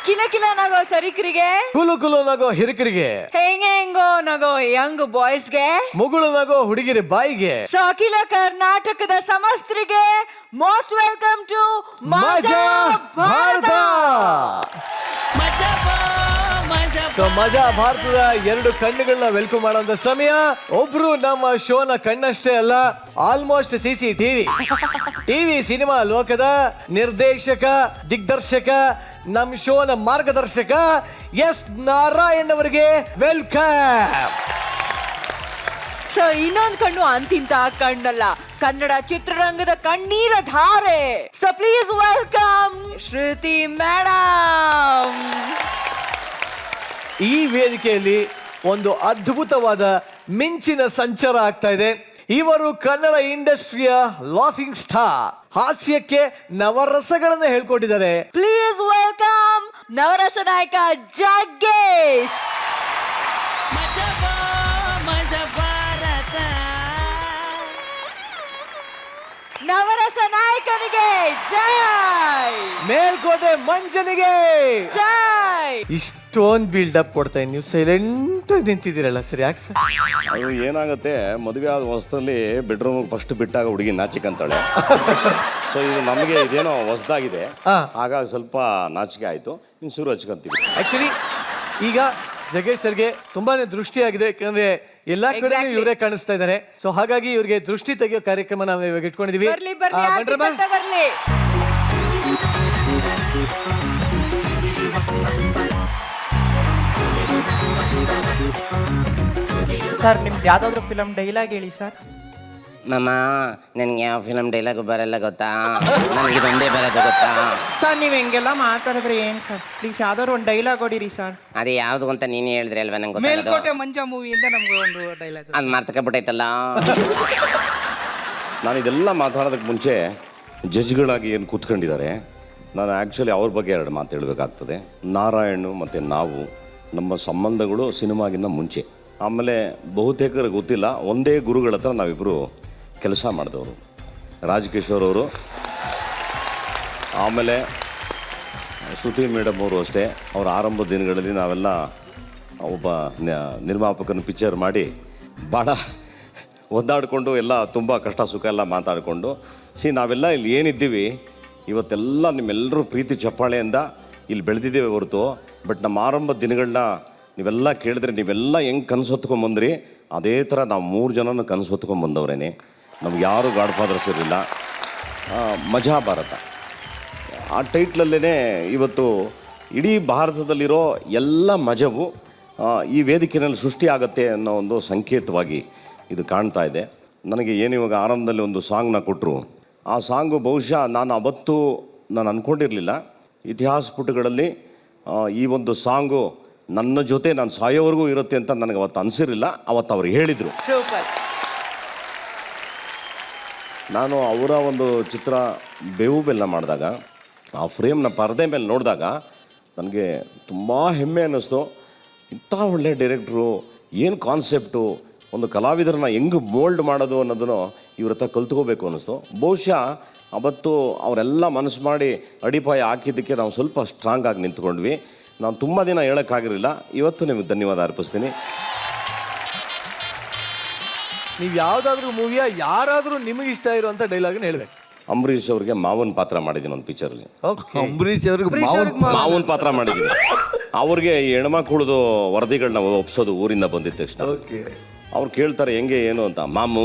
ಕಿಲ ಕಿಲ ನಗೋ ಸರಿಕರಿಗೆ, ಕುಲು ಕುಲು ನಗೋ ಹಿರಿಕರಿಗೆ, ಹೆಂಗೋ ನಗೋ ಯಂಗ್ ಬಾಯ್ಸ್ಗೆ, ಮುಗುಳು ನಗೋ ಹುಡುಗಿರಿ ಬಾಯಿಗೆ. ಸೊ ಅಖಿಲ ಕರ್ನಾಟಕದ ಸಮಸ್ತರಿಗೆ ಮೋಸ್ಟ್ ವೆಲ್ಕಮ್ ಟು ಮಜಾ ಭಾರತ. ಸೊ ಮಜಾ ಭಾರತದ ಎರಡು ಕಣ್ಣುಗಳನ್ನ ವೆಲ್ಕಮ್ ಮಾಡುವಂತ ಸಮಯ. ಒಬ್ರು ನಮ್ಮ ಶೋನ ಕಣ್ಣಷ್ಟೇ ಅಲ್ಲ, ಆಲ್ಮೋಸ್ಟ್ ಟಿವಿ ಸಿನಿಮಾ ಲೋಕದ ನಿರ್ದೇಶಕ, ದಿಗ್ದರ್ಶಕ, ನಮ್ಮ ಶೋನ ಮಾರ್ಗದರ್ಶಕ ಎಸ್ ನಾರಾಯಣ್ ಅವರಿಗೆ ವೆಲ್ಕಮ್. ಸೊ ಇನ್ನೊಂದು ಕಣ್ಣು ಅಂತಿಂತ ಕಣ್ಣಲ್ಲ, ಕನ್ನಡ ಚಿತ್ರರಂಗದ ಕಣ್ಣೀರ ಧಾರೆ. So please welcome Shruti madam. ಈ ವೇದಿಕೆಯಲ್ಲಿ ಒಂದು ಅದ್ಭುತವಾದ ಮಿಂಚಿನ ಸಂಚಾರ ಆಗ್ತಾ ಇದೆ. ಇವರು ಕನ್ನಡ ಇಂಡಸ್ಟ್ರಿಯ ಲಾಫಿಂಗ್ ಸ್ಟಾರ್, ಹಾಸ್ಯಕ್ಕೆ ನವರಸಗಳನ್ನು ಹೇಳ್ಕೊಟ್ಟಿದ್ದಾರೆ. ಪ್ಲೀಸ್ ವೆಲ್ಕಮ್ ನವರಸ ನಾಯಕ ಜಗ್ಗೇಶ್. ನವರಸ ನಾಯಕನಿಗೆ ಜೈ, ಮೇಲ್ಕೋಟೆ ಮಂಜನಿಗೆ ಜೈ. ಇಷ್ಟೊಂದು ಬಿಲ್ಡಪ್ ಕೊಡ್ತಾ ನೀವು ಸೈಲೆಂಟ್ ಆಗಿ ನಿಂತಿದ್ದೀರಲ್ಲ ಸರ್, ಯಾಕೆ ಸರ್? ಅದು ಏನಾಗುತ್ತೆ, ಮದುವೆ ಆದ ಹೊಸದಲ್ಲಿ ಬೆಡ್ರೂಮ್ ಫಸ್ಟ್ ಬಿಟ್ಟಾಗ ಹುಡುಗಿ ನಾಚಿಕೆ ಅಂತಾಳೆ. ಸೊ ಇದು ನಮಗೆ ಇದೇನೋ ಹೊಸದಾಗಿದೆ, ಹಾಗಾಗಿ ಸ್ವಲ್ಪ ನಾಚಿಕೆ ಆಯ್ತು. ಇನ್ನು ಶುರು ಹಚ್ಕೊಂತೀವಿ. ಆಕ್ಚುಲಿ ಈಗ ಜಗ್ಗೇಶ್ ಸರ್ಗೆ ತುಂಬಾನೇ ದೃಷ್ಟಿ ಆಗಿದೆ, ಯಾಕಂದ್ರೆ ಎಲ್ಲಾ ಕಡೆ ಇವರೇ ಕಾಣಿಸ್ತಾ ಇದ್ದಾರೆ. ಸೊ ಹಾಗಾಗಿ ಇವರಿಗೆ ದೃಷ್ಟಿ ತೆಗೆಯೋ ಕಾರ್ಯಕ್ರಮ ನಾವು ಇವಾಗ ಇಟ್ಕೊಂಡಿದೀವಿ. ಬರ್ಲಿ. ಸರ್ ನಿಮ್ದು ಯಾವ್ದಾದ್ರು ಫಿಲಮ್ ಡೈಲಾಗ್ ಹೇಳಿ ಸರ್. ಮಾಮ ನನಗೆ ಯಾವ ಫಿಲಮ್ ಡೈಲಾಗು ಬರಲ್ಲ ಗೊತ್ತಾ, ನನಗೆ ಇದೊಂದೇ ಬರೋದು ಗೊತ್ತಾ. ಸರ್ ನೀವು ಹೆಂಗೆಲ್ಲ ಮಾತಾಡಿದ್ರೆ ಏನು ಸರ್, ಪ್ಲೀಸ್ ಯಾವ್ದಾದ್ರು ಒಂದು ಡೈಲಾಗ್ ಹೊಡೀರಿ ಸರ್. ಅದೇ ಯಾವ್ದು ಅಂತ ನೀನು ಹೇಳಿದ್ರೆ ಅಲ್ವಾ ನಂಗೆ ಮೇಲ್ಕೋಟೆ ಮಂಜ ಮೂವಿಯಿಂದ ನಮ್ಗೆ ಒಂದು ಡೈಲಾಗ್. ಅದು ಮರ್ತಕೊಂಡ್ಬಿಟ್ಟೈತಲ್ಲ. ನಾನು ಇದೆಲ್ಲ ಮಾತಾಡೋದಕ್ಕೆ ಮುಂಚೆ ಜಡ್ಜ್ಗಳಾಗಿ ಏನು ಕೂತ್ಕೊಂಡಿದ್ದಾರೆ, ನಾನು ಆ್ಯಕ್ಚುಲಿ ಅವ್ರ ಬಗ್ಗೆ ಎರಡು ಮಾತು ಹೇಳಬೇಕಾಗ್ತದೆ. ನಾರಾಯಣ್ ಮತ್ತು ನಾವು, ನಮ್ಮ ಸಂಬಂಧಗಳು ಸಿನಿಮಾಗಿನ್ನ ಮುಂಚೆ. ಆಮೇಲೆ ಬಹುತೇಕರಿಗೆ ಗೊತ್ತಿಲ್ಲ, ಒಂದೇ ಗುರುಗಳ ಹತ್ರ ನಾವಿಬ್ಬರು ಕೆಲಸ ಮಾಡಿದವರು. ರಾಜಕಿಶೋರ್ ಅವರು, ಆಮೇಲೆ ಶ್ರುತಿ ಮೇಡಮ್ ಅವರು ಅಷ್ಟೇ. ಅವರ ಆರಂಭದ ದಿನಗಳಲ್ಲಿ ನಾವೆಲ್ಲ ಒಬ್ಬ ನಿರ್ಮಾಪಕನ ಪಿಕ್ಚರ್ ಮಾಡಿ ಭಾಳ ಒದ್ದಾಡಿಕೊಂಡು ಎಲ್ಲ ತುಂಬ ಕಷ್ಟ ಸುಖ ಎಲ್ಲ ಮಾತಾಡಿಕೊಂಡು ನಾವೆಲ್ಲ ಇಲ್ಲಿ ಏನಿದ್ದೀವಿ ಇವತ್ತೆಲ್ಲ ನಿಮ್ಮೆಲ್ಲರೂ ಪ್ರೀತಿ ಚಪ್ಪಾಳೆಯಿಂದ ಇಲ್ಲಿ ಬೆಳೆದಿದ್ದೇವೆ ಹೊರತು. ಬಟ್ ನಮ್ಮ ಆರಂಭದ ದಿನಗಳನ್ನ ನೀವೆಲ್ಲ ಕೇಳಿದ್ರೆ ನೀವೆಲ್ಲ ಹೆಂಗೆ ಕನಸು ಹೊತ್ಕೊಂಬಂದ್ರಿ, ಅದೇ ಥರ ನಾವು 3 ಜನನ ಕನಸು ಹೊತ್ಕೊಂಬಂದವ್ರೇನೆ. ನಮ್ಗೆ ಯಾರೂ ಗಾಡ್ ಫಾದರ್ಸ್ ಇರಲಿಲ್ಲ. ಮಜಾ ಭಾರತ ಆ ಟೈಟ್ಲಲ್ಲೇ ಇವತ್ತು ಇಡೀ ಭಾರತದಲ್ಲಿರೋ ಎಲ್ಲ ಮಜವು ಈ ವೇದಿಕೆಯಲ್ಲಿ ಸೃಷ್ಟಿ ಆಗುತ್ತೆ ಅನ್ನೋ ಒಂದು ಸಂಕೇತವಾಗಿ ಇದು ಕಾಣ್ತಾ ಇದೆ ನನಗೆ. ಏನು ಇವಾಗ ಆರಂಭದಲ್ಲಿ ಒಂದು ಸಾಂಗ್ನ ಕೊಟ್ಟರು, ಆ ಸಾಂಗು ಬಹುಶಃ ನಾನು ಅಂದ್ಕೊಂಡಿರಲಿಲ್ಲ ಇತಿಹಾಸ ಪುಟಗಳಲ್ಲಿ ಈ ಒಂದು ಸಾಂಗು ನನ್ನ ಜೊತೆ ನಾನು ಸಾಯೋವರೆಗೂ ಇರುತ್ತೆ ಅಂತ ನನಗೆ ಅವತ್ತು ಅನಿಸಿರಲಿಲ್ಲ. ಅವತ್ತು ಅವ್ರು ಹೇಳಿದರು. ನಾನು ಅವರ ಒಂದು ಚಿತ್ರ ಬೇವು ಬೆಲ್ಲ ಮಾಡಿದಾಗ ಆ ಫ್ರೇಮ್ನ ಪರದೆ ಮೇಲೆ ನೋಡಿದಾಗ ನನಗೆ ತುಂಬ ಹೆಮ್ಮೆ ಅನ್ನಿಸ್ತು. ಇಂಥ ಒಳ್ಳೆ ಡೈರೆಕ್ಟ್ರು, ಏನು ಕಾನ್ಸೆಪ್ಟು, ಒಂದು ಕಲಾವಿದರನ್ನ ಹೆಂಗೆ ಮೋಲ್ಡ್ ಮಾಡೋದು ಅನ್ನೋದನ್ನು ಇವ್ರ ಹತ್ರ ಕಲ್ತ್ಕೋಬೇಕು ಅನ್ನಿಸ್ತು. ಬಹುಶಃ ಅವತ್ತು ಅವರೆಲ್ಲ ಮನಸ್ಸು ಮಾಡಿ ಅಡಿಪಾಯ ಹಾಕಿದ್ದಕ್ಕೆ ನಾವು ಸ್ವಲ್ಪ ಸ್ಟ್ರಾಂಗ್ ಆಗಿ ನಿಂತ್ಕೊಂಡ್ವಿ. ನಾನು ತುಂಬ ದಿನ ಹೇಳೋಕ್ಕಾಗಿರಲಿಲ್ಲ, ಇವತ್ತು ನಿಮಗೆ ಧನ್ಯವಾದ ಅರ್ಪಿಸ್ತೀನಿ. ನೀವು ಯಾವುದಾದ್ರೂ ಮೂವಿಯ ಯಾರಾದರೂ ನಿಮಗೆ ಇಷ್ಟ ಇರುವಂಥ ಡೈಲಾಗ್ನ ಹೇಳ್ಬೇಕು. ಅಂಬರೀಷ್ ಅವ್ರಿಗೆ ಮಾವನ ಪಾತ್ರ ಮಾಡಿದ್ದೀನಿ ಒಂದು ಪಿಕ್ಚರಲ್ಲಿ. ಅಂಬರೀಷ್ ಅವ್ರಿಗೆ ಮಾವನ ಪಾತ್ರ ಮಾಡಿದ್ದೀನಿ. ಅವ್ರಿಗೆ ಹೆಣ್ಮಕ್ಳದು ವರದಿಗಳನ್ನ ಒಪ್ಸೋದು ಊರಿಂದ ಬಂದಿದ್ದ ತಕ್ಷಣ ಅವ್ರು ಕೇಳ್ತಾರೆ ಹೆಂಗೆ ಏನು ಅಂತ. ಮಾಮು,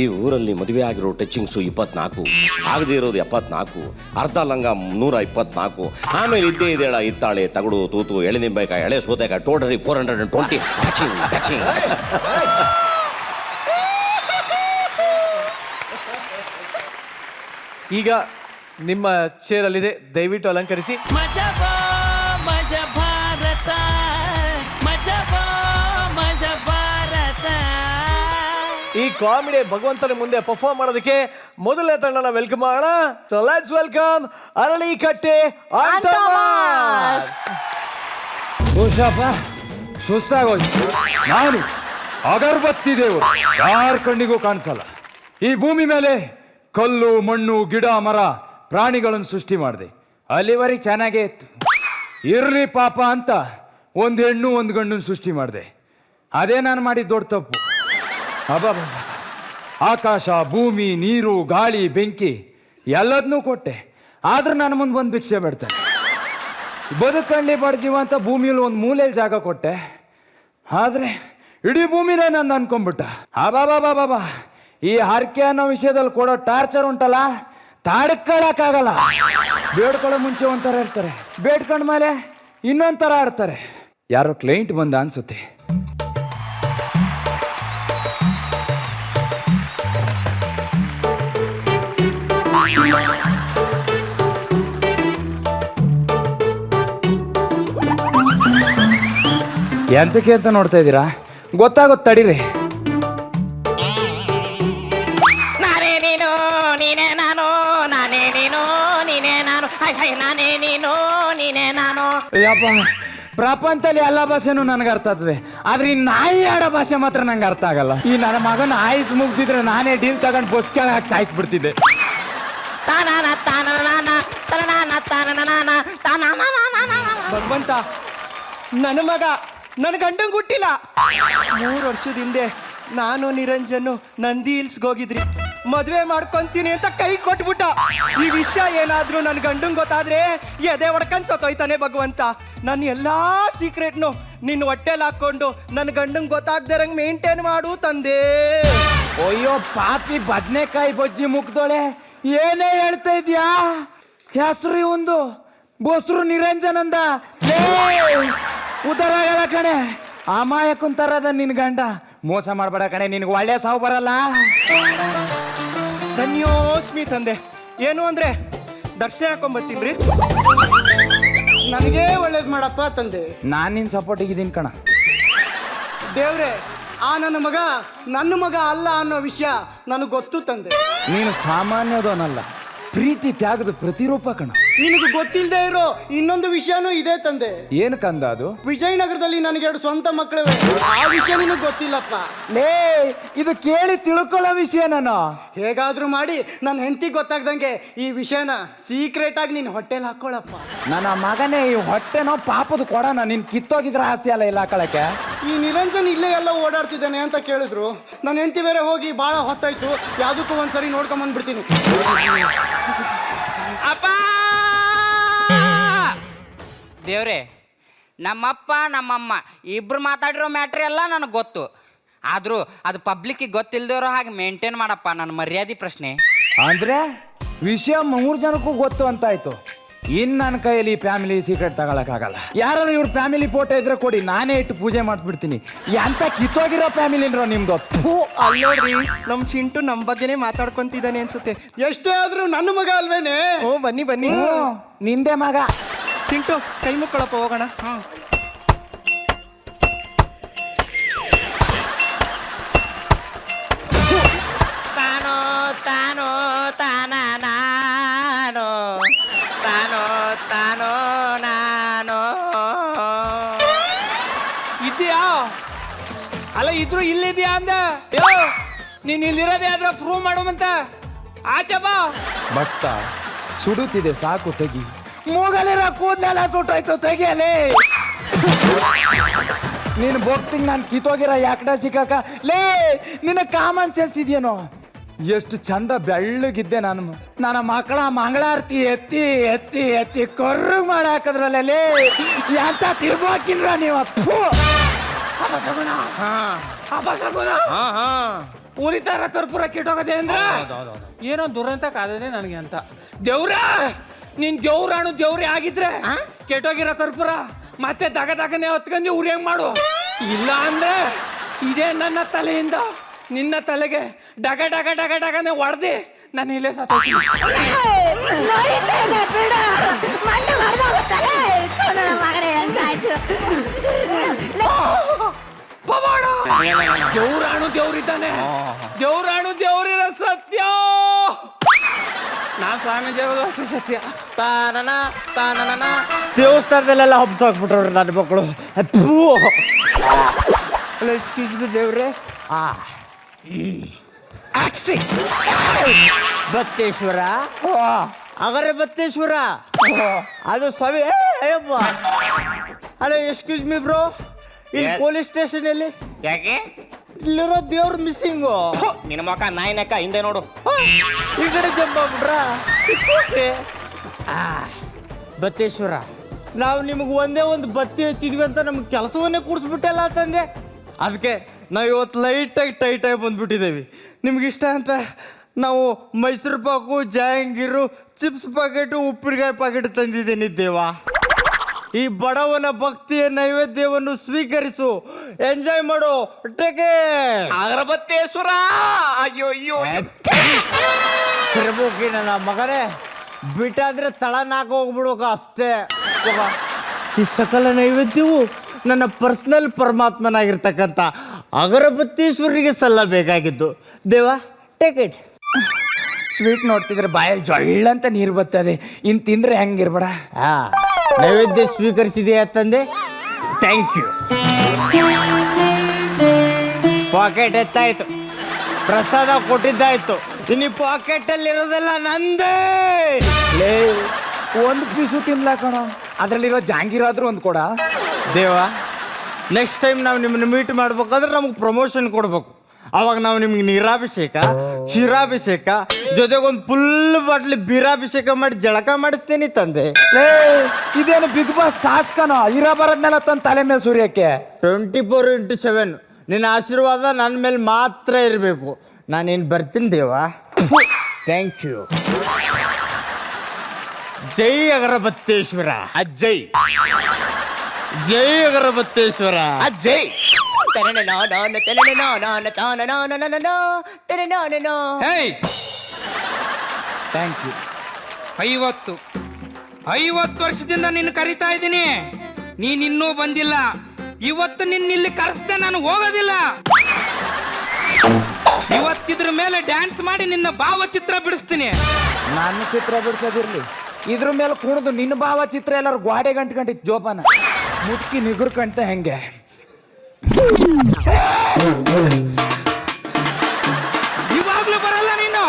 ಈ ಊರಲ್ಲಿ ಮದುವೆ ಆಗಿರೋ ಟಚಿಂಗ್ಸು 24, ಆಗದೆ ಇರೋದು 74, ಅರ್ಧ ಲಂಗ 124, ಆಮೇಲೆ ಇದ್ದೇ ಇದೆಯಲ್ಲ ಇತ್ತಾಳೆ, ತಗಡು, ತೂತು, ಎಳೆ ನಿಂಬೆಕಾಯಿ, ಎಳೆ ಸೋತೆಕಾಯಿ, ಟೋಟಲಿ 420 ಟಚಿಂಗ್. ಈಗ ನಿಮ್ಮ ಚೇರಲ್ಲಿದೆ, ದಯವಿಟ್ಟು ಅಲಂಕರಿಸಿ. ಈ ಕಾಮಿಡಿ ಭಗವಂತನ ಮುಂದೆ ಪರ್ಫಾರ್ಮ್ ಮಾಡೋದಕ್ಕೆ ಮೊದಲನೇ ತಂಡನ ವೆಲ್ಕಮ್ ಮಾಡೋಣ. ಸೊ ಲೆಟ್ಸ್ ವೆಲ್ಕಮ್ ಅರಳಿಕಟ್ಟೆ ಅಂತಮಾಸ್. ಸುಸ್ತಾಗೋಯ್ತು. ನಾನು ಅಗರಬತ್ತಿ ದೇವರು, ಯಾರ ಕಣ್ಣಿಗೂ ಕಾಣಿಸಲ್ಲ. ಈ ಭೂಮಿ ಮೇಲೆ ಕಲ್ಲು, ಮಣ್ಣು, ಗಿಡ, ಮರ, ಪ್ರಾಣಿಗಳನ್ನು ಸೃಷ್ಟಿ ಮಾಡಿದೆ. ಅಲ್ಲಿವರೆಗೆ ಚೆನ್ನಾಗೇ ಇತ್ತು. ಇರ್ಲಿ ಪಾಪ ಅಂತ ಒಂದು ಹೆಣ್ಣು ಒಂದು ಗಂಡನ ಸೃಷ್ಟಿ ಮಾಡಿದೆ. ಅದೇ ನಾನು ಮಾಡಿದ ದೊಡ್ಡ ತಪ್ಪು. ಅಬ್ಬಾ, ಆಕಾಶ, ಭೂಮಿ, ನೀರು, ಗಾಳಿ, ಬೆಂಕಿ ಎಲ್ಲದನ್ನೂ ಕೊಟ್ಟೆ. ಆದ್ರೆ ನನ್ನ ಮುಂದೆ ಬಂದು ಭಿಕ್ಷೆ ಬಿಡ್ತಾರೆ. ಬದುಕಳ್ಳಿ ಬಡ್ಜೀವ ಅಂತ ಭೂಮಿಯಲ್ಲಿ ಒಂದು ಮೂಲೆಯಲ್ಲಿ ಜಾಗ ಕೊಟ್ಟೆ. ಆದ್ರೆ ಇಡೀ ಭೂಮಿನೇ ನಾನು ಅನ್ಕೊಂಡ್ಬಿಟ್ಟ. ಅಬಾಬಾಬಾಬಾ, ಈ ಹರಕೆ ಅನ್ನೋ ವಿಷಯದಲ್ಲಿ ಕೊಡೋ ಟಾರ್ಚರ್ ಉಂಟಲ್ಲ, ತಾಡ್ಕೊಳಕ್ಕಾಗಲ್ಲ. ಬೇಡ್ಕೊಳ್ಳೋ ಮುಂಚೆ ಒಂಥರ ಇರ್ತಾರೆ, ಬೇಡ್ಕೊಂಡ ಮೇಲೆ ಇನ್ನೊಂಥರ ಆಡ್ತಾರೆ. ಯಾರೋ ಕ್ಲೈಂಟ್ ಬಂದ ಅನ್ಸುತ್ತೆ. ಎಂತಕ್ಕೆ ಅಂತ ನೋಡ್ತಾ ಇದ್ದೀರಾ? ಗೊತ್ತಾಗುತ್ತೆ, ತಡೀರಿ. ನಾನೇ ನೀನು ನೀನೇ ನಾನು, ನಾನೇ ನೀನು ನೀನೇ ನಾನು, ನಾನೇ ನೀನು ನೀನೇ ನಾನು. ಯಪ್ಪ, ಪ್ರಪಂಚದಲ್ಲಿ ಎಲ್ಲ ಭಾಷೆನೂ ನನಗೆ ಅರ್ಥ ಆಗ್ತದೆ, ಆದ್ರೆ ಈ ನಾಯಿ ಆಡೋ ಭಾಷೆ ಮಾತ್ರ ನಂಗೆ ಅರ್ಥ ಆಗಲ್ಲ. ಈ ನನ್ನ ಮಗನ ಆಯ್ಸ್ ಮುಗ್ದಿದ್ರೆ ನಾನೇ ಡೀಲ್ ತಗೊಂಡು ಬಸ್ಕೆ ಹಾಕಿ ಸಾಯಿಸ್ಬಿಡ್ತಿದ್ದೆ. ಭಗವಂತ, ನನ್ನ ಮಗ ನನ್ನ ಗಂಡಂಗೆ ಹುಟ್ಟಿಲ್ಲ. 3 ವರ್ಷದ ಹಿಂದೆ ನಾನು ನಿರಂಜನು ನಂದಿ ಹಿಲ್ಸ್ಗೆ ಹೋಗಿದ್ರಿ. ಮದುವೆ ಮಾಡ್ಕೊಂತೀನಿ ಅಂತ ಕೈ ಕೊಟ್ಬಿಟ್ಟ. ಈ ವಿಷಯ ಏನಾದ್ರೂ ನನ್ನ ಗಂಡಂಗೆ ಗೊತ್ತಾದ್ರೆ ಎದೆ ಹೊಡ್ಕೊಂಡ್ ಸತ್ತೋಯ್ತಾನೆ. ಭಗವಂತ, ನನ್ನ ಎಲ್ಲಾ ಸೀಕ್ರೆಟ್ನು ನಿನ್ನ ಹೊಟ್ಟೆಲ್ ಹಾಕೊಂಡು ನನ್ನ ಗಂಡಂಗೆ ಗೊತ್ತಾಗ್ದಿರಂಗೆ ಮೇಂಟೈನ್ ಮಾಡು ತಂದೆ. ಅಯ್ಯೋ ಪಾಪಿ ಬದ್ನೆಕಾಯಿ ಬಜ್ಜಿ ಮುಗ್ದೋಳೆ, ಏನೇ ಹೇಳ್ತಾ ಇದ್ಯಾ? ಹೆಸರು ಒಂದು ಬೋಸ್ರು ನಿರಂಜನಂದ. ಉದರ ಆಗಲ್ಲ ಕಣೆ, ಅಮಾಯಕುಂತರದ ನಿನ್ ಗಂಡ. ಮೋಸ ಮಾಡ್ಬೇಡ ಕಣೆ, ನಿನ್ಗೆ ಒಳ್ಳೆ ಸಾವು ಬರಲ್ಲ. ಧನ್ಯೋಸ್ಮಿ ತಂದೆ. ಏನು ಅಂದ್ರೆ ದರ್ಶನ ಹಾಕೊಂಬರ್ತೀನ್ರಿ. ನನಗೇ ಒಳ್ಳೇದು ಮಾಡಪ್ಪ ತಂದೆ. ನಾನು ನಿನ್ ಸಪೋರ್ಟಿಗಿದ್ದೀನಿ ಕಣ. ದೇವ್ರೆ, ಆ ನನ್ನ ಮಗ ಅಲ್ಲ ಅನ್ನೋ ವಿಷಯ ನನಗೆ ಗೊತ್ತು ತಂದೆ. ನೀನು ಸಾಮಾನ್ಯದವನಲ್ಲ, ಪ್ರೀತಿ ತ್ಯಾಗದ ಪ್ರತಿರೂಪ ಕಣ. ನಿನಗೆ ಗೊತ್ತಿಲ್ಲದೆ ಇರೋ ಇನ್ನೊಂದು ವಿಷಯನೂ ಇದೆ ತಂದೆ. ಏನು ಕಂದ ಅದು? ವಿಜಯನಗರದಲ್ಲಿ ನನಗೆ 2 ಸ್ವಂತ ಮಕ್ಕಳಿವೆ. ಆ ವಿಷಯ ನಿನಗೆ ಗೊತ್ತಿಲ್ಲಪ್ಪ. ಲೇ, ಇದು ಕೇಳಿ ತಿಳ್ಕೊಳ್ಳೋ ವಿಷಯ. ನಾನು ಹೇಗಾದ್ರೂ ಮಾಡಿ ನನ್ನ ಹೆಂಡತಿ ಗೊತ್ತಾಗ್ದಂಗೆ ಈ ವಿಷಯನ ಸೀಕ್ರೆಟ್ ಆಗಿ ನೀನು ಹೊಟ್ಟೆಲಿ ಹಾಕೊಳ್ಳಪ್ಪ. ನನ್ನ ಮಗನೇ, ಈ ಹೊಟ್ಟೆನೋ ಪಾಪದ ಕೊಡೋಣ. ನೀನ್ ಕಿತ್ತೋಗಿದ್ರ ಆಸೆ ಅಲ್ಲ ಇಲ್ಲ ಹಾಕೊಳಕ್ಕೆ. ಈ ನಿರಂಜನ್ ಇಲ್ಲೇ ಎಲ್ಲ ಓಡಾಡ್ತಿದ್ದಾನೆ ಅಂತ ಕೇಳಿದ್ರು. ನನ್ನ ಹೆಂಡತಿ ಬೇರೆ ಹೋಗಿ ಭಾಳ ಹೊತ್ತಾಯ್ತು, ಯಾವುದಕ್ಕೂ ಒಂದ್ಸರಿ ನೋಡ್ಕೊಂಬಂದ್ಬಿಡ್ತೀನಿ. ಅಪ್ಪ ದೇವ್ರೆ, ನಮ್ಮಪ್ಪ ನಮ್ಮಮ್ಮ ಇಬ್ರು ಮಾತಾಡಿರೋ ಮ್ಯಾಟ್ರಿ ಎಲ್ಲ ನನಗೆ ಗೊತ್ತು. ಆದರೂ ಅದು ಪಬ್ಲಿಕ್ಕಿಗೆ ಗೊತ್ತಿಲ್ದಿರೋ ಹಾಗೆ ಮೇಂಟೈನ್ ಮಾಡಪ್ಪ. ನನ್ನ ಮರ್ಯಾದೆ ಪ್ರಶ್ನೆ ಅಂದ್ರೆ ವಿಷಯ 3 ಜನಕ್ಕೂ ಗೊತ್ತು ಅಂತಾಯ್ತು. ಇನ್ ನನ್ನ ಕೈಯಲ್ಲಿ ಫ್ಯಾಮಿಲಿ ಸೀಕ್ರೆಟ್ ತಗೊಳಕ್ಕಾಗಲ್ಲ. ಯಾರು ಇವ್ರ ಫ್ಯಾಮಿಲಿ ಫೋಟೋ ಇದ್ರೆ ಕೊಡಿ, ನಾನೇ ಇಟ್ಟು ಪೂಜೆ ಮಾಡ್ಬಿಡ್ತೀನಿ. ಎಂತ ಕಿತ್ತೋಗಿರೋ ಫ್ಯಾಮಿಲಿ ನಿಮ್ದು. ಅಲ್ಲೋಡ್ರಿ, ನಮ್ ಚಿಂಟು ನಮ್ ಬಗ್ಗೆನೇ ಮಾತಾಡ್ಕೊಂತಿದ್ದಾನೆ ಅನ್ಸುತ್ತೆ. ಎಷ್ಟೇ ಆದ್ರೂ ನನ್ನ ಮಗ ಅಲ್ವೇನೆ? ಓ ಬನ್ನಿ ಬನ್ನಿ. ನಿಂದೆ ಮಗ. ಚಿಂಟು, ಕೈ ಮುಕ್ಕೊಳಪ್ಪ, ಹೋಗೋಣ. ತಾನೋ ತಾನೋ ತಾನ ನಾನು, ತಾನೋ ತಾನೋ ನಾನು. ಇದೆಯಾ? ಅಲ್ಲ, ಇದ್ರು ಇಲ್ಲಿದ್ಯಾ ಅಂದ. ನೀನ್ ಇಲ್ಲಿರೋದೇ ಆದ್ರೆ ಪ್ರೂವ್ ಮಾಡುವಂತ. ಆಚೆ ಬಾ. ಭಕ್ತ ಸುಡುತ್ತಿದೆ, ಸಾಕು ತೆಗಿ. ಮೂಗಲಿರೋ ಕೂದಲೆಲ್ಲ ಸುಟ್ಟೋಯ್ತು, ತೆಗಿಯಲೇ. ನೀನು ಬೋಗ್ತಿಂಗ್ ನಾನು ಕಿತ್ತೋಗಿರೋ ಯಾಕಡ ಸಿಕ್ಕಾಕ. ಲೇ, ನಿನ್ನ ಕಾಮನ್ ಸೆನ್ಸ್ ಇದೆಯೇನೋ? ಎಷ್ಟು ಚಂದ ಬೆಳ್ಳಗಿದ್ದೆ ನಾನು. ನನ್ನ ಮಕ್ಕಳ ಮಂಗಳಾರತಿ ಎತ್ತಿ ಎತ್ತಿ ಎತ್ತಿ ಕೊರ್ರು ಮಾಡಾಕದ್ರಲ್ಲ. ಲೇ, ಎಂತ ತಿರ್ಬೋಕಿನ್ರ ನೀವು? ಉರಿತಾರ ಕರ್ಪೂರ ಕೆಟ್ಟೋಗದೆ ಅಂದ್ರ ಏನೋ ದುರಂತ ಕಾದದೆ ನನಗೆ ಅಂತ. ದೇವ್ರ, ನೀನ್ ದೇವ್ರಾಣು ದೇವ್ರೇ ಆಗಿದ್ರೆ ಕೆಟ್ಟೋಗಿರೋ ಕರ್ಪೂರ ಮತ್ತೆ ದಗದಗನೆ ಹೊತ್ಕೊಂಡು ಉರಿಯಂಗ್ ಮಾಡು. ಇಲ್ಲ ಅಂದ್ರೆ ಇದೇ ನನ್ನ ತಲೆಯಿಂದ ನಿನ್ನ ತಲೆಗೆ ಡಗ ಡಗ ಡಗ ಡಗನೆ ಹೊಡೆದಿ ನಾನು ಇಲ್ಲೇ ಸತ್ತೋಗ್ತೀನಿ. ದೇವ್ರಾಣು ದೇವ್ರಿದ್ದಾನೆ, ದೇವ್ರಾಣು ದೇವ್ರಿರ ಸತ್ಯ. ನಾ ಸ್ವಾಮಿ ದೇವರು ಅಷ್ಟೇ ಸತ್ಯ. ತಾನನ ತಾನನ. ದೇವಸ್ಥಾನದಲ್ಲೆಲ್ಲ ಹಬ್ಸಾಕ್ಬಿಟ್ರವ್ರು ನನ್ನ ಮಕ್ಕಳು. ಎಕ್ಸ್ಕ್ಯೂಸ್ ಮಿ ದೇವ್ರೆ. ಬತ್ತೇಶ್ವರ, ಅಗರಬತ್ತೇಶ್ವರ ಅದು Swami Ayyappa. Hello excuse me bro, ಇಲ್ಲಿ ಪೊಲೀಸ್ ಸ್ಟೇಷನ್ ಅಲ್ಲಿ ಯಾಕೆ ಇಲ್ಲಿರೋ ದೇವ್ರ ಮಿಸ್ಸಿಂಗು. ನಿನ್ನ ಮಕ ನಾಯಿನಕ್ಕ ಹಿಂದೆ ನೋಡು. ಈ ಕಡೆ ಜಂಪ್ ಆಗ್ಬಿಟ್ರ. ಬತ್ತೇಶ್ವರ, ನಾವು ನಿಮ್ಗೆ ಒಂದೇ ಒಂದು ಬತ್ತಿ ಹಚ್ಚಿದ್ವಿ ಅಂತ ನಮ್ಗೆ ಕೆಲಸವನ್ನೇ ಕೂಡಿಸ್ಬಿಟ್ಟಲ್ಲ ತಂದೆ. ಅದಕ್ಕೆ ನಾವು ಇವತ್ತು ಲೈಟಾಗಿ ಟೈಟಾಗಿ ಬಂದ್ಬಿಟ್ಟಿದ್ದೇವೆ. ನಿಮ್ಗೆ ಇಷ್ಟ ಅಂತ ನಾವು ಮೈಸೂರು ಪಾಕು, ಜಾಹಂಗೀರು, ಚಿಪ್ಸ್ ಪ್ಯಾಕೆಟು, ಉಪ್ಪಿನಕಾಯಿ ಪ್ಯಾಕೆಟ್ ತಂದಿದ್ದೇನೆ ದೇವಾ. ಈ ಬಡವನ ಭಕ್ತಿಯ ನೈವೇದ್ಯವನ್ನು ಸ್ವೀಕರಿಸು, ಎಂಜಾಯ್ ಮಾಡು. ಟೇಕೆ ಅಗರಬತ್ತೇಶ್ವರ. ಅಯ್ಯೋ ಅಯ್ಯೋ ತಿರ್ಬೋಕಿ ನನ್ನ ಮಗನೇ, ಬಿಟ್ಟಾದ್ರೆ ತಳ ನಾಕ ಹೋಗ್ಬಿಡ್ಬೇಕು ಅಷ್ಟೇ. ಈ ಸಕಲ ನೈವೇದ್ಯವು ನನ್ನ ಪರ್ಸನಲ್ ಪರಮಾತ್ಮನಾಗಿರ್ತಕ್ಕಂಥ ಅಗರಬತ್ತೇಶ್ವರಿಗೆ ಸಲ್ಲಬೇಕಾಗಿದ್ದು. ದೇವ ಟೇಕ್ ಇಟ್. ಸ್ವೀಟ್ ನೋಡ್ತಿದ್ರೆ ಬಾಯಲ್ಲಿ ಜೊಳ್ಳ ಅಂತ ನೀರು ಬರ್ತದೆ. ಇನ್ನು ತಿಂದ್ರೆ ಹೆಂಗಿರ್ಬೇಡ. ನೈವೇದ್ಯ ಸ್ವೀಕರಿಸಿದೆಯಾ ತಂದೆ? Thank you. ಪಾಕೆಟ್ ಎತ್ತಾಯ್ತು, ಪ್ರಸಾದ ಕೊಟ್ಟಿದ್ದಾಯ್ತು. ಇನ್ನು ಪಾಕೆಟ್ ಅಲ್ಲಿ ಇರೋದೆಲ್ಲ ನಂದೇ. ಲೇ, ಒಂದು ಪೀಸು ತಿನ್ಲಾ ಕಣೋ, ಅದ್ರಲ್ಲಿರೋ ಜಾಂಗೀರಾದ್ರೂ ಒಂದು ಕೊಡ. ದೇವ, ನೆಕ್ಸ್ಟ್ ಟೈಮ್ ನಾವು ನಿಮ್ಮನ್ನು ಮೀಟ್ ಮಾಡ್ಬೇಕಾದ್ರೆ ನಮಗೆ ಪ್ರಮೋಷನ್ ಕೊಡ್ಬೇಕು. ಅವಾಗ ನಾವು ನಿಮ್ಗೆ ನೀರಾಭಿಷೇಕ, ಕ್ಷೀರಾಭಿಷೇಕ, ಜೊತೆಗೊಂದು ಫುಲ್ ಬಾಟ್ಲಿ ಬೀರಾಭಿಷೇಕ ಮಾಡಿ ಜಳಕ ಮಾಡಿಸ್ತೀನಿ ತಂದೆ. ಲೇ, ಇದೇನು ಬಿಗ್ ಬಾಸ್ ಟಾಸ್ಕ್ ಅನೋ? ಇರೋ ಬರೋದ್ನೆಲ್ಲ ತಂದು ತಲೆ ಮೇಲೆ ಸುರಿಯಕ್ಕೆ. 24x7 ನಿನ್ನ ಆಶೀರ್ವಾದ ನನ್ನ ಮೇಲೆ ಮಾತ್ರ ಇರಬೇಕು. ನಾನೇನು ಬರ್ತೀನಿ ದೇವ. Thank you. ಜೈ ಅಗರಬತ್ತೇಶ್ವರ. ಅಜ್ಜಯ್ ಜೈ ಅಗರಬತ್ತೇಶ್ವರ. ಅಜ್ಜಯ್. Thank you. 50 ವರ್ಷದಿಂದ ನಿನ್ನ ಕರಿತಾ ಇದ್ದೀನಿ, ನೀನ್ ಇನ್ನೂ ಬಂದಿಲ್ಲ. ಇವತ್ತು ನಿನ್ನ ಇಲ್ಲಿ ಕರೆಸ್ದೆ, ನಾನು ಹೋಗೋದಿಲ್ಲ. ಇವತ್ತಿದ್ರ ಮೇಲೆ ಡ್ಯಾನ್ಸ್ ಮಾಡಿ ನಿನ್ನ ಭಾವಚಿತ್ರ ಬಿಡಿಸ್ತೀನಿ. ನನ್ನ ಚಿತ್ರ ಬಿಡ್ಸೋದಿರ್ಲಿ, ಇದ್ರ ಮೇಲೆ ಕುಣಿದು ನಿನ್ನ ಭಾವಚಿತ್ರ ಎಲ್ಲರೂ ಗೋಡೆ ಗಂಟ್ಕೊಂಡಿತ್ತು ಜೋಪಾನ ಮುಟ್ಕಿ ನಿಗುರ್ಕಂತ ಹೆಂಗೆ. ಇವಾಗ್ಲೂ ಬರಲ್ಲ ನೀನು,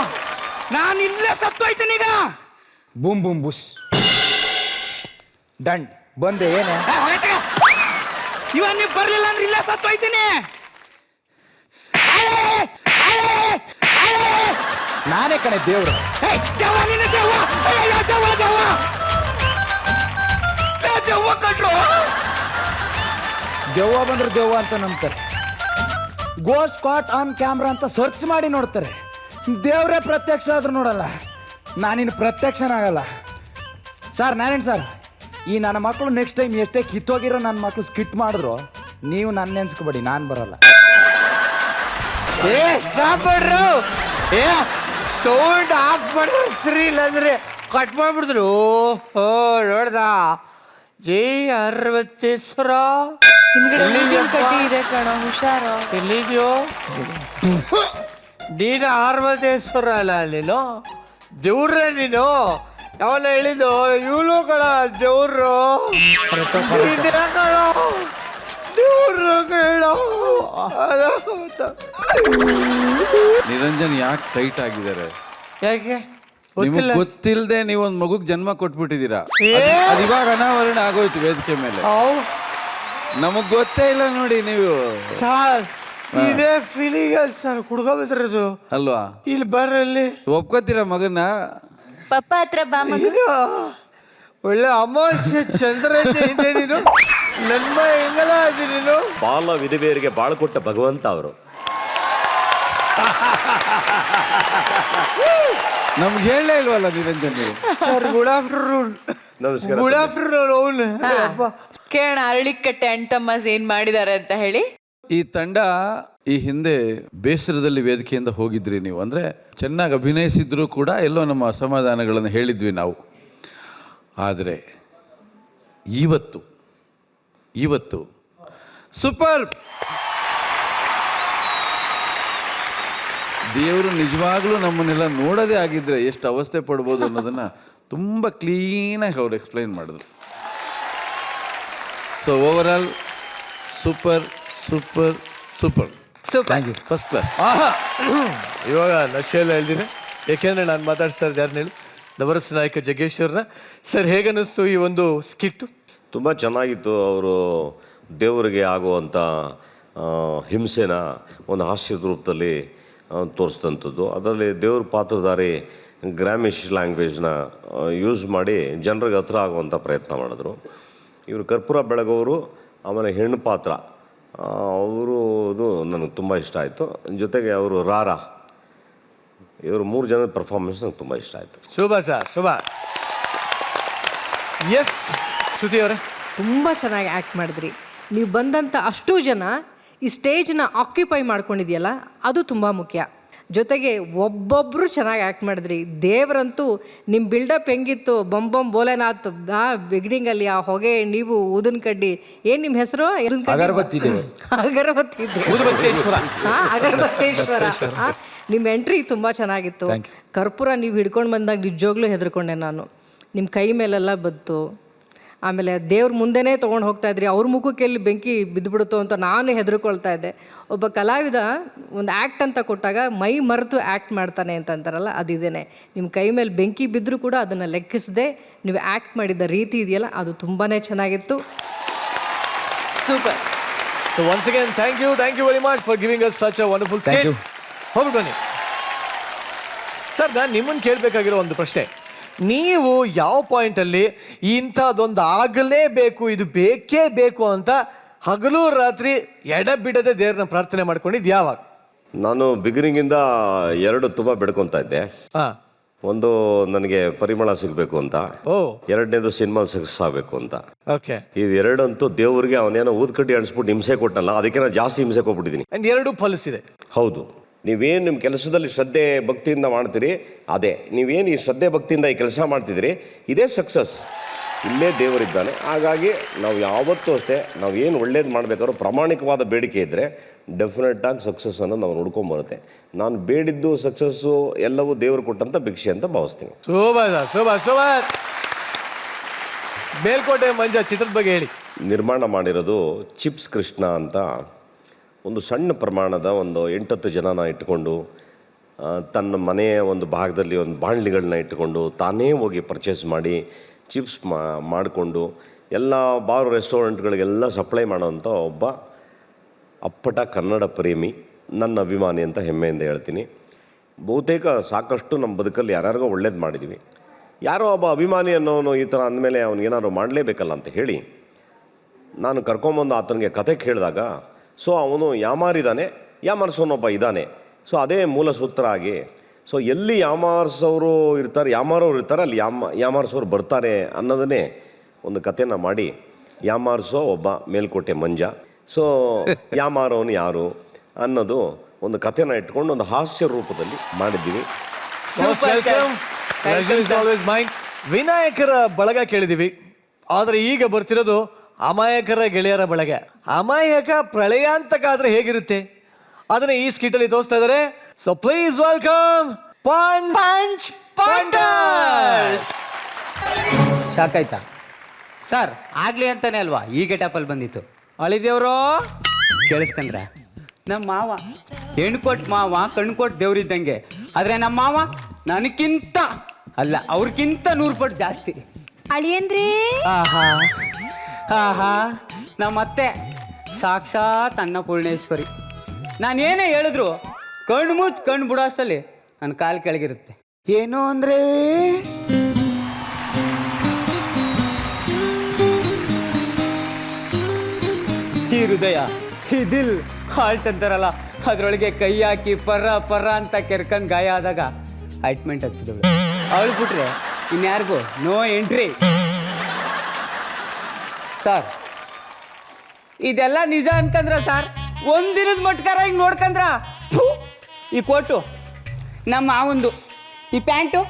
ನಾನು ಇಲ್ಲೇ ಸತ್ತೋಯ್ತೀನಿ ಈಗ. ಬೂಮ್ ಬೂಮ್ ಬುಸ್ ದಂಡ್ ಬಂದೆ. ಏನೇ ಇವಾಗ ನೀವು ಬರ್ಲಿಲ್ಲ ಅಂದ್ರೆ ಇಲ್ಲೇ ಸತ್ತೋಯ್ತೀನಿ. ನಾನೇ ಕಣೆ ದೇವ್ರು. ದೆವ್ವ ಬಂದ್ರೆ ದೆವ್ವ ಅಂತ ನಂಬ್ತಾರೆ. ಗೋಸ್ಟ್ ಕಾಟ್ ಆನ್ ಕ್ಯಾಮ್ರಾ ಅಂತ ಸರ್ಚ್ ಮಾಡಿ ನೋಡ್ತಾರೆ. ದೇವ್ರೇ ಪ್ರತ್ಯಕ್ಷ ಆದ್ರೂ ನೋಡಲ್ಲ. ನಾನಿನ್ನು ಪ್ರತ್ಯಕ್ಷನಾಗಲ್ಲ ಸರ್. ನಾನೇನು ಸರ್, ಈ ನನ್ನ ಮಕ್ಕಳು ನೆಕ್ಸ್ಟ್ ಟೈಮ್ ಎಷ್ಟೇ ಕಿತ್ತೋಗಿರೋ ನನ್ನ ಮಕ್ಕಳು ಸ್ಕಿಟ್ ಮಾಡಿದ್ರು ನೀವು ನನ್ನ ನೆನ್ಸ್ಕೊಬೇಡಿ, ನಾನು ಬರಲ್ಲ. ಸೌಂಡ್ ಆಫ್ ಮಾಡ್ರೆ ಸರಿ, ಇಲ್ಲಾಂದ್ರೆ ಕಟ್ ಮಾಡ್ಬಿಡ್ದ್ರು. ಓ ನೋಡ್ದ, ಜೈ ಅರವತ್ತೇಶ್ವರ. ಕಟ್ಟಿ ಇದೆ ಕಣೋ, ಹುಷಾರು. ಎಲ್ಲಿದ್ಯೋ ನೀನು? ಅರವತ್ತೇಶ್ವರ ಅಲ್ಲ ನೀನು, ದೇವ್ರ ನೀನು. ಯಾವಲ್ಲ ಹೇಳಿದ್ದು ಇವಳು ಕಣ ದೇವ್ರು. ಕಣೋ ದೇವ್ರು ಕೇಳೋ. ನಿರಂಜನ್ ಯಾಕೆ ಟೈಟ್ ಆಗಿದ್ದಾರೆ? ಯಾಕೆ ನಿಮಗೆ ಗೊತ್ತಿಲ್ಲದೆ ನೀವು ಒಂದು ಮಗುಗ್ ಜನ್ಮ ಕೊಟ್ಬಿಟ್ಟಿದ್ದೀರಾ. ಅದು ಇವಾಗ ಅನಾವರಣ ಆಗೋಯ್ತು ವೇದಿಕೆ ಮೇಲೆ. ನಮಗ್ ಗೊತ್ತೇ ಇಲ್ಲ ನೋಡಿ. ನೀವು ಸರ್ ಇದೇ ಫೀಲಿಂಗ್ ಸರ್, ಕುಡ್ಕೊಬಿದ್ರದು ಅಲ್ವಾ? ಇಲ್ಲಿ ಬರಲ್ಲಿ ಒಪ್ಕೋತೀರಾ ಮಗನ್ನ? ಪಪ್ಪ ಹತ್ರ ಬಾ ಮಗ. ಒಳ್ಳೆ ಅಮಾವಾಸ್ಯೆ ಚಂದ್ರ ಇದೆ ನೀನು. ನನ್ನ ಹೆಂಗಲ್ಲ ಅದಿ ನೀನು. ಬಾಲ ವಿಧವೆಯರಿಗೆ ಬಾಳು ಕೊಟ್ಟ ಭಗವಂತ ಅವರು. ನಮ್ಗೆ ಹೇಳಲೇ ಇಲ್ವಲ್ಲ ನಿರಂಜನ್ ನೀವು? Sir good afternoon. ನಮಸ್ಕಾರ. Good afternoon. ಅವನು ಕೇಳೋಣ ಅರಳಿಕಟ್ಟೆ ಅಣ್ತಮ್ಮಸ್ ಏನ್ ಮಾಡಿದಾರೆ ಅಂತ ಹೇಳಿ. ಈ ತಂಡ ಈ ಹಿಂದೆ ಬೇಸರದಲ್ಲಿ ವೇದಿಕೆಯಿಂದ ಹೋಗಿದ್ರಿ ನೀವು. ಅಂದರೆ ಚೆನ್ನಾಗಿ ಅಭಿನಯಿಸಿದ್ರು ಕೂಡ ಎಲ್ಲೋ ನಮ್ಮ ಅಸಮಾಧಾನಗಳನ್ನು ಹೇಳಿದ್ವಿ ನಾವು. ಆದರೆ ಇವತ್ತು ಸೂಪರ್. ದೇವರು ನಿಜವಾಗ್ಲೂ ನಮ್ಮನ್ನೆಲ್ಲ ನೋಡೋದೇ ಆಗಿದ್ರೆ ಎಷ್ಟು ಅವಸ್ಥೆ ಪಡ್ಬೋದು ಅನ್ನೋದನ್ನು ತುಂಬ ಕ್ಲೀನಾಗಿ ಅವ್ರು ಎಕ್ಸ್ಪ್ಲೈನ್ ಮಾಡಿದ್ರು. So overall super super super. Thank you. First class. ಇವಾಗ ನಶೆಲ್ಲ ಹೇಳ್ತೀನಿ, ಯಾಕೆಂದ್ರೆ ನಾನು ಮಾತಾಡ್ಸ್ತಾ ಇದ್ದೆ ಯಾರನ್ನ ಹೇಳಿ. ನವರಸ ನಾಯಕ ಜಗ್ಗೇಶ್ ಅವ್ರನ್ನ. ಸರ್, ಹೇಗನ್ನಿಸ್ತು ಈ ಒಂದು ಸ್ಕಿಟ್? ತುಂಬ ಚೆನ್ನಾಗಿತ್ತು. ಅವರು ದೇವರಿಗೆ ಆಗುವಂಥ ಹಿಂಸೆನ ಒಂದು ಹಾಸ್ಯದ ರೂಪದಲ್ಲಿ ತೋರಿಸಿದಂಥದ್ದು. ಅದರಲ್ಲಿ ದೇವ್ರ ಪಾತ್ರಧಾರಿ ಗ್ರಾಮಿಷ್ ಲ್ಯಾಂಗ್ವೇಜ್ನ ಯೂಸ್ ಮಾಡಿ ಜನರಿಗೆ ಹತ್ರ ಆಗುವಂಥ ಪ್ರಯತ್ನ ಮಾಡಿದ್ರು. ಇವರು ಕರ್ಪೂರ ಬೆಳಗೋರು, ಆಮೇಲೆ ಹೆಣ್ಣು ಪಾತ್ರ ಅವರದು ನನಗೆ ತುಂಬ ಇಷ್ಟ ಆಯಿತು. ಜೊತೆಗೆ ಅವರು ರಾರಾ, ಇವರು 3 ಜನದ ಪರ್ಫಾರ್ಮೆನ್ಸ್ ನನಗೆ ತುಂಬ ಇಷ್ಟ ಆಯಿತು. ಶುಭ ಸರ್, ಶುಭ. ಎಸ್ ಶ್ರುತಿ ಅವರೇ, ತುಂಬ ಚೆನ್ನಾಗಿ ಆ್ಯಕ್ಟ್ ಮಾಡಿದ್ರಿ. ನೀವು ಬಂದಂಥ ಅಷ್ಟೂ ಜನ ಈ ಸ್ಟೇಜ್ನ ಆಕ್ಯುಪೈ ಮಾಡ್ಕೊಂಡಿದೆಯಲ್ಲ, ಅದು ತುಂಬ ಮುಖ್ಯ. ಜೊತೆಗೆ ಒಬ್ಬೊಬ್ಬರು ಚೆನ್ನಾಗಿ ಆ್ಯಕ್ಟ್ ಮಾಡಿದ್ರಿ. ದೇವರಂತೂ ನಿಮ್ಮ ಬಿಲ್ಡಪ್ ಹೆಂಗಿತ್ತು, ಬೊಂಬೊಂ ಬೋಲೆನಾಥ್ ಬಿಗಿನಿಂಗಲ್ಲಿ ಆ ಹೊಗೆ, ನೀವು ಊದಿನ ಕಡ್ಡಿ, ಏನು ನಿಮ್ಮ ಹೆಸರು? ಅಗರಬತ್ತಿ ಊದುಬತ್ತೇಶ್ವರ. ಅಗರಬತ್ತೇಶ್ವರ. ನಿಮ್ಮ ಎಂಟ್ರಿ ತುಂಬ ಚೆನ್ನಾಗಿತ್ತು. ಕರ್ಪೂರ ನೀವು ಹಿಡ್ಕೊಂಡು ಬಂದಾಗ ನಿಜವಾಗ್ಲೂ ಹೆದರ್ಕೊಂಡೆ ನಾನು. ನಿಮ್ಮ ಕೈ ಮೇಲೆಲ್ಲ ಬಂತು. ಆಮೇಲೆ ದೇವ್ರ ಮುಂದೆನೇ ತೊಗೊಂಡು ಹೋಗ್ತಾ ಇದ್ರಿ, ಅವ್ರ ಮುಖಕ್ಕೆ ಎಲ್ಲಿ ಬೆಂಕಿ ಬಿದ್ದುಬಿಡುತ್ತೋ ಅಂತ ನಾನು ಹೆದರ್ಕೊಳ್ತಾ ಇದ್ದೆ. ಒಬ್ಬ ಕಲಾವಿದ ಒಂದು ಆ್ಯಕ್ಟ್ ಅಂತ ಕೊಟ್ಟಾಗ ಮೈ ಮರೆತು ಆ್ಯಕ್ಟ್ ಮಾಡ್ತಾನೆ ಅಂತ ಅಂತಾರಲ್ಲ, ಅದಿದ್ದೇನೆ. ನಿಮ್ಮ ಕೈ ಮೇಲೆ ಬೆಂಕಿ ಬಿದ್ದರೂ ಕೂಡ ಅದನ್ನು ಲೆಕ್ಕಿಸದೆ ನೀವು ಆ್ಯಕ್ಟ್ ಮಾಡಿದ ರೀತಿ ಇದೆಯಲ್ಲ, ಅದು ತುಂಬಾ ಚೆನ್ನಾಗಿತ್ತು. Super. So once again thank you very much for giving us such a wonderful skit. ಹೋಗಿ ಬನ್ನಿ ಸರ್. ನಾನು ನಿಮ್ಮನ್ನು ಕೇಳಬೇಕಾಗಿರೋ ಒಂದು ಪ್ರಶ್ನೆ, ನೀವು ಯಾವ ಪಾಯಿಂಟಲ್ಲಿ ಇಂಥದ್ದೊಂದು ಆಗಲೇಬೇಕು, ಇದು ಬೇಕೇ ಬೇಕು ಅಂತ ಹಗಲು ರಾತ್ರಿ ಎಡಬಿಡದೆ ದೇವ್ರನ್ನ ಪ್ರಾರ್ಥನೆ ಮಾಡ್ಕೊಂಡಿದ್ದು ಯಾವಾಗ? ನಾನು ಬಿಗಿನಿಂಗಿಂದ 2 ತುಂಬ ಬೆಡ್ಕೊತಾ ಇದ್ದೆ. ಒಂದು ನನಗೆ ಪರಿಮಳ ಸಿಗಬೇಕು ಅಂತ, ಎರಡನೇದು ಸಿನಿಮಾ ಸಕ್ಸಸ್ ಆಗಬೇಕು ಅಂತ. ಓಕೆ, ಇದು ಎರಡಂತೂ ದೇವ್ರಿಗೆ ಅವನೇನೋ ಊದ್ಕಡ್ಡಿ ಅಣಿಸ್ಬಿಟ್ಟು ಹಿಂಸೆ ಕೊಟ್ಟನಲ್ಲ, ಅದಕ್ಕೆ ನಾನು ಜಾಸ್ತಿ ಹಿಂಸೆ ಕೊಟ್ಬಿಟ್ಟಿದ್ದೀನಿ. ಅಂಡ್ 2 ಫಲಿಸಿದೆ. ಹೌದು, ನೀವೇನು ನಿಮ್ಮ ಕೆಲಸದಲ್ಲಿ ಶ್ರದ್ಧೆ ಭಕ್ತಿಯಿಂದ ಮಾಡ್ತೀರಿ, ಅದೇ ನೀವೇನು ಈ ಶ್ರದ್ಧೆ ಭಕ್ತಿಯಿಂದ ಈ ಕೆಲಸ ಮಾಡ್ತಿದ್ದೀರಿ, ಇದೇ ಸಕ್ಸಸ್. ಇಲ್ಲೇ ದೇವರಿದ್ದಾನೆ. ಹಾಗಾಗಿ ನಾವು ಯಾವತ್ತೂ ಅಷ್ಟೇ, ನಾವು ಏನು ಒಳ್ಳೇದು ಮಾಡಬೇಕಾದ್ರೂ ಪ್ರಾಮಾಣಿಕವಾದ ಬೇಡಿಕೆ ಇದ್ದರೆ ಡೆಫಿನೆಟ್ಟಾಗಿ ಸಕ್ಸಸ್ ಅನ್ನೋದು ನಾವು ನೋಡ್ಕೊಂಬರುತ್ತೆ. ನಾನು ಬೇಡಿದ್ದು ಸಕ್ಸಸ್ಸು ಎಲ್ಲವೂ ದೇವರು ಕೊಟ್ಟಂಥ ಭಿಕ್ಷೆ ಅಂತ ಭಾವಿಸ್ತೀನಿ. ಸೂಪರ್. ಮೇಲ್ಕೋಟೆ ಮಂಜ ಚಿತ್ರದ ಬಗ್ಗೆ ಹೇಳಿ. ನಿರ್ಮಾಣ ಮಾಡಿರೋದು ಚಿಪ್ಸ್ ಕೃಷ್ಣ ಅಂತ ಒಂದು ಸಣ್ಣ ಪ್ರಮಾಣದ ಒಂದು 8-10 ಜನನ ಇಟ್ಟುಕೊಂಡು, ತನ್ನ ಮನೆಯ ಒಂದು ಭಾಗದಲ್ಲಿ ಒಂದು ಬಾಣಲಿಗಳನ್ನ ಇಟ್ಟುಕೊಂಡು ತಾನೇ ಹೋಗಿ ಪರ್ಚೇಸ್ ಮಾಡಿ ಚಿಪ್ಸ್ ಮಾಡಿಕೊಂಡು ಎಲ್ಲ ಬಾರ್ ರೆಸ್ಟೋರೆಂಟ್ಗಳಿಗೆಲ್ಲ ಸಪ್ಲೈ ಮಾಡೋವಂಥ ಒಬ್ಬ ಅಪ್ಪಟ ಕನ್ನಡ ಪ್ರೇಮಿ, ನನ್ನ ಅಭಿಮಾನಿ ಅಂತ ಹೆಮ್ಮೆಯಿಂದ ಹೇಳ್ತೀನಿ. ಬಹುತೇಕ ಸಾಕಷ್ಟು ನಮ್ಮ ಬದುಕಲ್ಲಿ ಯಾರ್ಯಾರಿಗೋ ಒಳ್ಳೇದು ಮಾಡಿದ್ದೀವಿ. ಯಾರೋ ಒಬ್ಬ ಅಭಿಮಾನಿ ಅನ್ನೋನು ಈ ಥರ ಅಂದಮೇಲೆ ಅವನಿಗೇನಾದ್ರು ಮಾಡಲೇಬೇಕಲ್ಲ ಅಂತ ಹೇಳಿ ನಾನು ಕರ್ಕೊಂಬಂದು ಆತನಿಗೆ ಕತೆ ಕೇಳಿದಾಗ, ಸೊ ಅವನು ಯಾಮಾರಿದ್ದಾನೆ, ಯಾಮಾರಿಸೋನೊಬ್ಬ ಇದ್ದಾನೆ. ಸೊ ಅದೇ ಮೂಲ ಸೂತ್ರ ಆಗಿ, ಸೊ ಎಲ್ಲಿ ಯಾಮಾರಿಸೋರು ಇರ್ತಾರೆ, ಯಾಮಾರೋರು ಇರ್ತಾರೆ, ಅಲ್ಲಿ ಯಾಮಾರಿಸೋರು ಬರ್ತಾರೆ ಅನ್ನೋದನ್ನೇ ಒಂದು ಕಥೆನ ಮಾಡಿ ಯಾಮಾರಿಸೋ ಒಬ್ಬ ಮೇಲ್ಕೋಟೆ ಮಂಜ, ಸೊ ಯಾಮಾರೋನು ಯಾರು ಅನ್ನೋದು ಒಂದು ಕಥೆನ ಇಟ್ಕೊಂಡು ಒಂದು ಹಾಸ್ಯ ರೂಪದಲ್ಲಿ ಮಾಡಿದ್ದೀವಿ. ವಿನಾಯಕರ ಬಳಗ ಕೇಳಿದ್ದೀವಿ, ಆದರೆ ಈಗ ಬರ್ತಿರೋದು ಅಮಾಯಕರ ಗೆಳೆಯರ ಬಳಗ. ಅಮಾಯಕ ಪ್ರಳಯಾಂತಕ ಆದ್ರೆ ಹೇಗಿರುತ್ತೆ ಅದನ್ನ ಈ ಸ್ಕಿಟಲ್ಲಿ ತೋರಿಸ್ತಾ ಇದ್ದಾರೆ. So please welcome punch punters. ಸಾಕಾಯ್ತಾ ಸರ್? ಆಗ್ಲಿ ಅಂತಾನೆ ಅಲ್ವಾ ಈ ಗೆಟಪಲ್ಲಿ ಬಂದಿತ್ತು. ಅಳಿದೇವ್ರು ಕೇಳಿಸ್ಕಂದ್ರೆ ನಮ್ಮ ಮಾವ ಹೆಣ್ಕೊಟ್ ಮಾವ ಕಣ್ಕೊಟ್ ದೇವ್ರಿದ್ದಂಗೆ. ಆದ್ರೆ ನಮ್ಮ ಮಾವ ನನಗಿಂತ ಅಲ್ಲ, ಅವ್ರಿಗಿಂತ 100 ಪಟ್ಟು ಜಾಸ್ತಿ. ಅಳಿಯಂದ್ರಿ ಆಹಾ ನಮ್ಮತ್ತೆ ಸಾಕ್ಷಾತ್ ಅನ್ನಪೂರ್ಣೇಶ್ವರಿ. ನಾನೇನೇ ಹೇಳಿದ್ರು ಕಣ್ಣು ಮುಚ್ಚಿ ಕಣ್ಣು ಬಿಡೋ ಅಷ್ಟರಲ್ಲಿ ನನ್ನ ಕಾಲು ಕೆಳಗಿರುತ್ತೆ. ಏನು ಅಂದ್ರೆ ಈ ಹೃದಯ, ಈ ದಿಲ್ ಹಾಲ್ಟ್ ಅಂತಾರಲ್ಲ, ಅದ್ರೊಳಗೆ ಕೈ ಹಾಕಿ ಪರ ಅಂತ ಕೆರ್ಕಂಡ್ ಗಾಯ ಆದಾಗ ಆಯಿಂಟ್ಮೆಂಟ್ ಹಚ್ಚಿದಳು. ಅವಳು ಬಿಟ್ರೆ ಇನ್ಯಾರಿಗೂ ನೋ ಎಂಟ್ರಿ. ಸರ್ ಇದೆಲ್ಲ ನಿಜ ಅನ್ಕಂದ್ರ ಸರ್? ಒಂದಿನದ ಮಟ್ಕಾರ ಹಿಂಗೆ ನೋಡ್ಕಂದ್ರ ಈ ಕೋಟು ನಮ್ಮ ಮಾವಂದು, ಈ ಪ್ಯಾಂಟು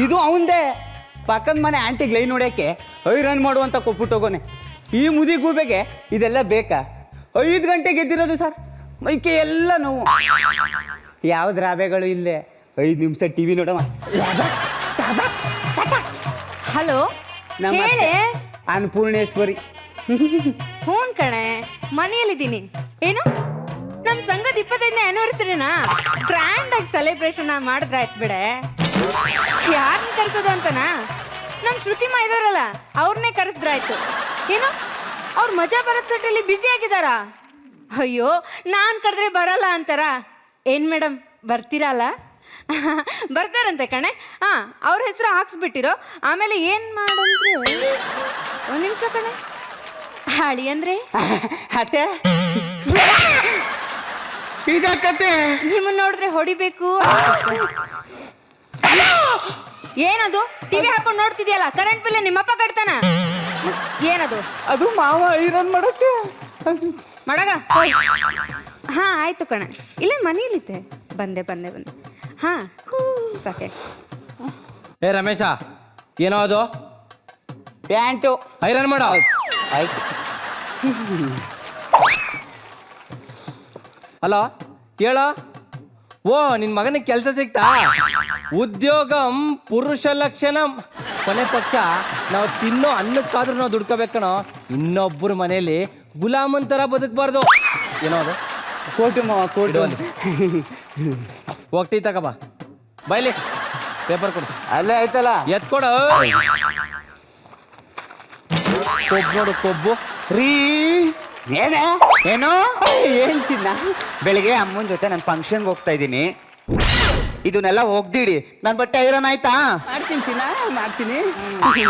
ಇದು ಅವಂದೇ. ಪಕ್ಕದ ಮನೆ ಆಂಟಿಗೆ ಲೈನ್ ನೋಡ್ಯಾಕೆ ಐರನ್ ಮಾಡುವಂತ ಕೊಟ್ಬಿಟ್ಟು ಹೋಗೋನೆ. ಈ ಮುದಿ ಗೂಬೆಗೆ ಇದೆಲ್ಲ ಬೇಕಾ? 5 ಗಂಟೆಗೆ ಎದ್ದಿರೋದು ಸರ್, ಮೈಕೆ ಎಲ್ಲ ನೋವು. ಯಾವ್ದು ರಾಬೆಗಳು ಇಲ್ಲೇ 5 ನಿಮಿಷ ಟಿವಿ ನೋಡಮ್ಮ. ಹಲೋ, ನಮ್ಮ ಅನ್ನಪೂರ್ಣೇಶ್ವರಿ. ಹ್ಞೂ ಕಣೆ, ಮನೆಯಲ್ಲಿದ್ದೀನಿ. ಏನು ನಮ್ ಸಂಘದ 25ನೇ ಆನಿವರ್ಸರಿನಾ ಗ್ರ್ಯಾಂಡ್ ಆಗಿ ಸೆಲೆಬ್ರೇಷನ್ ಮಾಡಿದ್ರಾಯ್ತು ಬಿಡೆ. ಯಾರನ್ನ ಕರ್ಸೋದು ಅಂತನಾ? ನಮ್ ಶ್ರುತಿಮ ಇದಾರಲ್ಲ ಅವ್ರನ್ನೇ ಕರೆಸಿದ್ರಾಯ್ತು. ಏನು ಅವ್ರ ಮಜಾ ಬರತ್ ಸೆಟ್ಟಲ್ಲಿ ಬ್ಯುಸಿ ಆಗಿದಾರಾ? ಅಯ್ಯೋ ನಾನ್ ಕರೆದ್ರೆ ಬರಲ್ಲ ಅಂತಾರ. ಏನ್ ಮೇಡಮ್ ಬರ್ತೀರಲ್ಲ? ಬರ್ತಾರಂತೆ ಕಣೆ. ಹಾ ಅವ್ರ ಹೆಸರು ಹಾಕ್ಸ್ಬಿಟ್ಟಿರೋ. ಆಮೇಲೆ ಏನ್ ಮಾಡಂದ್ರೆ ಒಂದ್ ನಿಮಿಷ ಕಣೆ. ಹಾಳಿ ಅಂದ್ರೆ ಅತ್ತೆ ಇದಕ್ಕತ್ತೆ ನಿಮ್ಮನ್ನ ನೋಡಿದ್ರೆ ಹೊಡಿಬೇಕು. ಏನದು ಟಿವಿ ಹಾಕೊಂಡು ನೋಡ್ತಿದ್ಯಲ್ಲ? ಕರೆಂಟ್ ಬಿಲ್ ನಿಮ್ಮಪ್ಪ ಕಟ್ತಾನ? ಏನದು? ಅದು ಮಾವ ಐರನ್ ಮಾಡಕ್ಕೆ ಮಾಡಗ. ಹಾ ಆಯ್ತು ಕಣ, ಇಲ್ಲೇ ಮನೇಲಿತ್ತೆ. ಬಂದೆ ಬಂದೆ ಬಂದೆ. ಹಾ ಸಾಕೆ. ಏ ರಮೇಶ, ಏನೋ ಅದು ಪ್ಯಾಂಟು ಐರನ್ ಮಾಡೋ. ಆಯ್ತು. ಹಲೋ ಹೇಳೋ. ಓ ನಿನ್ನ ಮಗನಿಗೆ ಕೆಲಸ ಸಿಗ್ತಾ? ಉದ್ಯೋಗಂ ಪುರುಷ ಲಕ್ಷಣಂ. ಕೊನೆ ಪಕ್ಷ ನಾವು ತಿನ್ನೋ ಅನ್ನಕ್ಕಾದ್ರೂ ನಾವು ದುಡ್ಕೋಬೇಕಣೋ. ಇನ್ನೊಬ್ಬರ ಮನೆಯಲ್ಲಿ ಗುಲಾಮನ್ ಥರ ಬದುಕಬಾರ್ದು. ಏನೋ ಅದು ಕೋಟು ಮಾವ ಕೋಟು. ಹೋಗ್ತಿ ತಗೋಬ ಬೈಲಿ ಪೇಪರ್ ಕೊಡು. ಅಲ್ಲೇ ಆಯ್ತಲ್ಲ ಎತ್ಕೊಡು. ಕೊಬ್ಬು ನೋಡು ಕೊಬ್ಬು. ರೀ ಏನೇ ಏನು ಏನ್ ಚಿನ್ನ? ಬೆಳಿಗ್ಗೆ ಅಮ್ಮನ ಜೊತೆ ನಾನು ಫಂಕ್ಷನ್ಗೆ ಹೋಗ್ತಾ ಇದ್ದೀನಿ. ಇದನ್ನೆಲ್ಲ ಒಗ್ದಿಡಿ. ನನ್ನ ಬಟ್ಟೆ ಐರನ್ ಆಯ್ತಾ? ಮಾಡ್ತೀನಿ ಚಿನ್ನ, ಮಾಡ್ತೀನಿ. ಅಯ್ಯೋ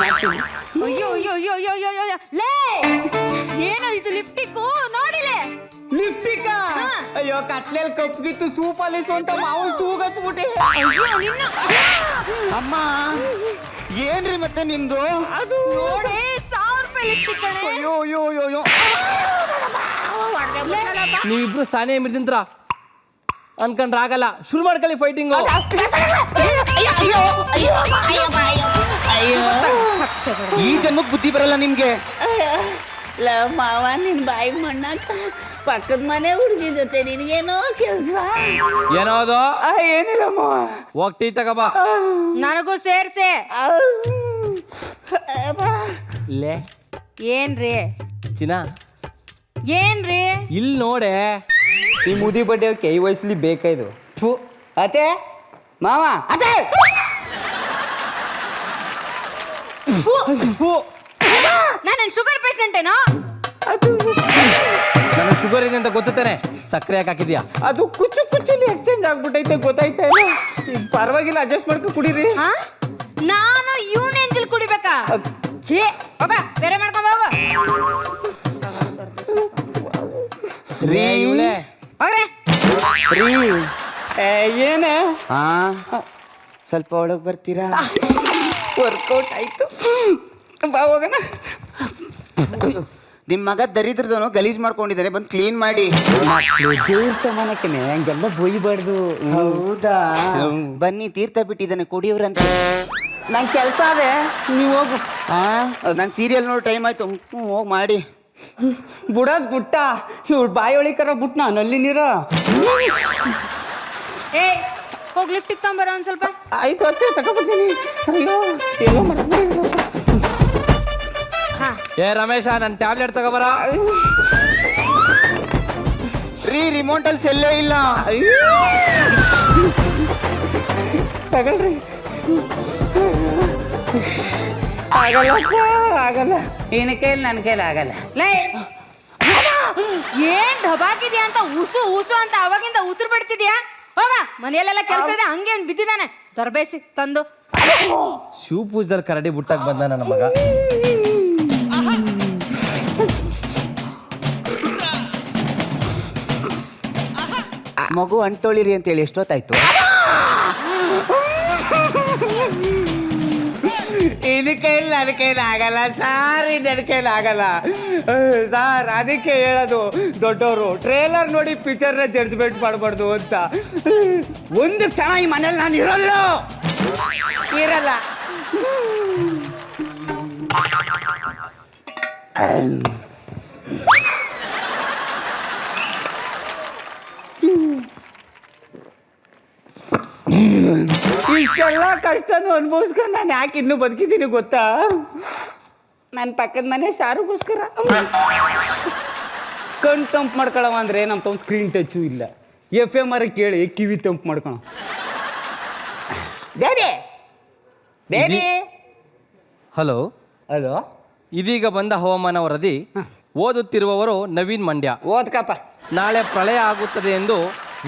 ಅಯ್ಯೋ ಅಯ್ಯೋ ಅಯ್ಯೋ ಅಯ್ಯೋ ಅಯ್ಯೋ. ಲೇ ಏನೋ ಇದು ಲಿಪ್ಟಿಕ್ಕು ನೋಡಿಲೆ. ಲಿಪ್ಟಿಕ ಅಯ್ಯೋ ಕತ್ಲೆಲ್ ಕಪ್ಪಿತ್ತು ಸೂಪಲ್ಲಿ ಅಂತ ಮಾವು ಸೂಗತ್ಬಿಟ್ಟೆ. ಅಯ್ಯೋ ನಿನ್ನ ಅಮ್ಮ ಏನ್ರಿ ಮತ್ತೆ ನಿಮ್ದು? ಅದು ನೋಡಿ 1000 ರೂಪಾಯಿ ಲಿಪ್ಟಿಕ್ ಕಣೆ. ಅಯ್ಯೋ ಅಯ್ಯೋ ಅಯ್ಯೋ. ನೀವಿಬ್ರು ಸಾನೆ ಮಿರ್ದಿಂತ್ರ ಅನ್ಕೊಂಡ್ರೆ ಆಗಲ್ಲ. ಶುರು ಮಾಡ್ಕೊಳ್ಳಿ ಫೈಟಿಂಗು. ಈ ಜನ್ಮಕ್ ಬುದ್ಧಿ ಬರಲ್ಲ ನಿಮ್ಗೆ. ಮಾವ ನಿನ್ ಬಾಯಿ ಮಣ್ಣಾಕ ಪಕ್ಕದ ಮನೆ ಹುಡುಗಿ ಜೊತೆ ನಿನ್ಗೇನೋ ಕೆಲ್ಸ. ಏನೋ ಅದು? ಏನಿಲ್ಲ ಮಾವ. ಹೋಗ್ತಿ ತಗೋಬಾ. ನನಗೂ ಸೇರ್ಸೆ. ಲೇ ಏನ್ರಿ ಚಿನ್ನ ಏನ್ರಿ? ಇಲ್ಲಿ ನೋಡೆ. ಈ ಮುದಿ ಬಡ್ಡೆ ಈ ವಯಸ್ಸಲ್ಲಿ ಬೇಕಾಯ್ದು. ಅತೆ ಮಾವ ಅತೆ ನಾನು ಶುಗರ್ ಪೇಷಂಟ್ ಏನೋ? ನನಗೆ ಶುಗರ್ ಇದೆ ಅಂತ ಗೊತ್ತಾನೆ. ಸಕ್ಕರೆ ಯಾಕೆ ಹಾಕಿದ್ಯಾ? ಅದು ಕುಚ್ಚು ಕುಚ್ಚಲ್ಲಿ ಎಕ್ಸ್ಚೇಂಜ್ ಆಗ್ಬಿಟ್ಟೈತೆ ಗೊತ್ತಾಯ್ತಾ ಇಲ್ಲ? ಪರವಾಗಿಲ್ಲ ಅಡ್ಜಸ್ಟ್ ಮಾಡ್ಕೊಂಡು ಕುಡೀರಿ. ನಾನು ಯೂನೆಂಜಲ್ ಕುಡಿಬೇಕಾ? ಛೇ ಹೋಗ ಬೇರೆ ಮಾಡ್ಕೊಂಡ್ ಹೋಗು. ರೀ ಹೋಗ್ರೆ. ರೀ ಏನೇ? ಹಾ ಸ್ವಲ್ಪ ಒಳಗೆ ಬರ್ತೀರಾ? ವರ್ಕೌಟ್ ಆಯ್ತು ಬಾ ಹೋಗೋಣ. ನಿಮ್ಮ ಮಗ ದರಿದ್ರದವನು ಗಲೀಜ್ ಮಾಡ್ಕೊಂಡಿದ್ದಾನೆ, ಬಂದು ಕ್ಲೀನ್ ಮಾಡಿ. ದೇವ್ರ ಸಮಾನಕ್ಕೆ ಹಂಗೆಲ್ಲ ಬೊಯ್ಬಾರ್ದು. ಹೌದಾ? ಬನ್ನಿ ತೀರ್ಥ ಬಿಟ್ಟಿದ್ದಾನೆ ಕುಡಿಯೋರಂತ. ನಂಗೆ ಕೆಲಸ ಅದೇ, ನೀವು ಹೋಗು. ನಂಗೆ ಸೀರಿಯಲ್ ನೋಡಿ ಟೈಮ್ ಆಯ್ತು. ಹೋಗಿ ಮಾಡಿ. ಬುಡದ್ ಗುಟ್ಟ ಇವ್ಳು ಬಾಯಿ ಒಳಿಕರ ಬಿಟ್ ನಾನು ಅಲ್ಲಿ ನೀರ. ಏ ಹೋಗಿ ಲಿಫ್ಟಿಗೆ ತಗೊಂಬರ ಒಂದ್ ಸ್ವಲ್ಪ. ಆಯ್ತು ಅತ್ತೆ ತಗೊಬರ್ತೀನಿ. ಅಯ್ಯೋ ಏನೋ ಮಾಡ್ಬಿಡಿ. ಏ ರಮೇಶ ನನ್ನ ಟ್ಯಾಬ್ಲೆಟ್ ತಗೋಬರ. ರೀ ರಿಮೋಟಲ್ಲಿ ಸೆಲ್ಲೇ ಇಲ್ಲ. ತಗಳ್ರಿ. ಆಗಲ್ಲಪ್ಪ ಆಗಲ್ಲ. ನಿನ್ನ ಕೈಲಿ ನನ್ನ ಕೈಲಿ ಆಗಲ್ಲ. ಲೇ ಏನ್ ಢಬಾಕಿದ್ಯಾ ಅಂತ ಉಸು ಉಸು ಅಂತ ಅವಾಗಿಂದ ಉಸಿರು ಬಿಡ್ತಿದ್ಯಾ? ಹೋಗ ಮನೆಯಲ್ಲೆಲ್ಲ ಕೆಲಸ ಇದೆ. ಹಂಗೆ ಬಿದ್ದಿದ್ದಾನೆ ತರಬೇಸಿ ತಂದು. ಶಿವ ಪೂಜದಲ್ಲಿ ಕರಡಿ ಬುಟ್ಟಾಗ ಬಂದ ನನ್ನ ಮಗ. ಮಗು ಅಂಟೊಳಿರಿ ಅಂತೇಳಿ ಎಷ್ಟೊತ್ತಾಯ್ತು? ಇದ್ರ ಕೈಲಿ ನನ್ನ ಕೈಲಿ ಆಗಲ್ಲ ಸಾರ್, ನನ್ನ ಕೈಲಿ ಆಗಲ್ಲ ಸಾರ್. ಅದಕ್ಕೆ ಹೇಳೋದು ದೊಡ್ಡವರು ಟ್ರೇಲರ್ ನೋಡಿ ಪಿಕ್ಚರ್ನ ಜಡ್ಜ್ಮೆಂಟ್ ಮಾಡಬಾರ್ದು ಅಂತ. ಒಂದು ಕ್ಷಣ ಈ ಮನೇಲಿ ನಾನು ಇರಲ್ಲ. ಇಷ್ಟೆಲ್ಲ ಕಷ್ಟನೂ ಅನುಭವಿಸ್ಕೊಂಡು ನಾನು ಯಾಕೆ ಇನ್ನೂ ಬದುಕಿದ್ದೀನಿ ಗೊತ್ತಾ? ನನ್ನ ಪಕ್ಕದ ಮನೆ ಶಾರುಗೋಸ್ಕರ. ಕಣ್ ತಂಪು ಮಾಡ್ಕೊಳವ ಅಂದ್ರೆ ನಮ್ಮ ತಮ್ಮ ಸ್ಕ್ರೀನ್ ಟಚ್ಚು ಇಲ್ಲ. FM ಕೇಳಿ ಕಿವಿ ತಂಪು ಮಾಡ್ಕೊಳ. ಬೇರೆ ಬೇಬಿ. Hello hello. ಇದೀಗ ಬಂದ ಹವಾಮಾನ ವರದಿ. ಓದುತ್ತಿರುವವರು ನವೀನ್ ಮಂಡ್ಯ. ಓದ್ಕಪ್ಪ. ನಾಳೆ ಪ್ರಳಯ ಆಗುತ್ತದೆ ಎಂದು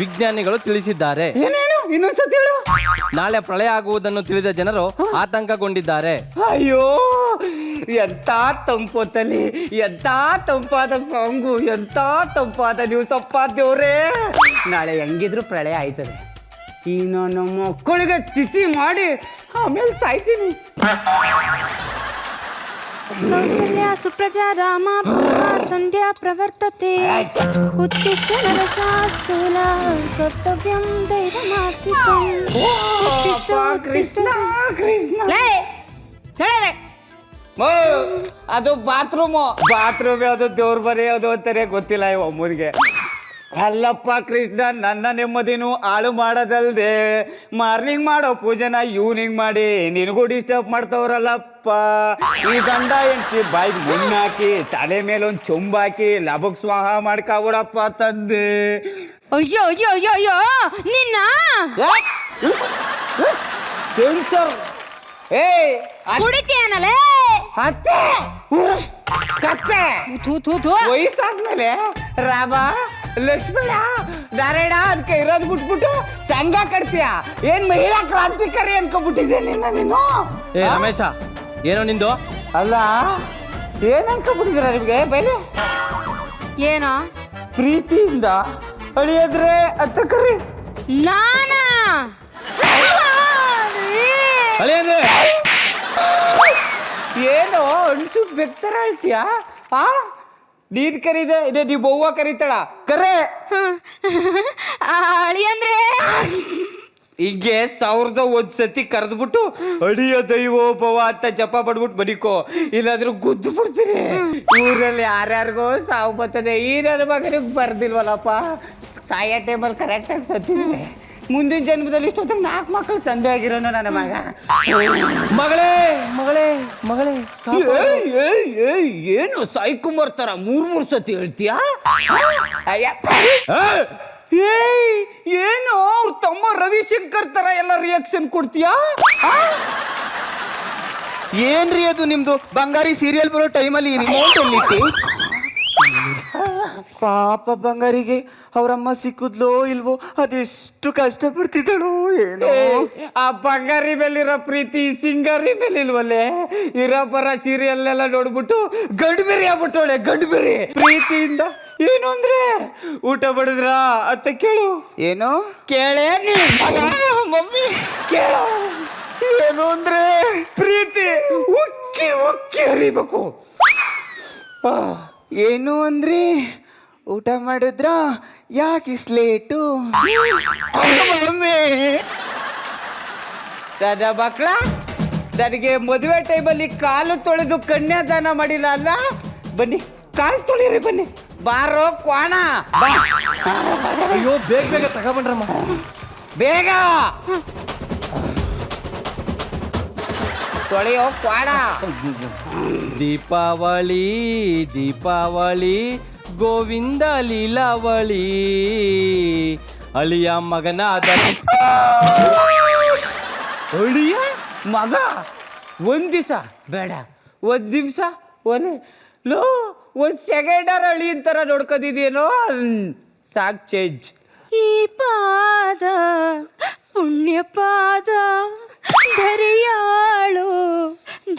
ವಿಜ್ಞಾನಿಗಳು ತಿಳಿಸಿದ್ದಾರೆ. ಏನೇನು ಇನ್ನೊಂದ್ಸತಿ ಹೇಳು. ನಾಳೆ ಪ್ರಳಯ ಆಗುವುದನ್ನು ತಿಳಿದ ಜನರು ಆತಂಕಗೊಂಡಿದ್ದಾರೆ. ಅಯ್ಯೋ, ಎಂತ ತಂಪೊತ್ತಲ್ಲಿ, ಎಂತ ತಂಪಾದ ಸಾಂಗು, ಎಂತ ತಂಪಾದ ನೀವು ಸಪ್ಪಾದೇವ್ರೇ. ನಾಳೆ ಹೆಂಗಿದ್ರು ಪ್ರಳಯ ಆಯ್ತದೆ. ಇನ್ನು ನಮ್ಮ ಮಕ್ಕಳಿಗೆ ತಿಥಿ ಮಾಡಿ ಆಮೇಲೆ ಸಾಯ್ತೀನಿ. ಕೌಸಲ್ಯ ಸುಪ್ರಜಾ ರಾಮ ಸಂಧ್ಯಾ ಪ್ರವರ್ತತೆ ಉತ್ತಿಷ್ಟ ನರಸಾಸ್ತೂಲ ಕರ್ತವ್ಯಂ ದೈವಮಾರ್ಗಿತಂ ಕೃಷ್ಣ ಕೃಷ್ಣ. ಅದು ಬಾತ್ರೂಮ್ ಅದು ದೇವ್ರ ಮನೆ ಅದು ಅಂತಾನೆ ಗೊತ್ತಿಲ್ಲ ಇವ ಅಮ್ಮನಿಗೆ. ಅಲ್ಲಪ್ಪ ಕೃಷ್ಣ, ನನ್ನ ನೆಮ್ಮದಿನೂ ಹಾಳು ಮಾಡೋದಲ್ದೆ ಮಾರ್ನಿಂಗ್ ಮಾಡೋ ಪೂಜೆನ ಈವ್ನಿಂಗ್ ಮಾಡಿ ನಿನಗೂ ಡಿಸ್ಟರ್ಬ್ ಮಾಡ್ತವ್ರಲ್ಲಪ್ಪ. ಈ ಗಂಡ ಹೆಂಡ್ತಿ ಬಾಯಿಗೆ ಮುನ್ನಾಕಿ ತಲೆ ಮೇಲೆ ಒಂದು ಚೊಂಬಾಕಿ ಲಬಕ್ ಸ್ವಾಹ ಮಾಡ್ಕೊಬಿಡಪ್ಪ ತಂದೆ. ಅಯ್ಯೋ ಅಯ್ಯೋ ಅಯ್ಯೋ ಅಯ್ಯೋ ನಿನ್ನ ಸೆನ್ಸರ್. ಕುಡಿತೀಯನಲೇ ಅತ್ತೆ ಕತ್ತೆ ವಯಸ್ಸಾದ್ಮೇಲೆ ರಾಮ ಲಕ್ಷ್ಮಣ ನಾರಾಯಣ ಅದ್ಕ ಇರೋದು ಬಿಟ್ಬಿಟ್ಟು ಸಂಘ ಕಟ್ತೀಯ. ಏನ್ ಮಹಿಳಾ ಕ್ರಾಂತಿಕಾರಿ ಅನ್ಕೊಬಿಟ್ಟಿದ್ದೆ ನಿನ್ನ ನೀನು. ಏ ರಮೇಶ, ಏನೋ ನಿಂದು? ಅಲ್ಲ, ಏನ್ ಅನ್ಕೊಬಿಟ್ಟಿದ್ದೀರ ನಿಮ್ಗೆ ಬೈಲೆ? ಏನೋ ಪ್ರೀತಿಯಿಂದ ಅಳಿಯದ್ರೆ ಅತ್ತ ಕರಿ ನಾನಾ ಏನೋ ಅನ್ಸು ಬೆಕ್ತರ ಹೇಳ್ತೀಯಾ? ನೀನ್ ಕರೀದೆ ಇದೆ, ನೀ ಬವ್ವ ಕರೀತಾಳ ಕರೆ ಅಳಿಯಂದ್ರೆ ಹಿಂಗೆ 1001 ಸತಿ ಕರೆದ್ಬಿಟ್ಟು ಅಡಿಯ ದೈವೋಭವ ಅಂತ ಜಪ ಪಡ್ಬಿಟ್ಟು ಬದುಕೋ, ಇಲ್ಲಾದ್ರೂ ಗುದ್ದು ಬಿಡ್ತೀನಿ. ಊರಲ್ಲಿ ಯಾರ್ಯಾರಿಗೋ ಸಾವು ಬರ್ತದೆ, ಈ ನನ್ನ ಮಗನಿಗೆ ಬರ್ದಿಲ್ವಲ್ಲಪ್ಪ. ಸಾಯೋ ಟೈಮಲ್ಲಿ ಕರೆಕ್ಟಾಗಿ ಸತ್ತಿದ್ರೆ ಮುಂದಿನ ಜನ್ಮದಲ್ಲಿ ಇಷ್ಟೊತ್ತಿಗೆ 4 ಮಕ್ಕಳು ತಂದೆ ಆಗಿರೋನು ನನ್ನ ಮಗ. ಮಗಳೇ ಮಗಳೇ ಮಗಳೇ, ಏನು ಸಾಯಿ ಕುಮಾರ್ ತರ 3 ಸತಿ ಹೇಳ್ತೀಯಾ? ಏನು ಅವ್ರ ತಮ್ಮ ರವಿಶಂಕರ್ ತರ ಎಲ್ಲ ರಿಯಾಕ್ಷನ್ ಕೊಡ್ತೀಯಾ? ಏನ್ರಿ ಅದು ನಿಮ್ದು ಬಂಗಾರಿ ಸೀರಿಯಲ್ ಬರೋ ಟೈಮಲ್ಲಿ ರಿಮೋಟ್ ಎಲ್ಲಿಟ್ಟಿ? ಪಾಪ ಬಂಗಾರಿಗೆ ಅವ್ರಮ್ಮ ಸಿಕ್ಕುದ್ಲೋ ಇಲ್ವೋ, ಅದೆಷ್ಟು ಕಷ್ಟಪಡ್ತಿದ್ದಳು ಏನೋ. ಆ ಬಂಗಾರಿ ಮೇಲಿರೋ ಪ್ರೀತಿ ಸಿಂಗಾರಿ ಮೇಲೆ ಇಲ್ವಲ್ಲೇ. ಇರೋ ಬರ ಸೀರಿಯಲ್ ಎಲ್ಲ ನೋಡ್ಬಿಟ್ಟು ಗಂಡ್ಬೇರಿ ಆಗ್ಬಿಟ್ಟವಳೆ, ಗಂಡ್ಬೇರಿ ಪ್ರೀತಿಯಿಂದ. ಏನು ಅಂದ್ರೆ ಊಟ ಬಡಿದ್ರ ಅಂತ ಕೇಳು. ಏನೋ ಕೇಳೇ ಮಮ್ಮಿ ಕೇಳು. ಏನು ಅಂದ್ರೆ ಪ್ರೀತಿ ಉಕ್ಕಿ ಉಕ್ಕಿ ಹರಿಬೇಕು. ಏನು ಅಂದ್ರಿ? ಊಟ ಮಾಡಿದ್ರ ಯಾಕೆ ಲೇಟು? ನನ್ನ ಮಕ್ಕಳ, ನನಗೆ ಮದುವೆ ಟೈಮಲ್ಲಿ ಕಾಲು ತೊಳೆದು ಕನ್ಯಾದಾನ ಮಾಡಿಲ್ಲ ಅಲ್ಲ? ಬನ್ನಿ ಕಾಲು ತೊಳಿರಿ, ಬನ್ನಿ ಬಾರೋ ಕ್ವಾಣ. ಅಯ್ಯೋ ಬೇಗ ಬೇಗ ತಗೊಬಂಡ್ರಮ್ಮ, ಬೇಗ ತೊಳೆಯೋ ಕ್ವಾಣ. ದೀಪಾವಳಿ ದೀಪಾವಳಿ ಗೋವಿಂದ ಲೀಲಾವಳಿ, ಅಳಿಯ ಮಗನಾದ ಅಳಿಯ ಮಗ. ಒಂದ್ ದಿವಸ ಬೇಡ, 1 ನಿಮಿಷ ಒಲೆ ಲೋ, 1 ಸೆಕೆಂಡರ್ ಅಳಿ ಅಂತಾರ ನೋಡ್ಕೋದಿದೇನೋ, ಸಾಕ್ ಚೇಂಜ್. ಈ ಪಾದ ಪುಣ್ಯ ಪಾದ ಧರಿಯಾಳು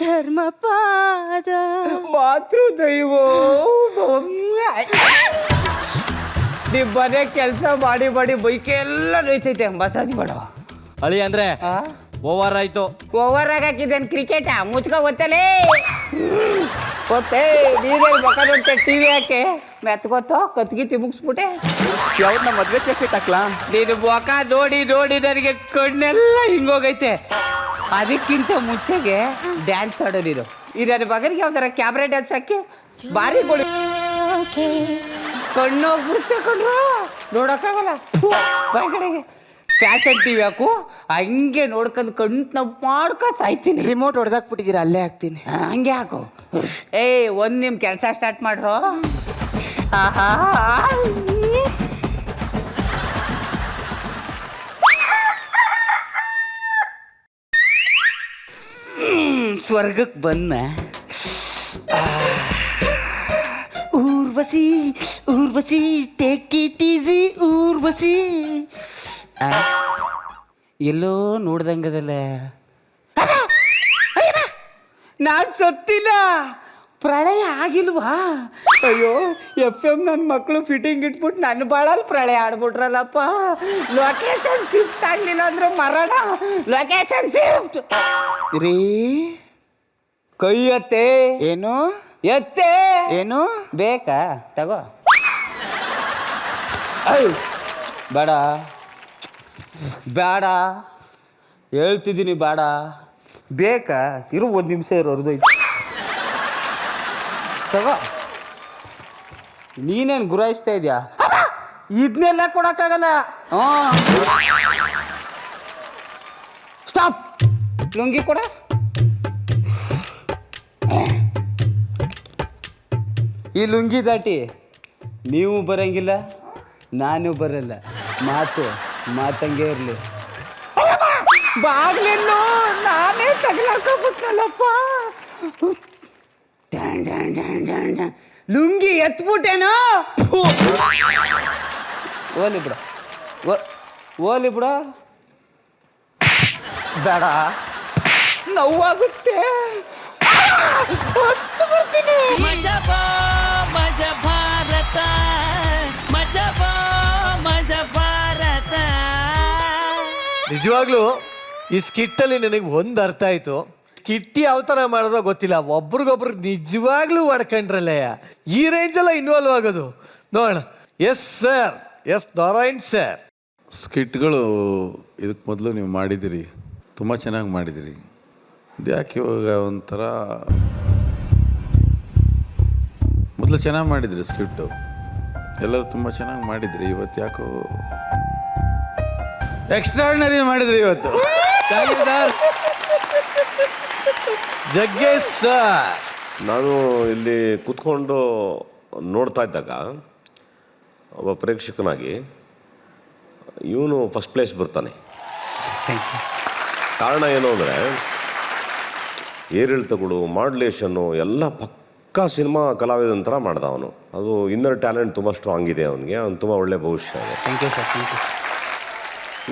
ಧರ್ಮಪಾದ ಮಾತೃ ದೈವೋ. ನಿಮ್ ಮನೆ ಕೆಲಸ ಮಾಡಿ ಮಾಡಿ ಬೈಕೆಲ್ಲ ನೋಯ್ತೈತೆ, ಮಸಾಜ್ ಮಾಡೋ. ಅಳಿ ಅಂದ್ರೆ ಓವರ್ ಆಯ್ತು. ಓವರ್ ಹಾಕಿದ್ದೇನೆ ಕ್ರಿಕೆಟ ಮುಚ್ಕೊ ಗೊತ್ತಲೇ. ಗೊತ್ತೇ ನೀನೇ ಮಕ್ಕ ನೋಡ್ತೆ ಟಿವಿ ಹಾಕಿ ಮೆತ್ಕೊತ್ತೋ ಕತ್ಗಿತ್ತಿ ಮುಗಿಸ್ಬಿಟ್ಟೆ. ಯಾವ್ದು ನಮ್ಮ ಮದ್ವೆ ಕೇಸೆ ಹಾಕ್ಲಾ? ನೀನು ಮುಖ ನೋಡಿ ನೋಡಿ ನನಗೆ ಕಣ್ಣೆಲ್ಲ ಹಿಂಗೋಗೈತೆ. ಅದಕ್ಕಿಂತ ಮುಂಚೆಗೆ ಡ್ಯಾನ್ಸ್ ಆಡೋ ನೀನು. ಈ ನನ್ನ ಮಗನಿಗೆ ಯಾವ್ದಾರ ಕ್ಯಾಬ್ರೆ ಡ್ಯಾನ್ಸ್ ಹಾಕಿ ಬಾರಿ ಗೋಳಿ ಕಣ್ಣೋಗ್ಬಿಡುತ್ತೆ ಕಣ್ರು, ನೋಡೋಕ್ಕಾಗಲ್ಲ. ಕಡೆಗೆ ಫ್ಯಾಷನ್ ಟಿವಿ ಹಾಕು, ಹಂಗೆ ನೋಡ್ಕೊಂಡು ಕಣ್ಣು ಮಾಡ್ಕೊ ಸಾಯ್ತೀನಿ. ರಿಮೋಟ್ ಹೊಡೆದಾಕ್ಬಿಟ್ಟಿದ್ದೀರಾ, ಅಲ್ಲೇ ಹಾಕ್ತೀನಿ. ಹಂಗೆ ಹಾಕು. ಒಂದ್ ನಿಮ್ ಕೆಲಸ ಸ್ಟಾರ್ಟ್ ಮಾಡ್ರು. ಸ್ವರ್ಗಕ್ಕೆ ಬನ್ನ Urvashi Urvashi take it easy Urvashi ಎಲ್ಲೋ ನೋಡ್ದಂಗದಲ್ಲ ನಾನು ಸತ್ತಿಲ್ಲ ಪ್ರಳಯ ಆಗಿಲ್ವಾ ಅಯ್ಯೋ FM ನನ್ನ ಮಕ್ಕಳು ಫಿಟ್ಟಿಂಗ್ ಇಟ್ಬಿಟ್ಟು ನನ್ನ ಬಾಳಲ್ಲಿ ಪ್ರಳಯ ಆಡ್ಬಿಟ್ರಲ್ಲಪ್ಪ ಲೊಕೇಶನ್ ಶಿಫ್ಟ್ ಆಗಲಿಲ್ಲ ಅಂದ್ರೆ ಮರಣ ಲೊಕೇಶನ್ ಶಿಫ್ಟ್ ರೀ ಕೈ ಎತ್ತೆ ಏನು ಎತ್ತೆ ಏನು ಬೇಕಾ ತಗೋ ಅಯ್ಯ ಬೇಡ ಬೇಡ ಹೇಳ್ತಿದ್ದೀನಿ ಬೇಡ ಬೇಕಾ ಇರು ಒಂದು ನಿಮಿಷ ಇರು ಹೊರದೋಯ್ತು ತಗೋ ನೀನೇನು ಗುರಾಯಿಸ್ತಾ ಇದೆಯಾ ಇದನ್ನೆಲ್ಲ ಕೊಡೋಕ್ಕಾಗಲ್ಲ ಸ್ಟಾಪ್ ಲುಂಗಿ ಕೊಡ ಈ ಲುಂಗಿ ದಾಟಿ ನೀವು ಬರಂಗಿಲ್ಲ ನಾನು ಬರಲ್ಲ ಮಾತಂಗೆ ಇರಲಿ ಬಾಗ್ಲೆಲ್ಲೋ ನಾನೇ ತಗಲಾಕೋಬಿಟ್ನಲ್ಲಪ್ಪ ಲುಂಗಿ ಎತ್ಬಿಟ್ಟೇನೋ ಓಲಿ ಬಿಡ ಓಲಿ ಬಿಡ ಬೇಡ ನೋವಾಗುತ್ತೆ ನಿಜವಾಗ್ಲೂ ಈ ಸ್ಕಿಟ್ಟಲ್ಲಿ ನನಗೆ ಒಂದು ಅರ್ಥ ಆಯ್ತು. ಸ್ಕಿಟ್ಟಿ ಯಾವ ಥರ ಮಾಡಿದ್ರೋ ಗೊತ್ತಿಲ್ಲ, ಒಬ್ರಿಗೊಬ್ರು ನಿಜವಾಗ್ಲೂ ಹೊಡ್ಕೊಂಡ್ರಲ್ಲಯ್ಯ. ಈ ರೇಂಜೆಲ್ಲ ಇನ್ವಾಲ್ವ್ ಆಗೋದು ನೋಡೋಣ. Yes sir, S Narayan sir. ಸ್ಕಿಟ್ಗಳು ಇದಕ್ಕೆ ಮೊದಲು ನೀವು ಮಾಡಿದಿರಿ, ತುಂಬ ಚೆನ್ನಾಗಿ ಮಾಡಿದಿರಿ. ಇದ್ಯಾಕೆ ಇವಾಗ ಒಂಥರ ಮೊದಲು ಚೆನ್ನಾಗಿ ಮಾಡಿದ್ರಿ ಸ್ಕ್ರಿಪ್ಟು, ಎಲ್ಲರೂ ತುಂಬ ಚೆನ್ನಾಗಿ ಮಾಡಿದ್ರಿ. ಇವತ್ತು ಯಾಕೋ ಎಕ್ಸ್ಟ್ರಾರ್ಡಿನರಿ ಮಾಡಿದ್ರಿ ಇವತ್ತು. ಜಗ್ಗೇಶ್ ಸರ್, ನಾನು ಇಲ್ಲಿ ಕೂತ್ಕೊಂಡು ನೋಡ್ತಾ ಇದ್ದಾಗ ಒಬ್ಬ ಪ್ರೇಕ್ಷಕನಾಗಿ ಇವನು ಫಸ್ಟ್ ಪ್ಲೇಸ್ ಬರ್ತಾನೆ. ಕಾರಣ ಏನು ಅಂದರೆ ಏರಿಳಿತಗಳು, ಮಾಡ್ಯುಲೇಷನ್ನು ಎಲ್ಲ ಪಕ್ಕಾ ಸಿನಿಮಾ ಕಲಾವಿದನ ಥರ ಮಾಡ್ದ ಅವನು. ಅದು ಇನ್ನರ್ ಟ್ಯಾಲೆಂಟ್ ತುಂಬ ಸ್ಟ್ರಾಂಗ್ ಇದೆ ಅವನಿಗೆ, ಅವ್ನು ತುಂಬ ಒಳ್ಳೆ ಭವಿಷ್ಯ ಇದೆ. Thank you sir, thank you.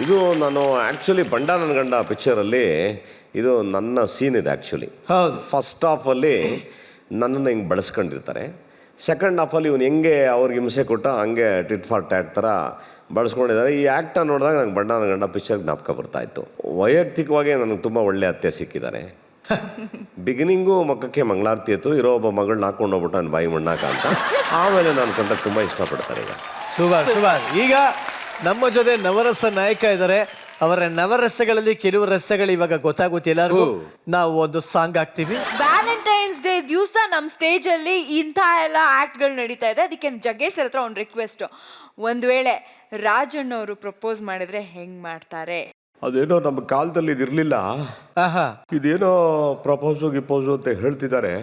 ಇದು ನಾನು ಆ್ಯಕ್ಚುಲಿ ಬಂಡ ನನ್ನ ಗಂಡ ಪಿಕ್ಚರಲ್ಲಿ ಇದು ನನ್ನ ಸೀನ್ ಇದೆ ಆ್ಯಕ್ಚುಲಿ. ಹೌದು. ಫಸ್ಟ್ ಹಾಫಲ್ಲಿ ನನ್ನನ್ನು ಹಿಂಗೆ ಬಳಸ್ಕೊಂಡಿರ್ತಾರೆ, ಸೆಕೆಂಡ್ ಹಾಫಲ್ಲಿ ಇವನು ಹೆಂಗೆ ಅವ್ರಿಗೆ ಹಿಂಸೆ ಕೊಟ್ಟ ಹಂಗೆ ಟಿಟ್ ಫಾರ್ ಟ್ಯಾಟ್ ಥರ ಬಳಸ್ಕೊಂಡಿದ್ದಾರೆ. ಈ ಆ್ಯಕ್ಟ ನೋಡಿದಾಗ ನಂಗೆ ಬಂಡ ನನ್ನ ಗಂಡ ಪಿಕ್ಚರ್ ಜ್ಞಾಪಕ ಬರ್ತಾಯಿತ್ತು. ವೈಯಕ್ತಿಕವಾಗಿ ನನಗೆ ತುಂಬ ಒಳ್ಳೆ ಅತ್ತೆ ಸಿಕ್ಕಿದ್ದಾರೆ. ಬಿಗಿನಿಂಗು ಮಕ್ಕಕ್ಕೆ ಮಂಗಳಾರತಿ ಎತ್ತು ಇರೋ ಒಬ್ಬ ಮಗಳನ್ನ ಹಾಕೊಂಡು ಹೋಗ್ಬಿಟ್ಟು ನನ್ನ ಬಾಯಿ ಮಣ್ಣಾಕ ಅಂತ. ಆಮೇಲೆ ನಾನು ಕಂಡ್ರೆ ತುಂಬ ಇಷ್ಟಪಡ್ತಾರೆ. ಈಗ ಸುಭಾಷ್ ಈಗ ನಮ್ಮ ಜೊತೆ ನವರಸ ನಾಯಕ ಇದ್ದಾರೆ. ಅವರ ನವರಸಗಳಲ್ಲಿ ಕೆಲವು ರಸಗಳು ಇವಾಗ ಗೊತ್ತಾಗುತ್ತೆ ಎಲ್ಲರಿಗೂ. ನಾವು ಒಂದು ಸಾಂಗ್ ಹಾಕ್ತೀವಿ. ವ್ಯಾಲೆಂಟೈನ್ಸ್ ಡೇ ದಿವಸ ನಮ್ಮ ಸ್ಟೇಜ್ ಅಲ್ಲಿ ಇಂಥ ಎಲ್ಲ ಆಕ್ಟ್ಗಳು ನಡೀತಾ ಇದೆ. ಅದಕ್ಕೆ ಜಗ್ಗೇಶ್ ಹತ್ರ ಒಂದು ರಿಕ್ವೆಸ್ಟ್, ಒಂದ್ ವೇಳೆ ರಾಜಣ್ಣ ಅವರು ಪ್ರಪೋಸ್ ಮಾಡಿದ್ರೆ ಹೆಂಗ್ ಮಾಡ್ತಾರೆ? ಅದೇನೋ ನಮ್ಮ ಕಾಲದಲ್ಲಿ ಇದಿರಲಿಲ್ಲ, ಇದೇನೋ ಪ್ರಪೋಸು ಗಿಪೋಸು ಅಂತ ಹೇಳ್ತಿದ್ದಾರೆ.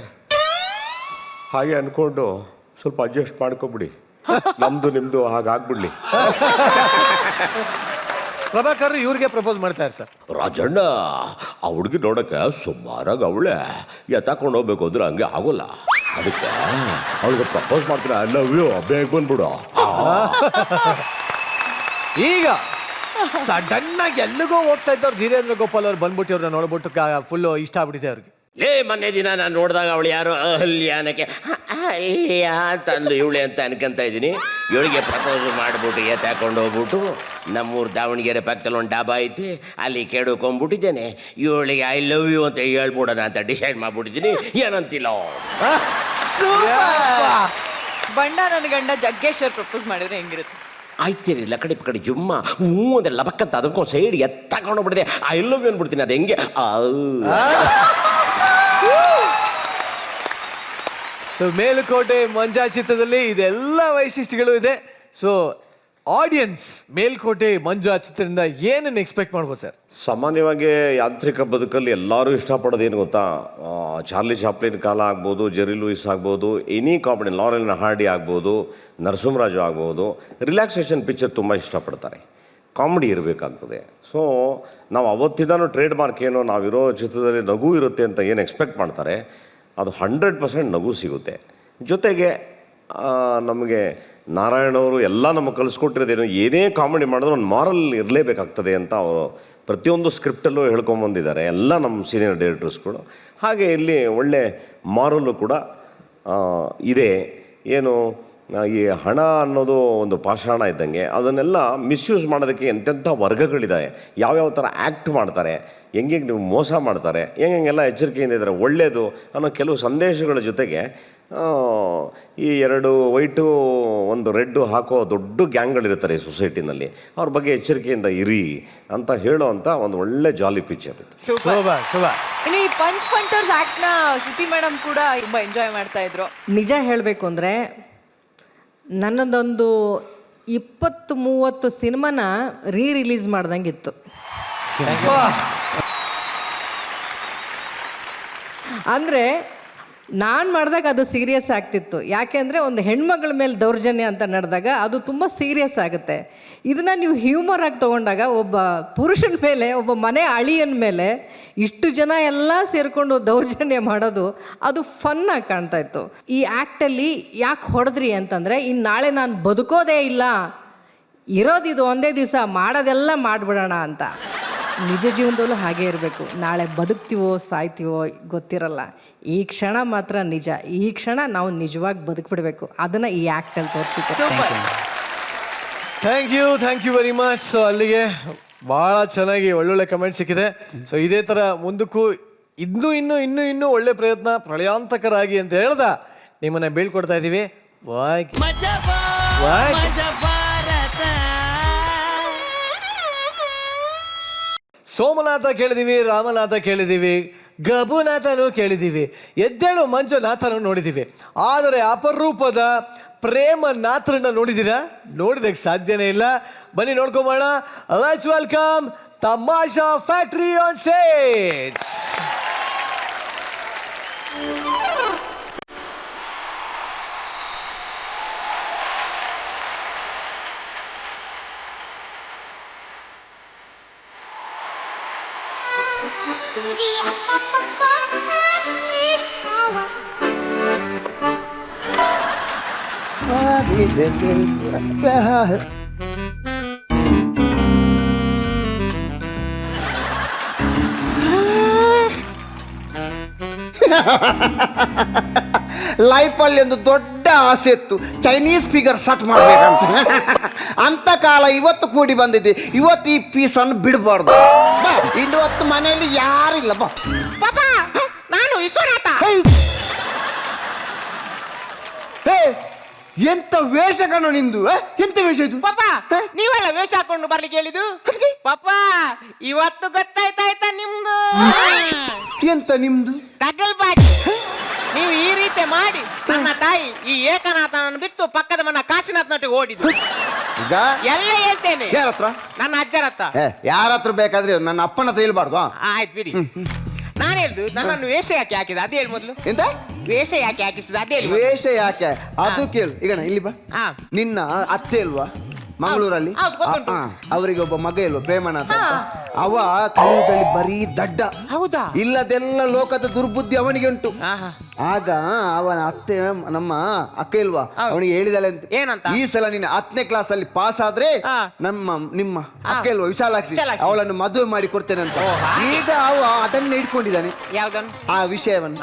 ಹಾಗೆ ಅನ್ಕೊಂಡು ಸ್ವಲ್ಪ ಅಡ್ಜಸ್ಟ್ ಮಾಡ್ಕೊಬಿಡಿ, ನಮ್ದು ನಿಮ್ದು ಹಾಗಾಗ್ಬಿಡ್ಲಿ. ಪ್ರಭಾಕರ್ ಇವ್ರಿಗೆ ಪ್ರಪೋಸ್ ಮಾಡ್ತಾರೆ ಸರ್. ರಾಜಣ್ಣ ಆ ಹುಡುಗಿ ನೋಡಕ್ಕೆ ಸುಮಾರಾಗಿ ಅವಳೆ ಎತ್ತಾಕೊಂಡು ಹೋಗ್ಬೇಕು ಅಂದ್ರೆ ಹಂಗೆ ಆಗೋಲ್ಲ, ಅದಕ್ಕೆ ಅವಳಿಗೆ ಪ್ರಪೋಸ್ ಮಾಡ್ತಾರೆ. ಐ ಲವ್ ಯು, ಬೇಗ ಬಂದ್ಬಿಡು. ಈಗ ಸಡನ್ ಆಗಿ ಎಲ್ಲಿಗೋ ಹೋಗ್ತಾ ಇದ್ದವ್ರು ಧೀರೇಂದ್ರ ಗೋಪಾಲ್ ಅವ್ರು ಬಂದ್ಬಿಟ್ಟು ಅವ್ರನ್ನ ನೋಡ್ಬಿಟ್ಟು ಫುಲ್ ಇಷ್ಟ ಆಗ್ಬಿಟ್ಟಿದೆ ಅವ್ರಿಗೆ. ಮೊನ್ನೆ ದಿನ ನಾನು ನೋಡಿದಾಗ ಅವಳು ಯಾರು ಅಹಲ್ಯಾನಕ್ಕೆ ಅಹಲ್ಯ ತಂದು ಇವಳೆ ಅಂತ ಅನ್ಕೊಂತ ಇದ್ದೀನಿ. ಇವಳಿಗೆ ಪ್ರಪೋಸ್ ಮಾಡಿಬಿಟ್ಟು ಎತ್ತಾಕೊಂಡು ಹೋಗ್ಬಿಟ್ಟು ನಮ್ಮೂರು ದಾವಣಗೆರೆ ಪಕ್ಕದಲ್ಲಿ ಒಂದು ಡಾಬಾ ಐತಿ, ಅಲ್ಲಿ ಕೆಡ್ಕೊಂಡ್ಬಿಟ್ಟಿದ್ದೇನೆ. ಇವಳಿಗೆ ಐ ಲವ್ ಯು ಅಂತ ಹೇಳ್ಬಿಡೋಣ ಅಂತ ಡಿಸೈಡ್ ಮಾಡ್ಬಿಟ್ಟಿದ್ದೀನಿ. ಏನಂತಿಲ್ಲ ಬಂಡ ನನ್ನ ಗಂಡ ಜಗ್ಗೇಶ್ ಅವ್ರು ಪ್ರಪೋಸ್ ಮಾಡಿದ್ರೆ ಹೆಂಗಿರುತ್ತೆ? ಆಯ್ತೀರಿ ಲಕಡಿ ಪಕಡಿ ಜುಮ್ಮ ಹ್ಞೂ ಅಂದ್ರೆ ಲಬಕ್ಕಂತ ಅದಕ್ಕೊಂದು ಸೈಡ್ ಎತ್ತಾಕೊಂಡೋಗ್ಬಿಟ್ಟಿದೆ. ಐ ಲವ್ ಯು ಅಂದ್ಬಿಡ್ತೀನಿ. ಅದು ಹೆಂಗೆ? ಸೊ ಮೇಲುಕೋಟೆ ಮಂಜಾ ಚಿತ್ರದಲ್ಲಿ ಇದೆಲ್ಲ ವೈಶಿಷ್ಟ್ಯಗಳು ಇದೆ. ಸೊ ಆಡಿಯನ್ಸ್ ಮೇಲ್ಕೋಟೆ ಮಂಜಾ ಚಿತ್ರದಿಂದ ಏನನ್ನು ಎಕ್ಸ್ಪೆಕ್ಟ್ ಮಾಡ್ಬೋದು ಸರ್? ಸಾಮಾನ್ಯವಾಗಿ ಯಾಂತ್ರಿಕ ಬದುಕಲ್ಲಿ ಎಲ್ಲರೂ ಇಷ್ಟಪಡೋದು ಏನು ಗೊತ್ತಾ, ಚಾರ್ಲಿ ಚಾಪ್ಲಿನ್ ಕಾಲ ಆಗ್ಬೋದು, ಜೆರಿ ಲೂಯಿಸ್ ಆಗ್ಬೋದು, ಎನಿ ಕಾಮಿಡಿ, ಲಾರೆಲ್ ಹಾರ್ಡಿ ಆಗ್ಬೋದು, ನರಸಿಂಹರಾಜು ಆಗ್ಬೋದು, ರಿಲ್ಯಾಕ್ಸೇಷನ್ ಪಿಕ್ಚರ್ ತುಂಬ ಇಷ್ಟಪಡ್ತಾರೆ. ಕಾಮಿಡಿ ಇರಬೇಕಾಗ್ತದೆ. ಸೊ ನಾವು ಅವತ್ತಿದ್ದಾನು ಟ್ರೇಡ್ ಮಾರ್ಕ್ ಏನು, ನಾವಿರೋ ಚಿತ್ರದಲ್ಲಿ ನಗು ಇರುತ್ತೆ ಅಂತ ಏನು ಎಕ್ಸ್ಪೆಕ್ಟ್ ಮಾಡ್ತಾರೆ, ಅದು 100% ನಗು ಸಿಗುತ್ತೆ. ಜೊತೆಗೆ ನಮಗೆ ನಾರಾಯಣವರು ಎಲ್ಲ ನಮಗೆ ಕಲಿಸ್ಕೊಟ್ಟಿರೋದೇನು, ಏನೇ ಕಾಮಿಡಿ ಮಾಡಿದ್ರು ಒಂದು ಮಾರಲ್ ಇರಲೇಬೇಕಾಗ್ತದೆ ಅಂತ ಅವರು ಪ್ರತಿಯೊಂದು ಸ್ಕ್ರಿಪ್ಟಲ್ಲೂ ಹೇಳ್ಕೊಂಬಂದಿದ್ದಾರೆ ಎಲ್ಲ ನಮ್ಮ ಸೀನಿಯರ್ ಡೈರೆಕ್ಟರ್ಸ್ಗಳು. ಹಾಗೆ ಇಲ್ಲಿ ಒಳ್ಳೆ ಮಾರಲ್ಲು ಕೂಡ ಇದೆ. ಏನು ಈ ಹಣ ಅನ್ನೋದು ಒಂದು ಪಾಷಾಣ ಇದ್ದಂಗೆ, ಅದನ್ನೆಲ್ಲ ಮಿಸ್ಯೂಸ್ ಮಾಡೋದಕ್ಕೆ ಎಂತೆಂಥ ವರ್ಗಗಳಿದ್ದಾವೆ, ಯಾವ್ಯಾವ ಥರ ಆ್ಯಕ್ಟ್ ಮಾಡ್ತಾರೆ, ಹೆಂಗೆ ನೀವು ಮೋಸ ಮಾಡ್ತಾರೆ, ಹೆಂಗೆಲ್ಲ ಎಚ್ಚರಿಕೆಯಿಂದ ಇದ್ದಾರೆ, ಒಳ್ಳೆಯದು ಅನ್ನೋ ಕೆಲವು ಸಂದೇಶಗಳ ಜೊತೆಗೆ ಈ 2 ವೈಟು 1 ರೆಡ್ಡು ಹಾಕೋ ದೊಡ್ಡ ಗ್ಯಾಂಗ್ಗಳಿರ್ತಾರೆ ಈ ಸೊಸೈಟಿನಲ್ಲಿ, ಅವ್ರ ಬಗ್ಗೆ ಎಚ್ಚರಿಕೆಯಿಂದ ಇರಿ ಅಂತ ಹೇಳೋವಂಥ ಒಂದು ಒಳ್ಳೆ ಜಾಲಿ ಪಿಕ್ಚರ್ ಇತ್ತು. ಇನ್ನು ಈ ಪಂಚ್ ಪಂಟರ್ಸ್ ಆಕ್ಟ್ನ ಶ್ರುತಿ ಮೇಡಮ್ ಕೂಡ ತುಂಬ ಎಂಜಾಯ್ ಮಾಡ್ತಾ ಇದ್ರು. ನಿಜ ಹೇಳಬೇಕು ಅಂದರೆ ನನ್ನದೊಂದು 20-30 ಸಿನಿಮಾನ ರಿಲೀಸ್ ಮಾಡ್ದಂಗಿತ್ತು. ಅಂದರೆ ನಾನು ಮಾಡಿದಾಗ ಅದು ಸೀರಿಯಸ್ ಆಗ್ತಿತ್ತು. ಯಾಕೆಂದರೆ ಒಂದು ಹೆಣ್ಮಗಳ ಮೇಲೆ ದೌರ್ಜನ್ಯ ಅಂತ ನಡೆದಾಗ ಅದು ತುಂಬ ಸೀರಿಯಸ್ ಆಗುತ್ತೆ. ಇದನ್ನು ನೀವು ಹ್ಯೂಮರ್ ಆಗಿ ತೊಗೊಂಡಾಗ ಒಬ್ಬ ಪುರುಷನ ಮೇಲೆ, ಒಬ್ಬ ಮನೆ ಅಳಿಯನ ಮೇಲೆ ಇಷ್ಟು ಜನ ಎಲ್ಲ ಸೇರಿಕೊಂಡು ದೌರ್ಜನ್ಯ ಮಾಡೋದು ಅದು ಫನ್ನಾಗಿ ಕಾಣ್ತಾ ಇತ್ತು. ಈ ಆ್ಯಕ್ಟಲ್ಲಿ ಯಾಕೆ ಹೊಡೆದ್ರಿ ಅಂತಂದರೆ, ಇನ್ನು ನಾಳೆ ನಾನು ಬದುಕೋದೇ ಇಲ್ಲ, ಇರೋದಿದು ಒಂದೇ ದಿವಸ, ಮಾಡೋದೆಲ್ಲ ಮಾಡಿಬಿಡೋಣ ಅಂತ. ನಿಜ ಜೀವನದಲ್ಲೂ ಹಾಗೇ ಇರಬೇಕು. ನಾಳೆ ಬದುಕ್ತೀವೋ ಸಾಯ್ತೀವೋ ಗೊತ್ತಿರಲ್ಲ. ಈ ಕ್ಷಣ ಮಾತ್ರ ನಿಜ. ಈ ಕ್ಷಣ ನಾವು ನಿಜವಾಗಿ ಬದುಕ್ಬಿಡ್ಬೇಕು. ಅದನ್ನು ಈ ಆ್ಯಕ್ಟಲ್ಲಿ ತೋರಿಸಿದ್ದೆ. Thank you very much. So ಅಲ್ಲಿಗೆ ಭಾಳ ಚೆನ್ನಾಗಿ ಒಳ್ಳೊಳ್ಳೆ ಕಮೆಂಟ್ ಸಿಕ್ಕಿದೆ. ಸೊ ಇದೇ ಥರ ಮುಂದಕ್ಕೂ ಇನ್ನೂ ಒಳ್ಳೆ ಪ್ರಯತ್ನ ಪ್ರಳಯಾಂತಕರಾಗಿ ಅಂತ ಹೇಳ್ದ ನಿಮ್ಮನ್ನ ಬೀಳ್ಕೊಡ್ತಾ ಇದ್ದೀವಿ. ಸೋಮನಾಥ ಕೇಳಿದೀವಿ, ರಾಮನಾಥ ಕೇಳಿದೀವಿ, ಗಬುನಾಥನೂ ಕೇಳಿದ್ದೀವಿ, ಎದ್ದೇಳು ಮಂಜುನಾಥನೂ ನೋಡಿದ್ದೀವಿ. ಆದರೆ ಅಪರೂಪದ ಪ್ರೇಮನಾಥರನ್ನ ನೋಡಿದ್ದೀರಾ? ನೋಡಿದಕ್ಕೆ ಸಾಧ್ಯನೇ ಇಲ್ಲ. ಬನ್ನಿ ನೋಡ್ಕೊಂಬೋಣ. Let's welcome Tamasha factory on stage. ಲೈಫಲ್ಲಿ ಒಂದು ದೊಡ್ಡ ಆಸೆ ಇತ್ತು, ಚೈನೀಸ್ ಫಿಗರ್ ಸಟ್ ಮಾಡ್ಬೇಕಂತ. ಅಂತ ಕಾಲ ಇವತ್ತು ಕೂಡಿ ಬಂದಿದೆ. ಇವತ್ತು ಈ ಪೀಸನ್ನು ಬಿಡಬಾರ್ದು. ಇನ್ನು ಹೊತ್ತು ಮನೆಯಲ್ಲಿ ಯಾರಿಲ್ಲ. ಬಾ ನಾನು ವಿಶ್ವನಾಥ. ಎಂತ ವೇಷ ಕಣೋ ನಿಂದು? ಎಂತ ವೇಷ ಇದು? ಪಾಪ ನೀವೆಲ್ಲ ವೇಷ ಹಾಕೊಂಡು ಬರ್ಲಿಕ್ಕೆ ಹೇಳಿದ್ದು? ಪಾಪ ಇವತ್ತು ಗೊತ್ತಾಯ್ತಾಯ್ತಾ ನಿಮ್ದು? ಎಂತ ನಿಮ್ದು? ತಗಲ್ಬಾಜಿ. ನೀವು ಈ ರೀತಿ ಮಾಡಿ ನನ್ನ ತಾಯಿ ಈ ಏಕನಾಥನನ್ನು ಬಿಟ್ಟು ಪಕ್ಕದ ಮನ ಕಾಶಿನಾಥನೊಟ್ಟಿಗೆ ಓಡಿದ್ರು. ಈಗ ಎಲ್ಲ ಹೇಳ್ತೇನೆ. ಯಾರ ಹತ್ರ? ನನ್ನ ಅಜ್ಜರ ಹತ್ರ. ಯಾರ ಹತ್ರ ಬೇಕಾದ್ರೆ ನನ್ನ ಅಪ್ಪನ ಹತ್ರ ಹೇಳ್ಬಾರ್ದು. ಆಯ್ತು ಬಿಡಿ. ನಾನು ಹೇಳ್ದು ನನ್ನನ್ನು ವೇಷ ಯಾಕೆ ಹಾಕಿದ ಅದು ಹೇಳಿ ಮೊದಲು. ಎಂತ ವೇಷ ಯಾಕೆ ಹಾಕಿಸಿದ ಅದೇ ಹೇಳಿ. ವೇಷ ಯಾಕೆ ಅದು ಕೇಳು. ಈಗ ಇಲ್ಲಿ ಬಾ. ನಿನ್ನ ಅತ್ತೆ ಅಲ್ವಾ ಮಂಗಳೂರಲ್ಲಿ? ಅವರಿಗೆ ಒಬ್ಬ ಮಗ ಇಲ್ವಾ ಪ್ರೇಮನಾಥ ಅಂತ? ಅವ ಕನ್ನಡದಲ್ಲಿ ಬರೀ ದಡ್ಡ. ಹೌದಾ? ಇಲ್ಲದೆಲ್ಲ ಲೋಕದ ದುರ್ಬುದ್ಧಿ ಅವನಿಗೆ ಉಂಟು. ಆಗ ಅವನ ಅತ್ತೆ ನಮ್ಮ ಅಕ್ಕ ಇಲ್ವಾ ಅವನಿಗೆ ಹೇಳಿದಾಳೆ ಅಂತ, ಏನಂತ? ಈ ಸಲ ನೀನು 10ನೇ ಕ್ಲಾಸ್ ಅಲ್ಲಿ ಪಾಸ್ ಆದ್ರೆ ನಿಮ್ಮ ಅಕ್ಕ ಇಲ್ವಾ ವಿಶಾಲಾಕ್ಷಿ, ಅವಳನ್ನು ಮದುವೆ ಮಾಡಿ ಕೊಡ್ತೇನೆ ಅಂತ. ಈಗ ಅವ ಅದನ್ನೇ ಇಟ್ಕೊಂಡಿದ್ದಾನೆ, ಯಾವ್ದನ್ನು? ಆ ವಿಷಯವನ್ನು.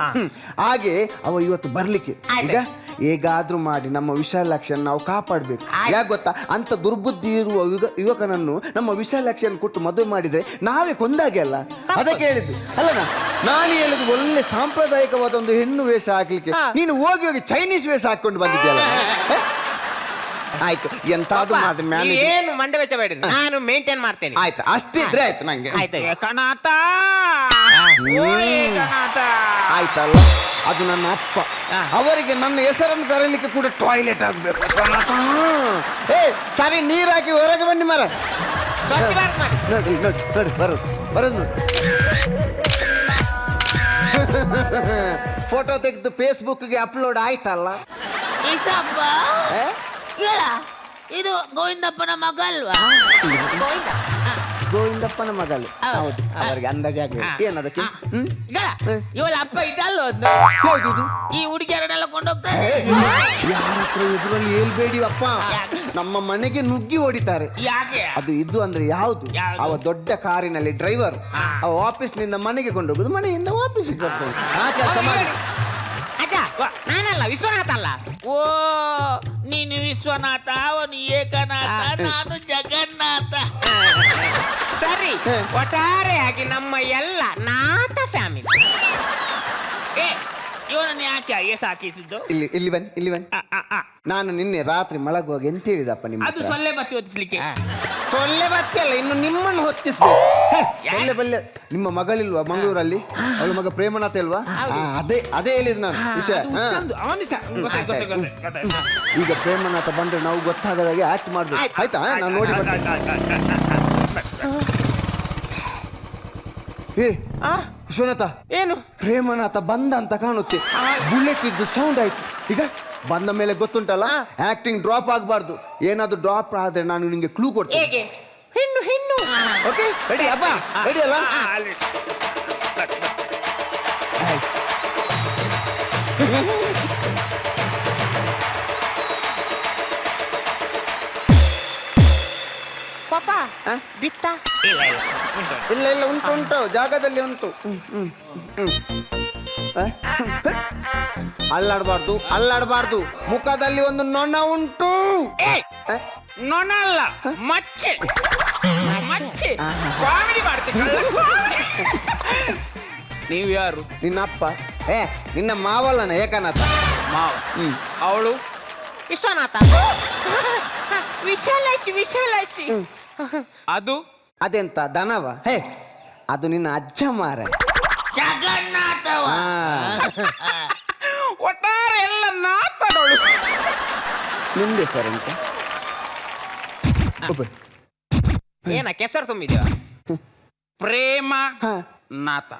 ಹಾಗೆ ಅವ ಇವತ್ತು ಬರ್ಲಿಕ್ಕೆ. ಈಗ ಹೇಗಾದ್ರೂ ಮಾಡಿ ನಮ್ಮ ವಿಶಾಲಾಕ್ಷಿಯನ್ನು ನಾವು ಕಾಪಾಡ್ಬೇಕು. ಯಾಕೆ ಗೊತ್ತಾ? ಅಂತ ದುರ್ಬುದ್ಧಿ ಇರುವ ಯುವಕನನ್ನು ನಮ್ಮ ವಿಶಾಲಾಕ್ಷಿಯನ್ನು ಕೊಟ್ಟು ಮದುವೆ ಮಾಡಿದ್ರೆ ನಾವೇ ಕೊಂದಾಗೆ ಅಲ್ಲ. ಅದಕ್ಕೆ ಹೇಳಿದ್ದು ಅಲ್ಲನಾ ನಾನು ಹೇಳಿದ್ದು. ಒಳ್ಳೆ ಸಾಂಪ್ರದಾಯಿಕವಾದ ಒಂದು ಹೆಣ್ಣು ವೇಷ ಹಾಕ್ಲಿಕ್ಕೆ ನೀನು ಹೋಗಿ ಚೈನೀಸ್ ವೇಷ ಹಾಕೊಂಡು ಬಂದಿದ್ಯಲ್ಲ. ಆಯ್ತು, ಎಂತಾದ್ರೂ ಮಾಡಿ ಮ್ಯಾನೇಜ್. ಏನು ಮಂಡ ವೆಚ್ಚ ಬೇಡ, ನಾನು ಮೇಂಟೈನ್ ಮಾಡ್ತೇನೆ. ಆಯ್ತು, ಅಷ್ಟಿದ್ರೆ ಆಯ್ತು ನಂಗೆ. ಆಯ್ತಲ್ಲ, ಅದು ನನ್ನ ಅಪ್ಪ. ಅವರಿಗೆ ನನ್ನ ಹೆಸರನ್ನು ಕರೀಲಿಕ್ಕೆ ಕೂಡ ಟಾಯ್ಲೆಟ್ ಆಗ್ಬೇಕು. ಸರಿ, ನೀರಾಕಿ ಹೊರಗೆ ಬನ್ನಿ ಮರ. ನೋಡಿ ನೋಡಿ ನೋಡಿ, ಬರೋದು ನೋಡಿ. ಫೋಟೋ ತೆಗೆದು ಫೇಸ್ಬುಕ್ಗೆ ಅಪ್ಲೋಡ್ ಆಯ್ತಲ್ಲ. ಇದು ಗೋವಿಂದಪ್ಪನ ಮಗ ಅಲ್ವಾ? ಗೋವಿಂದಪ್ಪನ ಮಗಳು ಹೌದು ಅವರಿಗೆ ಅಂದಾಜಾಗ ಏನದಕ್ಕೆ ಇವಳ ಅಪ್ಪ ಇದಲ್ಲ ಈ ಹುಡುಗಿಯರನ್ನೆಲ್ಲ ಕೊಂಡೋಗ್ತಾರೆ. ಯಾರ ಹತ್ರ ಎದುರಲ್ಲಿ ಹೇಳ್ಬೇಡಿ ಅಪ್ಪ, ನಮ್ಮ ಮನೆಗೆ ನುಗ್ಗಿ ಹೊಡಿತಾರೆ. ಯಾಕೆ? ಅದು ಇದು ಅಂದ್ರೆ ಯಾವುದು? ಅವ ದೊಡ್ಡ ಕಾರಿನಲ್ಲಿ ಡ್ರೈವರ್, ಅವ ಆಫೀಸ್ನಿಂದ ಮನೆಗೆ ಕೊಂಡೋಗುದು, ಮನೆಯಿಂದ ಆಫೀಸಿಗೆ ಬರ್ತಾನೆ. ಆ ಕೆಲಸ ಮಾಡಿ. ನಾನಲ್ಲ, ವಿಶ್ವನಾಥ ಅಲ್ಲ. ಓ, ನೀನು ವಿಶ್ವನಾಥ, ಅವನು ಏಕನಾಥ, ನಾನು ಜಗನ್ನಾಥ. ಸರಿ, ಒಟ್ಟಾರೆಯಾಗಿ ನಮ್ಮ ಎಲ್ಲ ನಾಥ ಫ್ಯಾಮಿಲಿ. ಇವನನ್ನು ಯಾಕೆ ಐಎಸ್ ಹಾಕಿಸಿದ್ದು? ಇಲ್ಲಿ ಬನ್ನಿ. ನಾನು ನಿನ್ನೆ ರಾತ್ರಿ ಮಲಗುವಾಗ ಎಂತ ಹೇಳಿದಪ್ಪ ನಿಮ್ಮ ಅದು ಸೊಳ್ಳೆ ಬತ್ತಿ ಹೊತ್ತಿಸ್ಲಿಕ್ಕೆ. ಸೊಳ್ಳೆ ಬತ್ತಿ ಅಲ್ಲ, ಇನ್ನು ನಿಮ್ಮನ್ನು ಹೊತ್ತಿಸ್ಬೇಕು. ಸೊಳ್ಳೆ ಬಲ್ಲೆ ನಿಮ್ಮ ಮಗಳಿಲ್ವಾ ಮಂಗಳೂರಲ್ಲಿ? ಅವಳ ಮಗ ಪ್ರೇಮನಾಥ ಇಲ್ವಾ? ಅದೇ ಹೇಳಿದ್ ನಾನು ವಿಷಯ. ಈಗ ಪ್ರೇಮನಾಥ ಬಂದ್ರೆ ನಾವು ಗೊತ್ತಾಗದಾಗೆ ಆಕ್ಟ್ ಮಾಡ್ಬೇಕು, ಆಯ್ತಾ? ನಾನು ನೋಡಿ ವಿಶ್ವನಾಥ, ಏನು ಪ್ರೇಮನಾಥ ಬಂದ ಅಂತ ಕಾಣುತ್ತೆ. ಬುಲೆಟ್ ಇದ್ದು ಸೌಂಡ್ ಆಯ್ತು. ಈಗ ಬಂದ ಮೇಲೆ ಗೊತ್ತುಂಟಲ್ಲ, ಆಕ್ಟಿಂಗ್ ಡ್ರಾಪ್ ಆಗಬಾರ್ದು. ಏನಾದ್ರು ಡ್ರಾಪ್ ಆದ್ರೆ ನಾನು ನಿಂಗೆ ಕ್ಲೂ ಕೊಡ್ತೇನೆ. ಹೆಣ್ಣು ಓಕೆ, ರೆಡಿ ಅಪ್ಪ? ರೆಡಿ ಅಲ್ಲ? ಪಾಪ ಬಿತ್ತ? ಇಲ್ಲ ಉಂಟು ಜಾಗದಲ್ಲಿ ಉಂಟು. ಅಲ್ಲಾಡಬಾರ್ದು. ಮುಖದಲ್ಲಿ ಒಂದು ನೊಣ ಉಂಟು. ನೊಣ ಅಲ್ಲ, ಮಚ್ಚೆ. ಕಾಮಿಡಿ ಮಾಡ್ತೀನಿ. ನೀವು ಯಾರು? ನಿನ್ನ ಅಪ್ಪ? ನಿನ್ನ ಮಾವಲ್ಲನ ಏಕನಾಥ. ಮಾವ. ಅವಳು ವಿಶ್ವನಾಥ. ವಿಶಾಲಾಕ್ಷಿ. ಅದು ಅದೆಂತ ದನವ? ಅದು ನಿನ್ನ ಅಜ್ಜ ಮಾರ, ಜಗನ್ನಾಥವ. ಒಟ್ಟಾರೆ ಎಲ್ಲ ನಾಥಗಳು. ನಿಮ್ದೆ ಸರ್ ಅಂತ ಏನ ಕೆಸರು ತುಂಬಿದ್ಯಾ? ಪ್ರೇಮ ನಾಥ.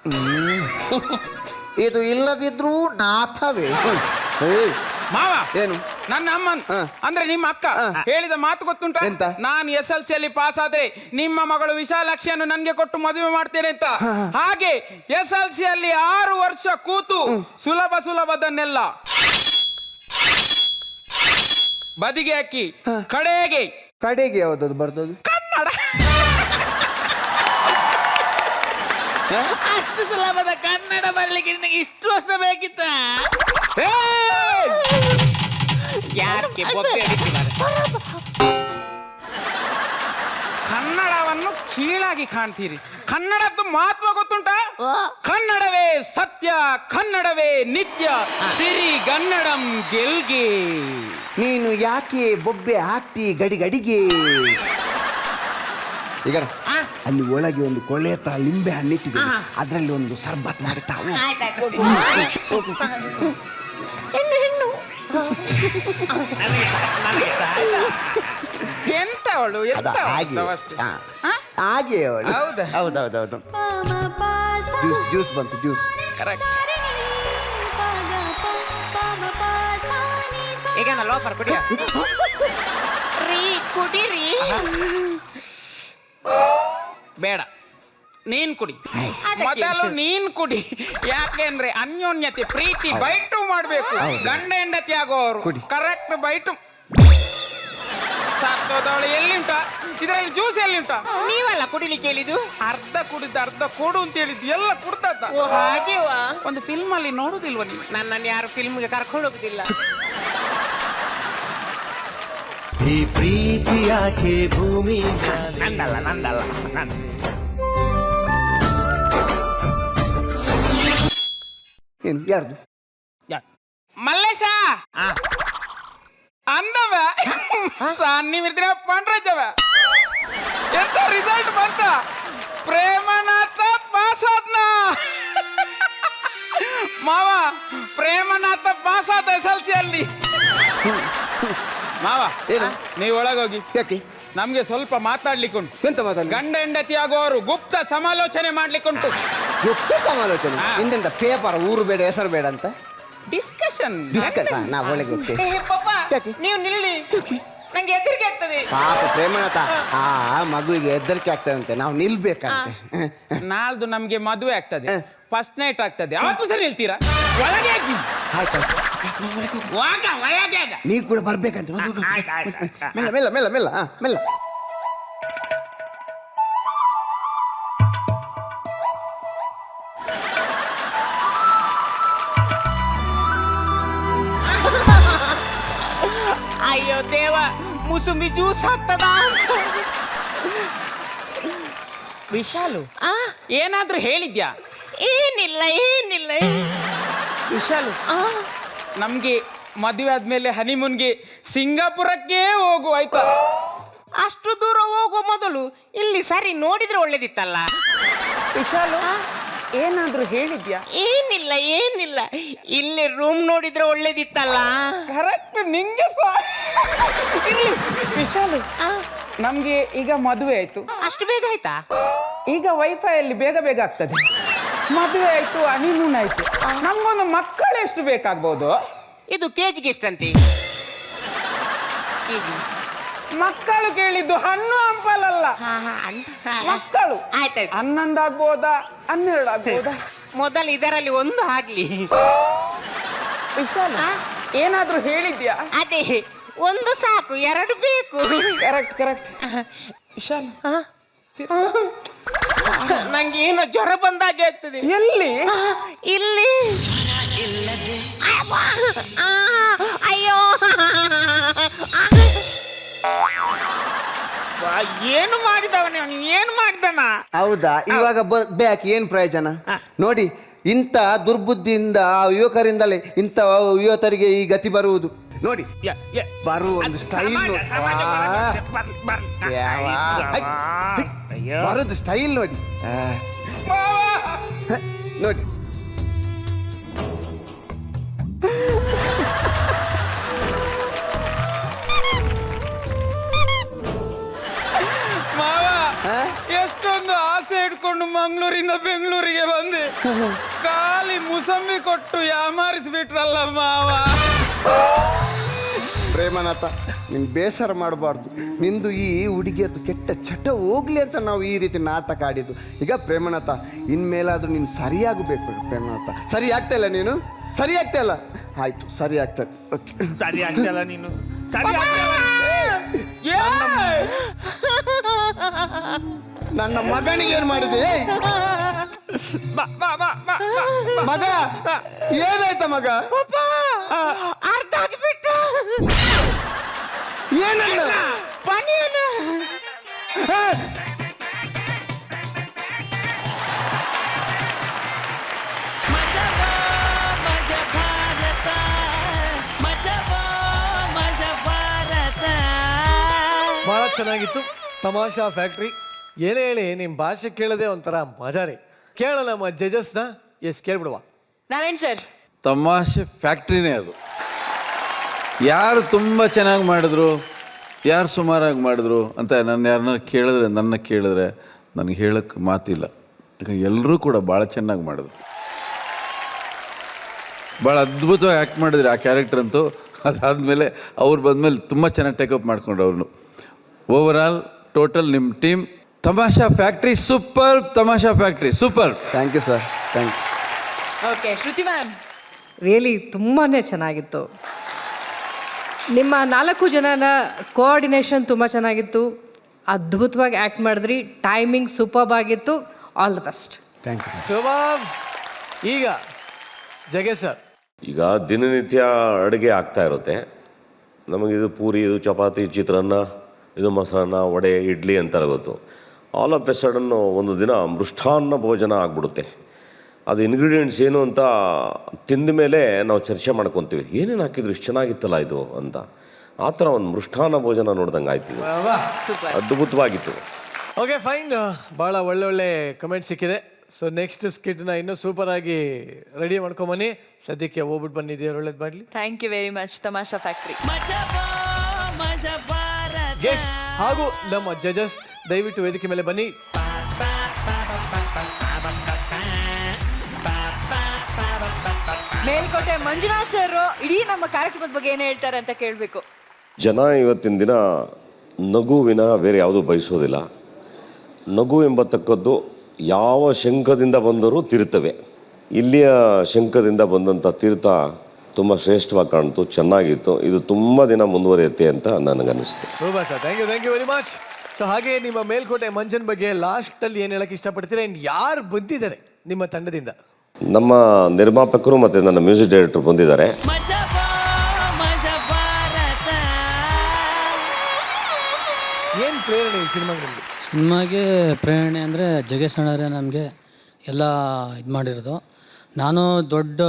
ಇದು ಇಲ್ಲದಿದ್ರೂ ನಾಥವೇ. ಮಾವ, ಏನು? ನನ್ನ ಅಮ್ಮನ್ ಅಂದ್ರೆ ನಿಮ್ಮ ಅಕ್ಕ ಹೇಳಿದ ಮಾತು ಗೊತ್ತುಂಟ? ಎಂತ? ನಾನು SLC ಅಲ್ಲಿ ಪಾಸ್ ಆದ್ರೆ ನಿಮ್ಮ ಮಗಳು ವಿಶಾಲಾಕ್ಷಿಯನ್ನು ನನ್ಗೆ ಕೊಟ್ಟು ಮದುವೆ ಮಾಡ್ತೇನೆ ಅಂತ. ಹಾಗೆ SLC ಅಲ್ಲಿ 6 ವರ್ಷ ಕೂತು ಸುಲಭದನ್ನೆಲ್ಲ ಬದಿಗೆ ಹಾಕಿ ಕಡೆಗೆ ಯಾವ್ದದು ಬರ್ತದು? ಕನ್ನಡ. ಅಷ್ಟು ಸುಲಭದ ಕನ್ನಡ ಬರ್ಲಿಕ್ಕೆ ನಿನಗೆ ಇಷ್ಟು ವರ್ಷ ಬೇಕಿತ್ತ? ಯಾಕೆ ಕನ್ನಡವನ್ನು ಕೀಳಾಗಿ ಕಾಣ್ತೀರಿ? ಕನ್ನಡದ್ದು ಮಹತ್ವ ಗೊತ್ತುಂಟ? ಕನ್ನಡವೇ ಸತ್ಯ, ಕನ್ನಡವೇ ನಿತ್ಯ, ಸಿರಿ ಗನ್ನಡಂ ಗೆಲ್ಗೆ. ನೀನು ಯಾಕೆ ಬೊಬ್ಬೆ ಹಾಕ್ತಿ ಗಡಿಗೆ? ಈಗ ಅಲ್ಲಿ ಒಳಗೆ ಒಂದು ಕೊಳೆ ಹತ್ರ ಲಿಂಬೆ ಹಣ್ಣಿಟ್ಟಿದೆ, ಅದರಲ್ಲಿ ಒಂದು ಸರ್ಬತ್ ಮಾಡುತ್ತಾವು. ಎಂತ ಅವಳು ಹಾಗೆ ಅವಳು. ಹೌದೌದೌದು. ಜ್ಯೂಸ್ ಬಂತು, ಜ್ಯೂಸ್. ಈಗ ಲೋಫರ್ ಕುಡಿರಿ. ಬೇಡ, ನೀನ್ ಕುಡಿ ಮೊದಲು. ನೀನ್ ಕುಡಿ. ಯಾಕೆಂದ್ರೆ ಅನ್ಯೋನ್ಯತೆ, ಪ್ರೀತಿ, ಬೈಟು ಮಾಡ್ಬೇಕು. ಗಂಡ ಹೆಂಡತಿ ಆಗೋರು ಕರೆಕ್ಟ್ ಬೈಟು. ಸತ್ತೋದವಳು ಎಲ್ಲಿ ಉಂಟ? ಇದರಲ್ಲಿ ಜ್ಯೂಸ್ ಎಲ್ಲಿ ಉಂಟ? ನೀವಲ್ಲ ಕುಡಿಲಿಕ್ಕೆ ಹೇಳಿದ್ದು. ಅರ್ಧ ಕುಡಿದ ಅರ್ಧ ಕೊಡು ಅಂತ ಹೇಳಿದ್ದು, ಎಲ್ಲ ಕುಡ್ತದ. ಹಾಗೆವಾ? ಒಂದು ಫಿಲ್ಮ್ ಅಲ್ಲಿ ನೋಡುದಿಲ್ವ ನೀವು? ನನ್ನನ್ನು ಯಾರು ಫಿಲ್ಮ್ಗೆ ಕರ್ಕೊಂಡು ಹೋಗುದಿಲ್ಲ. ಈ ಪ್ರೀತಿ ಯಾಕೆ ಭೂಮಿ ನಂದಲ್ಲ. ಏನು ಯಾರ್ದು? ಮಲ್ಲೇಶ ಅಂದವ ನಿಮ್ಮಿದ್ರೆ ಪಂಡ್ರಜವ. ಎಂತ ರಿಸಲ್ಟ್ ಬಂತ? ಪ್ರೇಮನಾಥ ಪಾಸ್ ಆದ್ನ. ಮಾವ, ಪ್ರೇಮನಾಥ ಪಾಸ್ ಆದ SLC ಅಲ್ಲಿ. ಮಾವ, ಏನು? ನೀವು ಒಳಗೋಗಿ. ಯಾಕೆ? ನಮ್ಗೆ ಸ್ವಲ್ಪ ಮಾತಾಡ್ಲಿಕ್ಕುಂಟು. ಎಂತ ಮಾತಾಡ? ಗಂಡ ಹೆಂಡತಿ ಆಗೋರು ಗುಪ್ತ ಸಮಾಲೋಚನೆ ಮಾಡ್ಲಿಕ್ಕುಂಟು. ಗುಪ್ತ ಸಮಾಲೋಚನೆ? ಇಂದೆಂತ ಪೇಪರ್ ಊರು ಬೇಡ ಹೆಸರು ಬೇಡ ಅಂತ ಡಿಸ್ಕಷನ್. ನಾವು ಒಳಗೆ ಹೋಗ್ತೇವೆ. ನೀವು ನಿಲ್ಲಿ. ನಂಗೆ ಹೆದರಿಕೆ ಆಗ್ತದೆ. ಪಾಪ ಪ್ರೇಮನಾಥ ಆ ಮಗುವಿಗೆ ಹೆದರಿಕೆ ಆಗ್ತದಂತೆ, ನಾವು ನಿಲ್ಬೇಕಂತೆ. ನಾಳ್ದು ನಮ್ಗೆ ಮದುವೆ ಆಗ್ತದೆ, ಫಸ್ಟ್ ನೈಟ್ ಆಗ್ತದೆ, ಅವತ್ತು ಸರಿ ಹೇಳ್ತೀರಾ? ಒಳಗೆ ಹಾಕಿ. ಆಯ್ತು ಒಳಗೆ ನೀವು ಕೂಡ ಬರ್ಬೇಕಂತೆ. ಮೆಲ್ಲ ಮೆಲ್ಲ ಮೆಲ್ಲ ಮೆಲ್ಲ ಮೆಲ್ಲ. ಅಯ್ಯೋ ದೇವ, ಮುಸುಂಬಿ ಜ್ಯೂಸ್ ಆಗ್ತದ. ವಿಶಾಲು ಏನಾದ್ರೂ ಹೇಳಿದ್ಯಾ? ಏನಿಲ್ಲ. ವಿಶಾಲು, ನಮ್ಗೆ ಮದುವೆ ಆದ್ಮೇಲೆ ಹನಿಮೂನ್ಗೆ ಸಿಂಗಾಪುರಕ್ಕೆ ಹೋಗು ಆಯ್ತಾ? ಅಷ್ಟು ದೂರ ಹೋಗೋ ಮೊದಲು ಇಲ್ಲಿ ಸರಿ ನೋಡಿದ್ರೆ ಒಳ್ಳೇದಿತ್ತಲ್ಲ. ವಿಶಾಲು ಏನಾದ್ರೂ ಹೇಳಿದ್ಯಾ? ಏನಿಲ್ಲ. ಇಲ್ಲಿ ರೂಮ್ ನೋಡಿದ್ರೆ ಒಳ್ಳೇದಿತ್ತಲ್ಲ. ಕರೆಕ್ಟ್, ನಿಂಗೆ ಇರ್ಲಿ. ವಿಶಾಲು, ನಮ್ಗೆ ಈಗ ಮದುವೆ ಆಯ್ತು. ಅಷ್ಟು ಬೇಗ ಆಯ್ತಾ? ಈಗ ವೈಫೈ ಅಲ್ಲಿ ಬೇಗ ಆಗ್ತದೆ. ಮದುವೆ ಆಯ್ತು, ಹನಿಮೂನ್ ಆಯ್ತು, ನಮ್ಗೊಂದು ಮಕ್ಕಳು ಎಷ್ಟು ಬೇಕಾಗ್ಬೋದು? ಇದು ಕೆಜಿಗೆ ಎಷ್ಟಂತೆ? ಮಕ್ಕಳು ಕೇಳಿದ್ದು ಹಣ್ಣು ಹಂಪಲಲ್ಲ, ಮಕ್ಕಳು. ಆಯ್ತಾಯ್ತು. 11 ಆಗ್ಬೋದಾ, 12 ಆಗ್ಬೋದಾ? ಮೊದಲು ಇದರಲ್ಲಿ ಒಂದು ಆಗ್ಲಿ. ವಿಶಾಲ, ಏನಾದ್ರೂ ಹೇಳಿದ್ಯಾ? ಅದೇ, ಒಂದು ಸಾಕು, 2 ಬೇಕು. ಕರೆಕ್ಟ್. ವಿಶಾಲ್, ನಂಗೆ ಏನೋ ಜ್ವರ ಬಂದಾಗೆ ಆಗ್ತದೆ. ಎಲ್ಲಿ? ಇಲ್ಲಿ. ಅಯ್ಯೋ, ಏನು ಮಾಡಿದವನೇ, ಏನು ಮಾಡಿದನ? ಹೌದಾ, ಇವಾಗ ಬ್ಯಾಕ್ ಏನ್ ಪ್ರಯೋಜನ ನೋಡಿ. ಇಂಥ ದುರ್ಬುದ್ಧಿಯಿಂದ ಯುವಕರಿಂದಲೇ ಇಂಥ ಯುವಕರಿಗೆ ಈ ಗತಿ ಬರುವುದು ನೋಡಿ. ಬರುವ ಒಂದು ಸ್ಟೈಲ್ ಬರೋದು ಸ್ಟೈಲ್ ನೋಡಿ. ನೋಡಿ ಎಷ್ಟೊಂದು ಆಸೆ ಇಟ್ಕೊಂಡು ಮಂಗಳೂರಿಂದ ಬೆಂಗಳೂರಿಗೆ ಬಂದೆ, ಖಾಲಿ ಮುಸಂಬಿ ಕೊಟ್ಟು ಯಾಮಾರಿಸ್ಬಿಟ್ರಲ್ಲ ಮಾವ. ಪ್ರೇಮನಾಥ, ನೀನು ಬೇಸರ ಮಾಡಬಾರ್ದು. ನಿಂದು ಈ ಹುಡುಗಿಯದ್ದು ಕೆಟ್ಟ ಚಟ ಹೋಗ್ಲಿ ಅಂತ ನಾವು ಈ ರೀತಿ ನಾಟಕ ಆಡಿದ್ದು. ಈಗ ಪ್ರೇಮನಾಥ, ಇನ್ಮೇಲಾದ್ರೂ ನೀನು ಸರಿಯಾಗಬೇಕು ಪ್ರೇಮನಾಥ. ಸರಿ ಆಗ್ತಾ ಇಲ್ಲ ನೀನು? ಸರಿ ಆಗ್ತಾ ಇಲ್ಲ? ಆಯ್ತು, ಸರಿ ಆಗ್ತದೆ. ಸರಿ ಆಗ್ತಲ್ಲ ನೀನು? ನನ್ನ ಮಗನಿಗೆ ಏನ್ ಮಾಡಿದೆ? ಮಗ ಏನಾಯ್ತ ಮಗ? ಅರ್ಥ ಆಗಿಬಿಟ್ಟು ಏನಲ್ಲ ಪನಿಯನ. ಬಹಳ ಚೆನ್ನಾಗಿತ್ತು ತಮಾಷಾ ಫ್ಯಾಕ್ಟ್ರಿ. ಏನೇ ಹೇಳಿ ನಿಮ್ಮ ಭಾಷೆ ಕೇಳದೆ ಒಂಥರ ಮಜಾ ರೀ. ಕೇಳೋಣ ನಮ್ಮ ಜಜಸ್ನ. ಎಸ್, ಕೇಳ್ಬಿಡುವ. ನಾರಾಯಣ್ ಸರ್, ತಮಾಷೆ ಫ್ಯಾಕ್ಟ್ರಿನೇ ಅದು. ಯಾರು ತುಂಬ ಚೆನ್ನಾಗಿ ಮಾಡಿದ್ರು, ಯಾರು ಸುಮಾರಾಗಿ ಮಾಡಿದ್ರು ಅಂತ ನನ್ನ ಕೇಳಿದ್ರೆ ನನಗೆ ಹೇಳೋಕ್ಕೆ ಮಾತಿಲ್ಲ. ಯಾಕಂದ್ರೆ ಎಲ್ಲರೂ ಕೂಡ ಭಾಳ ಚೆನ್ನಾಗಿ ಮಾಡಿದ್ರು, ಭಾಳ ಅದ್ಭುತವಾಗಿ ಆ್ಯಕ್ಟ್ ಮಾಡಿದ್ರು ಆ ಕ್ಯಾರೆಕ್ಟರ್ ಅಂತೂ. ಅದಾದಮೇಲೆ ಅವ್ರು ಬಂದಮೇಲೆ ತುಂಬ ಚೆನ್ನಾಗಿ ಟೇಕಪ್ ಮಾಡ್ಕೊಂಡ್ರು ಅವ್ರನ್ನು. ಓವರಾಲ್ ಟೋಟಲ್ ನಿಮ್ಮ team Tamasha factory super. Tamasha factory super. Thank you sir, thank you. Okay, Shruti ma'am. Really ತುಂಬಾ ಚೆನ್ನಾಗಿತ್ತು. ನಿಮ್ಮ 4 ಜನನ ಕೋಆರ್ಡಿನೇಷನ್ ತುಂಬ ಚೆನ್ನಾಗಿತ್ತು. ಅದ್ಭುತವಾಗಿ ಆ್ಯಕ್ಟ್ ಮಾಡಿದ್ರಿ. ಟೈಮಿಂಗ್ ಸೂಪರ್ಬ್ ಆಗಿತ್ತು. All the best. Thank you. ಶೋಭಾಮ್. ಈಗ ಜಗೇಶ್ ಸರ್, ಈಗ ದಿನನಿತ್ಯ ಅಡುಗೆ ಆಗ್ತಾ ಇರುತ್ತೆ. ನಮಗಿದು ಪೂರಿ, ಇದು ಚಪಾತಿ, ಚಿತ್ರಾನ್ನ, ಇದು ಮೊಸರನ್ನ, ವಡೆ, ಇಡ್ಲಿ ಅಂತಾರೆ ಗೊತ್ತು. ಆಲ್ ಆಫ್ ಎ ಸಡನ್ನು ಒಂದು ದಿನ ಮೃಷ್ಟಾನ್ನ ಭೋಜನ ಆಗಿಬಿಡುತ್ತೆ. ಅದು ಇಂಗ್ರೀಡಿಯೆಂಟ್ಸ್ ಏನು ಅಂತ ತಿಂದ ಮೇಲೆ ನಾವು ಚರ್ಚೆ ಮಾಡ್ಕೊತೀವಿ, ಏನೇನು ಹಾಕಿದ್ರು ಇಷ್ಟು ಚೆನ್ನಾಗಿತ್ತಲ್ಲ ಇದು ಅಂತ. ಆ ಥರ ಒಂದು ಮೃಷ್ಟಾನ್ನ ಭೋಜನ ನೋಡ್ದಂಗೆ ಆಯ್ತು. ಅದ್ಭುತವಾಗಿತ್ತು. Okay, fine. ಭಾಳ ಒಳ್ಳೊಳ್ಳೆ ಕಮೆಂಟ್ ಸಿಕ್ಕಿದೆ. ಸೊ ನೆಕ್ಸ್ಟ್ ಸ್ಕಿಟ್ನ ಇನ್ನೂ ಸೂಪರಾಗಿ ರೆಡಿ ಮಾಡ್ಕೊಂಬನ್ನಿ. ಸದ್ಯಕ್ಕೆ ಹೋಗ್ಬಿಟ್ಟು ಬಂದಿದ್ದೀವಿ, ಒಳ್ಳೇದು ಮಾಡಲಿ. Thank you very much Tamasha factory. Guest ಹಾಗೂ ನಮ್ಮ ಜಜಸ್ ದಯವಿಟ್ಟು ವೇದಿಕೆ ಮೇಲೆ ಬನ್ನಿ. ಮೇಲ್ಕೋಟೆ ಮಂಜುನಾಥ್ ಸರ್ ಇಡೀ ನಮ್ಮ ಕಾರ್ಯಕ್ರಮದ ಬಗ್ಗೆ ಏನು ಹೇಳ್ತಾರೆ ಅಂತ ಕೇಳಬೇಕು. ಜನ ಇವತ್ತಿನ ದಿನ ನಗುವಿನ ಬೇರೆ ಯಾವುದೂ ಬಯಸೋದಿಲ್ಲ. ನಗು ಎಂಬತಕ್ಕದ್ದು ಯಾವ ಶಂಖದಿಂದ ಬಂದರೂ ತೀರ್ಥವೇ. ಇಲ್ಲಿಯ ಶಂಖದಿಂದ ಬಂದಂಥ ತೀರ್ಥ ತುಂಬ ಶ್ರೇಷ್ಠವಾಗಿ ಕಾಣ್ತು, ಚೆನ್ನಾಗಿತ್ತು. ಇದು ತುಂಬ ದಿನ ಮುಂದುವರಿಯುತ್ತೆ ಅಂತ ನನಗನ್ನಿಸ್ತು. Super sir, thank you very much. So ಹಾಗೆ ನಿಮ್ಮ ಮೇಲ್ಕೋಟೆ ಮಂಜನ್ ಬಗ್ಗೆ ಲಾಸ್ಟಲ್ಲಿ ಏನು ಹೇಳಕ್ಕೆ ಇಷ್ಟಪಡ್ತೀರಾ? ಆ್ಯಂಡ್ ಯಾರು ಬಂದಿದ್ದಾರೆ ನಿಮ್ಮ ತಂಡದಿಂದ? ನಮ್ಮ ನಿರ್ಮಾಪಕರು ಮತ್ತು ನನ್ನ ಮ್ಯೂಸಿಕ್ ಡೈರೆಕ್ಟರ್ ಬಂದಿದ್ದಾರೆ. ಏನು ಪ್ರೇರಣೆ ಈ ಸಿನಿಮಾಗಳಲ್ಲಿ? ಸಿನಿಮಾಗೆ ಪ್ರೇರಣೆ ಅಂದರೆ ಜಗ್ಗೇಶ್ ಅಣ್ಣರೇ ನಮಗೆ ಎಲ್ಲ ಇದು ಮಾಡಿರೋದು. ನಾನು ದೊಡ್ಡ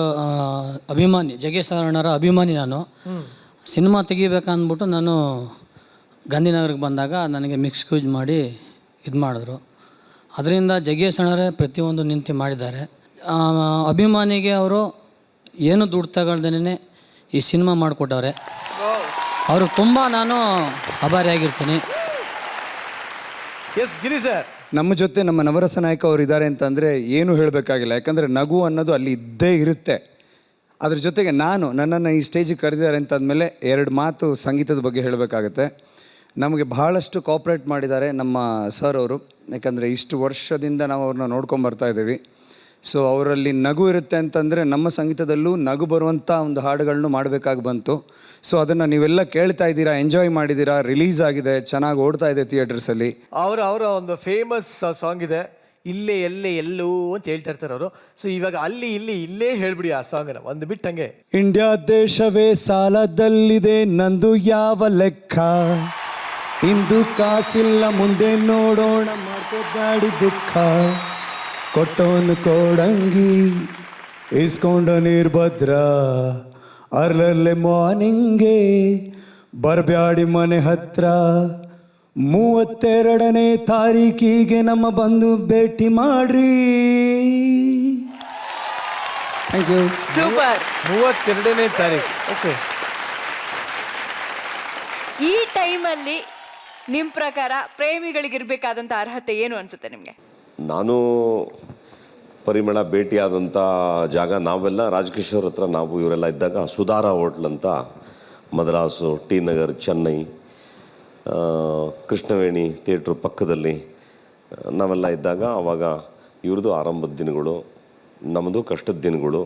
ಅಭಿಮಾನಿ, ಜಗ್ಗೇಶ್ ಅಣ್ಣರ ಅಭಿಮಾನಿ. ನಾನು ಸಿನಿಮಾ ತೆಗಿಬೇಕಂದ್ಬಿಟ್ಟು ನಾನು ಗಾಂಧಿನಗರಕ್ಕೆ ಬಂದಾಗ ನನಗೆ ಮಿಕ್ಸ್ ಕ್ಯೂಸ್ ಮಾಡಿ ಇದು ಮಾಡಿದ್ರು. ಅದರಿಂದ ಜಗ್ಗೇಶ್ ಅಣ್ಣರೇ ಪ್ರತಿಯೊಂದು ನಿಂತು ಮಾಡಿದ್ದಾರೆ. ಅಭಿಮಾನಿಗೆ ಅವರು ಏನು ದುಡ್ಡು ತಗೊಳ್ದೇನೆ ಈ ಸಿನಿಮಾ ಮಾಡಿಕೊಟ್ಟವ್ರೆ. ಅವ್ರಿಗೆ ತುಂಬ ನಾನು ಆಭಾರಿಯಾಗಿರ್ತೀನಿ. ಎಸ್ ಗಿರಿ ಸರ್, ನಮ್ಮ ಜೊತೆ ನಮ್ಮ ನವರಸ ನಾಯಕ ಅವರು ಇದ್ದಾರೆ ಅಂತಂದರೆ ಏನೂ ಹೇಳಬೇಕಾಗಿಲ್ಲ. ಯಾಕಂದರೆ ನಗು ಅನ್ನೋದು ಅಲ್ಲಿ ಇದ್ದೇ ಇರುತ್ತೆ. ಅದ್ರ ಜೊತೆಗೆ ನನ್ನನ್ನು ಈ ಸ್ಟೇಜಿಗೆ ಕರೆದಿದ್ದಾರೆ ಅಂತಂದಮೇಲೆ 2 ಮಾತು ಸಂಗೀತದ ಬಗ್ಗೆ ಹೇಳಬೇಕಾಗತ್ತೆ. ನಮಗೆ ಬಹಳಷ್ಟು ಕೋಆಪ್ರೇಟ್ ಮಾಡಿದ್ದಾರೆ ನಮ್ಮ ಸರ್ ಅವರು. ಯಾಕಂದರೆ ಇಷ್ಟು ವರ್ಷದಿಂದ ನಾವು ಅವ್ರನ್ನ ನೋಡ್ಕೊಂಬರ್ತಾ ಇದ್ದೀವಿ. ಸೊ ಅವರಲ್ಲಿ ನಗು ಇರುತ್ತೆ ಅಂತಂದರೆ ನಮ್ಮ ಸಂಗೀತದಲ್ಲೂ ನಗು ಬರುವಂಥ ಒಂದು ಹಾಡುಗಳನ್ನು ಮಾಡಬೇಕಾಗಿ ಬಂತು. ಸೊ ಅದನ್ನು ನೀವೆಲ್ಲ ಕೇಳ್ತಾ ಇದ್ದೀರಾ, ಎಂಜಾಯ್ ಮಾಡಿದ್ದೀರಾ, ರಿಲೀಸ್ ಆಗಿದೆ, ಚೆನ್ನಾಗಿ ಓಡ್ತಾ ಇದೆ ಥಿಯೇಟರ್ಸಲ್ಲಿ. ಅವರ ಒಂದು ಫೇಮಸ್ ಸಾಂಗ್ ಇದೆ, ಇಲ್ಲೇ ಎಲ್ಲೇ ಎಲ್ಲೋ ಅಂತ ಹೇಳ್ತಾ ಇರ್ತಾರೆ ಅವರು. ಸೊ ಇವಾಗ ಅಲ್ಲಿ ಇಲ್ಲೇ ಹೇಳ್ಬಿಡಿ ಆ ಸಾಂಗನ್ನ ಒಂದು ಬಿಟ್ಟು ಹಂಗೆ. ಇಂಡಿಯಾ ದೇಶವೇ ಸಾಲದಲ್ಲಿದೆ, ನಂದು ಯಾವ ಲೆಕ್ಕ, ಇಂದು ಕಾಸಿಲ್ಲ ಮುಂದೆ ನೋಡೋಣ, ಮಾಡ್ಕೋದಾಡಿ ದುಃಖ, ಕೊಟ್ಟವನು ಕೋಡಂಗಿ ಇಸ್ಕೊಂಡ ನೀರ್ಭದ್ರ, ಅರ್ಲಲ್ಲೇ ಮಾರ್ನಿಂಗೆ ಬರ್ಬ್ಯಾಡಿ ಮನೆ ಹತ್ರ, 32ನೇ ತಾರೀಕಿಗೆ ನಮ್ಮ ಬಂದು ಭೇಟಿ ಮಾಡ್ರಿ. Thank you. ಸೂಪರ್. 32ನೇ ತಾರೀಕು. ಓಕೆ, ಈ ಟೈಮಲ್ಲಿ ನಿಮ್ಮ ಪ್ರಕಾರ ಪ್ರೇಮಿಗಳಿಗಿರ್ಬೇಕಾದಂಥ ಅರ್ಹತೆ ಏನು ಅನ್ಸುತ್ತೆ ನಿಮಗೆ? ನಾನು ಪರಿಮಳ ಭೇಟಿಯಾದಂಥ ಜಾಗ ನಾವೆಲ್ಲ ರಾಜಕಿಶೋರ್ ಹತ್ರ ನಾವು ಇವರೆಲ್ಲ ಇದ್ದಾಗ ಸುಧಾರ ಹೋಟ್ಲ್ ಅಂತ ಮದ್ರಾಸು, ಟಿ ನಗರ್, ಚೆನ್ನೈ, ಕೃಷ್ಣವೇಣಿ ಥಿಯೇಟ್ರ್ ಪಕ್ಕದಲ್ಲಿ ನಾವೆಲ್ಲ ಇದ್ದಾಗ ಆವಾಗ ಇವ್ರದ್ದು ಆರಂಭದ ದಿನಗಳು, ನಮ್ಮದು ಕಷ್ಟದ ದಿನಗಳು.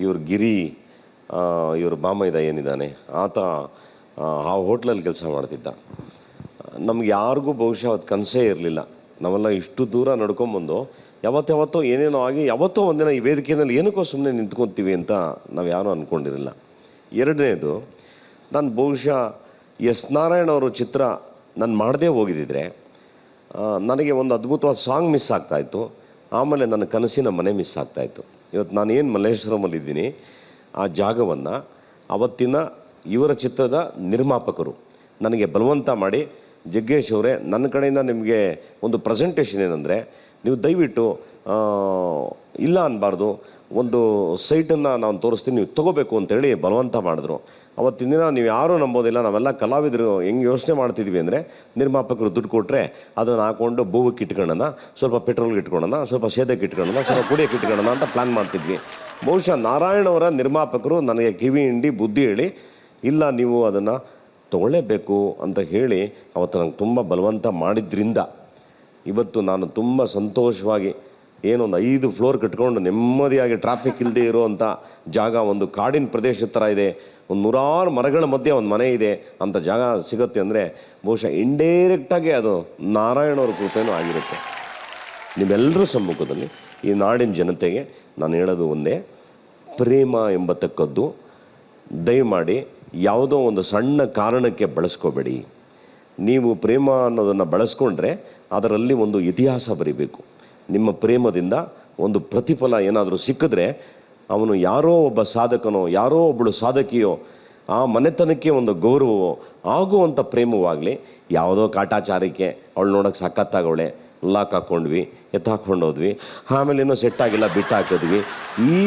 ಇವ್ರ ಗಿರಿ, ಇವ್ರ ಬಾಮೈದ ಏನಿದ್ದಾನೆ ಆತ ಆ ಹೋಟ್ಲಲ್ಲಿ ಕೆಲಸ ಮಾಡ್ತಿದ್ದ. ನಮ್ಗೆ ಯಾರಿಗೂ ಬಹುಶಃ ಅವತ್ತು ಕನಸೇ ಇರಲಿಲ್ಲ. ನಾವೆಲ್ಲ ಇಷ್ಟು ದೂರ ನಡ್ಕೊಂಬಂದು ಯಾವತ್ತೋ ಏನೇನೋ ಆಗಿ ಯಾವತ್ತೋ ಒಂದಿನ ಈ ವೇದಿಕೆಯಲ್ಲಿ ಏನಕ್ಕೋ ಸುಮ್ಮನೆ ನಿಂತ್ಕೊತೀವಿ ಅಂತ ನಾವು ಯಾರೂ ಅಂದ್ಕೊಂಡಿರಲಿಲ್ಲ. ಎರಡನೇದು, ನಾನು ಬಹುಶಃ ಎಸ್ ನಾರಾಯಣ್ ಅವರು ಚಿತ್ರ ನಾನು ಮಾಡದೇ ಹೋಗಿದ್ದಿದ್ರೆ ನನಗೆ ಒಂದು ಅದ್ಭುತವಾದ ಸಾಂಗ್ ಮಿಸ್ ಆಗ್ತಾಯಿತ್ತು. ಆಮೇಲೆ ನನ್ನ ಕನಸಿನ ಮನೆ ಮಿಸ್ ಆಗ್ತಾಯಿತ್ತು. ಇವತ್ತು ನಾನು ಏನು ಮಲ್ಲೇಶ್ವರಮಲ್ಲಿದ್ದೀನಿ, ಆ ಜಾಗವನ್ನು ಅವತ್ತಿನ ಇವರ ಚಿತ್ರದ ನಿರ್ಮಾಪಕರು ನನಗೆ ಬಲವಂತ ಮಾಡಿ, ಜಗ್ಗೇಶ್ ಅವರೇ, ನನ್ನ ಕಡೆಯಿಂದ ನಿಮಗೆ ಒಂದು ಪ್ರೆಸೆಂಟೇಷನ್ ಏನಂದರೆ, ನೀವು ದಯವಿಟ್ಟು ಇಲ್ಲ ಅನ್ನಬಾರ್ದು, ಒಂದು ಸೈಟನ್ನು ನಾನು ತೋರಿಸ್ತೀನಿ, ನೀವು ತೊಗೋಬೇಕು ಅಂತೇಳಿ ಬಲವಂತ ಮಾಡಿದ್ರು. ಅವತ್ತಿನ ದಿನ ನೀವು ಯಾರೂ ನಂಬೋದಿಲ್ಲ, ನಾವೆಲ್ಲ ಕಲಾವಿದರು ಹೆಂಗೆ ಯೋಚನೆ ಮಾಡ್ತಿದ್ವಿ ಅಂದರೆ, ನಿರ್ಮಾಪಕರು ದುಡ್ಡು ಕೊಟ್ಟರೆ ಅದನ್ನು ಹಾಕ್ಕೊಂಡು ಬೂವಕ್ಕೆ ಇಟ್ಕೊಳ್ಳೋಣ, ಸ್ವಲ್ಪ ಪೆಟ್ರೋಲ್ಗೆ ಇಟ್ಕೊಳ್ಳೋಣ, ಸ್ವಲ್ಪ ಸೇದಕ್ಕೆ ಇಟ್ಕೊಳ್ಳೋಣ, ಸ್ವಲ್ಪ ಕುಡಿಯೋಕ್ಕೆ ಇಟ್ಕೊಳ್ಳೋಣ ಅಂತ ಪ್ಲ್ಯಾನ್ ಮಾಡ್ತಿದ್ವಿ. ಬಹುಶಃ ನಾರಾಯಣ್ ಅವರ ನಿರ್ಮಾಪಕರು ನನಗೆ ಕಿವಿ ಹಿಂಡಿ ಬುದ್ಧಿ ಹೇಳಿ, ಇಲ್ಲ ನೀವು ಅದನ್ನು ತೊಗೊಳ್ಳೇಬೇಕು ಅಂತ ಹೇಳಿ ಅವತ್ತು ನಂಗೆ ತುಂಬ ಬಲವಂತ ಮಾಡಿದ್ರಿಂದ ಇವತ್ತು ನಾನು ತುಂಬ ಸಂತೋಷವಾಗಿ ಏನೊಂದು 5 ಫ್ಲೋರ್ ಕಟ್ಕೊಂಡು ನೆಮ್ಮದಿಯಾಗಿ ಟ್ರಾಫಿಕ್ ಇಲ್ಲದೆ ಇರುವಂಥ ಜಾಗ, ಒಂದು ಕಾಡಿನ ಪ್ರದೇಶದ ಥರ ಇದೆ, ಒಂದು 100 ಮರಗಳ ಮಧ್ಯೆ ಒಂದು ಮನೆ ಇದೆ ಅಂತ ಜಾಗ ಸಿಗುತ್ತೆ ಅಂದರೆ ಬಹುಶಃ ಇಂಡೈರೆಕ್ಟಾಗಿ ಅದು ನಾರಾಯಣವ್ರ ಕೃಪೆನೂ ಆಗಿರುತ್ತೆ. ನಿಮ್ಮೆಲ್ಲರ ಸಮ್ಮುಖದಲ್ಲಿ ಈ ನಾಡಿನ ಜನತೆಗೆ ನಾನು ಹೇಳೋದು ಒಂದೇ, ಪ್ರೇಮ ಎಂಬತಕ್ಕದ್ದು ದಯಮಾಡಿ ಯಾವುದೋ ಒಂದು ಸಣ್ಣ ಕಾರಣಕ್ಕೆ ಬಳಸ್ಕೋಬೇಡಿ. ನೀವು ಪ್ರೇಮ ಅನ್ನೋದನ್ನು ಬಳಸ್ಕೊಂಡ್ರೆ ಅದರಲ್ಲಿ ಒಂದು ಇತಿಹಾಸ ಬರೀಬೇಕು. ನಿಮ್ಮ ಪ್ರೇಮದಿಂದ ಒಂದು ಪ್ರತಿಫಲ ಏನಾದರೂ ಸಿಕ್ಕಿದ್ರೆ ಅವನು ಯಾರೋ ಒಬ್ಬ ಸಾಧಕನೋ ಯಾರೋ ಒಬ್ಬಳು ಸಾಧಕಿಯೋ ಆ ಮನೆತನಕ್ಕೆ ಒಂದು ಗೌರವವೋ ಆಗುವಂಥ ಪ್ರೇಮವಾಗಲಿ. ಯಾವುದೋ ಕಾಟಾಚಾರಕ್ಕೆ ಅವಳು ನೋಡೋಕ್ಕೆ ಸಖತ್ತಾಗವಳೆ, ಲಾಕ್ ಹಾಕ್ಕೊಂಡ್ವಿ, ಎತ್ತಾಕ್ಕೊಂಡೋದ್ವಿ, ಆಮೇಲೆ ಏನೋ ಸೆಟ್ಟಾಗಿಲ್ಲ ಬಿಟ್ಟು ಹಾಕಿದ್ವಿ. ಈ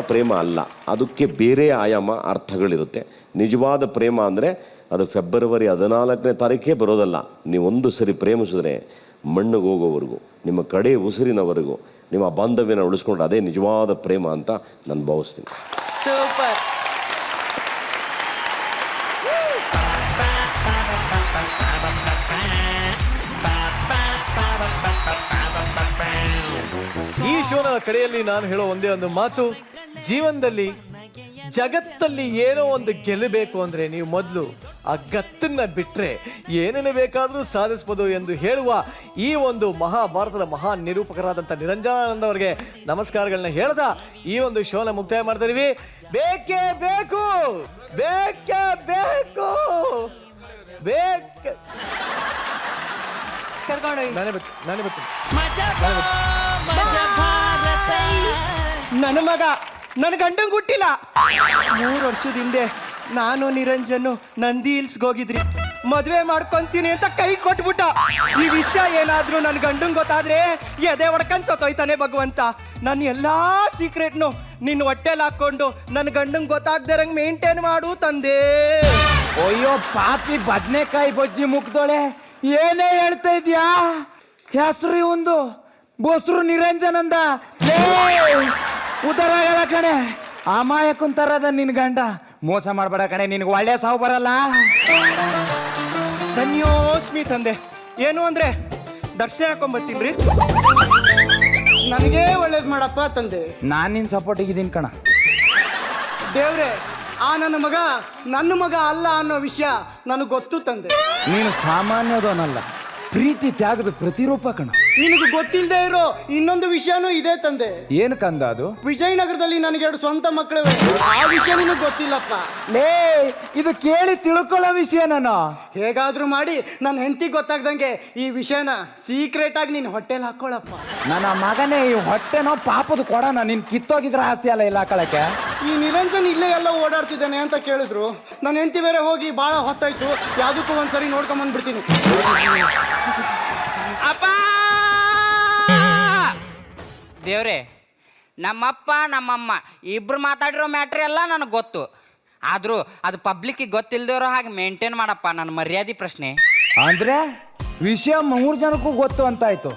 ಪ್ರೇಮ ಅಲ್ಲ, ಅದಕ್ಕೆ ಬೇರೆ ಆಯಾಮ ಅರ್ಥಗಳಿರುತ್ತೆ. ನಿಜವಾದ ಪ್ರೇಮ ಅಂದರೆ ಅದು ಫೆಬ್ರವರಿ 14ನೇ ತಾರೀಕೇ ಬರೋದಲ್ಲ. ನೀವು ಒಂದು ಸರಿ ಪ್ರೇಮಿಸಿದ್ರೆ ಮಣ್ಣಿಗೆ ಹೋಗೋವರೆಗೂ, ನಿಮ್ಮ ಕಡೆ ಉಸಿರಿನವರೆಗೂ ನಿಮ್ಮ ಬಾಂಧವ್ಯನ ಉಳಿಸ್ಕೊಂಡ್ರೆ ಅದೇ ನಿಜವಾದ ಪ್ರೇಮ ಅಂತ ನಾನು ಭಾವಿಸ್ತೀನಿ. ಸೂಪರ್. ಈ ಶೋನ ಕಡೆಯಲ್ಲಿ ನಾನು ಹೇಳೋ ಒಂದೇ ಒಂದು ಮಾತು, ಜೀವನದಲ್ಲಿ ಜಗತ್ತಲ್ಲಿ ಏನೋ ಒಂದು ಗೆಲ್ಲಬೇಕು ಅಂದ್ರೆ ನೀವು ಮೊದಲು ಆ ಗತ್ತನ್ನ ಬಿಟ್ರೆ ಏನೇನು ಬೇಕಾದರೂ ಸಾಧಿಸ್ಬೋದು ಎಂದು ಹೇಳುವ ಈ ಒಂದು ಮಹಾಭಾರತದ ಮಹಾ ನಿರೂಪಕರಾದಂಥ ನಿರಂಜನಾನಂದ್ ಅವರಿಗೆ ನಮಸ್ಕಾರಗಳನ್ನ ಹೇಳ್ದ ಈ ಒಂದು ಶೋನ ಮುಕ್ತಾಯ ಮಾಡ್ತಾ ಇದೀವಿ. ಬೇಕೇ ಬೇಕು, ಬೇಕೇ ಬೇಕು, ಬೇಕೇ ಕರ್ಕೊಂಡೋಗಿ ನಾನೇ ಬೇಕು, ನಾನೇ ಬೇಕು. ನನ್ನ ಮಗ ನನ್ನ ಗಂಡಂಗೆ ಹುಟ್ಟಿಲ್ಲ. 3 ವರ್ಷದ ಹಿಂದೆ ನಾನು ನಿರಂಜನು ನಂದಿ ಹಿಲ್ಸ್ಗೆ ಹೋಗಿದ್ರಿ. ಮದುವೆ ಮಾಡ್ಕೊಂತೀನಿ ಅಂತ ಕೈ ಕೊಟ್ಬಿಟ್ಟ. ಈ ವಿಷಯ ಏನಾದ್ರೂ ನನ್ನ ಗಂಡಂಗೆ ಗೊತ್ತಾದ್ರೆ ಎದೆ ಹೊಡ್ಕೊಂಡ್ ಸತ್ತೋಯ್ತಾನೆ ಭಗವಂತ. ನನ್ನ ಎಲ್ಲಾ ಸೀಕ್ರೆಟ್ನು ನಿನ್ನ ಹೊಟ್ಟೆಲ್ ಹಾಕೊಂಡು ನನ್ನ ಗಂಡಂಗೆ ಗೊತ್ತಾಗ್ದಿರಂಗ್ ಮೇಂಟೈನ್ ಮಾಡು ತಂದೆ. ಅಯ್ಯೋ ಪಾಪಿ ಬದ್ನೆಕಾಯಿ ಬಜ್ಜಿ ಮುಗ್ದೋಳೆ, ಏನೇ ಹೇಳ್ತಾ ಇದ್ಯಾ? ಹೆಸರು ಒಂದು ಬೋಸ್ರು ನಿರಂಜನಂದ. ಉದರ ಹೇಳ ಕಣೆ, ಅಮಾಯಕನ್ ತರದ ನಿನ್ ಗಂಡ. ಮೋಸ ಮಾಡ್ಬೇಡ ಕಣೆ, ನಿನ್ಗೆ ಒಳ್ಳೆ ಸಾವು ಬರಲ್ಲ. ಧನ್ಯೋಸ್ಮಿ ತಂದೆ. ಏನು ಅಂದ್ರೆ ದರ್ಶನ ಹಾಕೊಂಬತ್ತೀನ್ರಿ. ನನಗೇ ಒಳ್ಳೇದು ಮಾಡಪ್ಪ ತಂದೆ. ನಾನ್ ನಿನ್ ಸಪೋರ್ಟ್ ಇದ್ದೀನಿ ಕಣ. ದೇವ್ರೆ, ಆ ನನ್ನ ಮಗ ಅಲ್ಲ ಅನ್ನೋ ವಿಷಯ ನನಗೆ ಗೊತ್ತು ತಂದೆ. ನೀನು ಸಾಮಾನ್ಯದವನಲ್ಲ, ಪ್ರೀತಿ ತ್ಯಾಗದ ಪ್ರತಿರೂಪ ಕಣ. ನಿನಗೆ ಗೊತ್ತಿಲ್ಲದೆ ಇರೋ ಇನ್ನೊಂದು ವಿಷಯನೂ ಇದೆ ತಂದೆ. ಏನು ಕಂದ ಅದು? ವಿಜಯನಗರದಲ್ಲಿ ನನಗೆ 2 ಸ್ವಂತ ಮಕ್ಕಳಿವೆ. ಆ ವಿಷಯ ನಿನಗೆ ಗೊತ್ತಿಲ್ಲಪ್ಪ. ಲೇ, ಇದು ಕೇಳಿ ತಿಳ್ಕೊಳ್ಳೋ ವಿಷಯ. ನಾನು ಹೇಗಾದ್ರೂ ಮಾಡಿ ನನ್ನ ಹೆಂಡತಿಗೆ ಗೊತ್ತಾಗ್ದಂಗೆ ಈ ವಿಷಯನ ಸೀಕ್ರೆಟ್ ಆಗಿ ನಿನ್ನ ಹೊಟ್ಟೆಲ್ ಹಾಕೊಳ್ಳಪ್ಪ. ನನ್ನ ಮಗನೇ, ಈ ಹೊಟ್ಟೆನೋ ಪಾಪದ ಕೊಡೋಣ. ನೀನ್ ಕಿತ್ತೋಗಿದ್ರ ಆಸೆ ಅಲ್ಲ ಇಲ್ಲ ಹಾಕೊಳಕ್ಕೆ. ಈ ನಿರಂಜನ್ ಇಲ್ಲೇ ಎಲ್ಲ ಓಡಾಡ್ತಿದ್ದಾನೆ ಅಂತ ಕೇಳಿದ್ರು. ನನ್ನ ಹೆಂಡತಿ ಬೇರೆ ಹೋಗಿ ಬಹಳ ಹೊತ್ತಾಯ್ತು. ಯಾವುದಕ್ಕೂ ಒಂದ್ಸರಿ ನೋಡ್ಕೊಂಡ್ ಬಂದ್ಬಿಡ್ತೀನಿ. ಅಪ್ಪ ದೇವ್ರೆ, ನಮ್ಮಪ್ಪ ನಮ್ಮಮ್ಮ ಇಬ್ರು ಮಾತಾಡಿರೋ ಮ್ಯಾಟ್ರಿ ಎಲ್ಲ ನನಗೆ ಗೊತ್ತು. ಆದರೂ ಅದು ಪಬ್ಲಿಕ್ಕಿಗೆ ಗೊತ್ತಿಲ್ದಿರೋ ಹಾಗೆ ಮೇಂಟೈನ್ ಮಾಡಪ್ಪ. ನನ್ನ ಮರ್ಯಾದೆ ಪ್ರಶ್ನೆ ಅಂದ್ರೆ ವಿಷಯ 3 ಜನಕ್ಕೂ ಗೊತ್ತು ಅಂತಾಯ್ತು.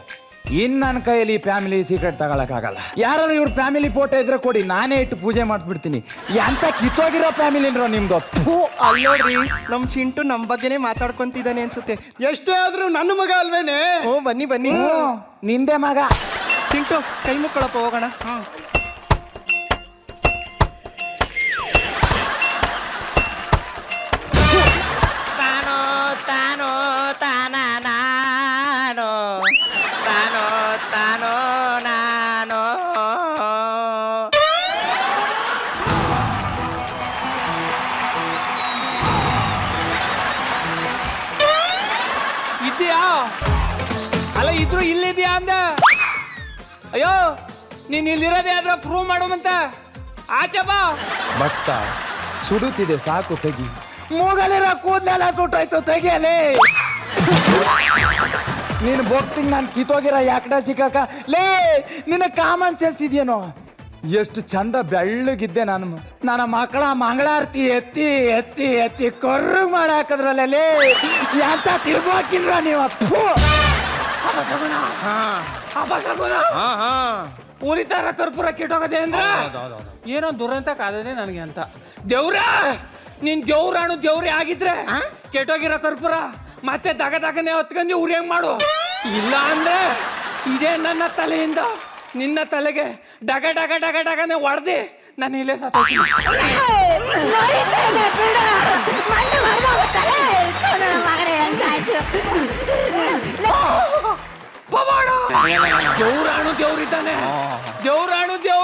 ಇನ್ ನನ್ನ ಕೈಯಲ್ಲಿ ಫ್ಯಾಮಿಲಿ ಸೀಕ್ರೆಟ್ ತಗೊಳಕ್ಕಾಗಲ್ಲ. ಯಾರು ಇವ್ರ ಫ್ಯಾಮಿಲಿ ಫೋಟೋ ಇದ್ರೆ ಕೊಡಿ, ನಾನೇ ಇಟ್ಟು ಪೂಜೆ ಮಾಡ್ಬಿಡ್ತೀನಿ. ಎಂತ ಕಿತ್ತೋಗಿರೋ ಫ್ಯಾಮಿಲಿ ಇರೋ ನಿಮ್ದು. ಅಲ್ಲೋಡ್ರಿ, ನಮ್ ಚಿಂಟು ನಮ್ ಬಗ್ಗೆನೇ ಮಾತಾಡ್ಕೊಂತಿದ್ದಾನೆ ಅನ್ಸುತ್ತೆ. ಎಷ್ಟೇ ಆದ್ರೂ ನನ್ನ ಮಗ ಅಲ್ವೇನೆ? ಓ ಬನ್ನಿ ಬನ್ನಿ. ನಿಂದೆ ಮಗ. ಚಿಂಟು ಕೈ ಮುಕ್ಕೊಳಪ್ಪ, ಹೋಗೋಣ. ತಾನೋ ತಾನೋ ತಾನ ನಾನು ತಾನೋ ತಾನೋ ನಾನು. ಇದೆಯಾ? ಅಲ್ಲ, ಇದ್ರು ಇಲ್ಲಿದ್ಯಾ ಅಂದ. ಅಯ್ಯೋ, ನೀನ್ ಇಲ್ಲಿರೋದೇ ಆದ್ರೆ ಪ್ರೂವ್ ಮಾಡುವಂತ. ಆಚೆ ಬಾ. ಭಕ್ತ ಸುಡುತ್ತಿದೆ, ಸಾಕು ತೆಗಿ. ಮೂಗಲಿರೋ ಕೂದಲೆಲ್ಲ ಸುಟ್ಟೋಯ್ತು, ತೆಗಿಯಲೇ. ನೀನು ಭಕ್ತಿಗೆ ನಾನು ಕಿತ್ತೋಗಿರೋ ಯಾಕಡ ಸಿಕ್ಕಾಕ. ಲೇ, ನಿನ್ನ ಕಾಮನ್ ಸೆನ್ಸ್ ಇದೆಯೇನೋ? ಎಷ್ಟು ಚಂದ ಬೆಳ್ಳಗಿದ್ದೆ ನಾನು. ನನ್ನ ಮಕ್ಕಳ ಮಂಗಳಾರತಿ ಎತ್ತಿ ಎತ್ತಿ ಎತ್ತಿ ಕೊರ್ರು ಮಾಡಾಕದ್ರಲ್ಲೇ. ಎಂತ ತಿರ್ಬೋಕಿನ್ರ ನೀವು. ಉರಿತಾರ ಕರ್ಪೂರ ಕೆಟ್ಟೋಗದೆ ಅಂದ್ರ ಏನೋ ದುರಂತ ಕಾದದೆ ನನಗೆ ಅಂತ. ದೇವ್ರ, ನೀನ್ ದೇವ್ರಾಣು ದೇವ್ರೇ ಆಗಿದ್ರೆ ಕೆಟ್ಟೋಗಿರೋ ಕರ್ಪೂರ ಮತ್ತೆ ದಗದಗನೆ ಹೊತ್ಕೊಂಡು ಉರಿಯಂಗ್ ಮಾಡು. ಇಲ್ಲ ಅಂದ್ರೆ ಇದೇ ನನ್ನ ತಲೆಯಿಂದ ನಿನ್ನ ತಲೆಗೆ ಡಗ ಡಗ ಡಗ ಡಗನೆ ಹೊಡೆದಿ ನಾನು ಇಲ್ಲೇ ಸತ್ತೋಗ್ತೀನಿ. ದೇವ್ರಾಣು ದೇವ್ರಿದ್ದಾನೆ. ದೇವ್ರಾಣು ದೇವ್ರು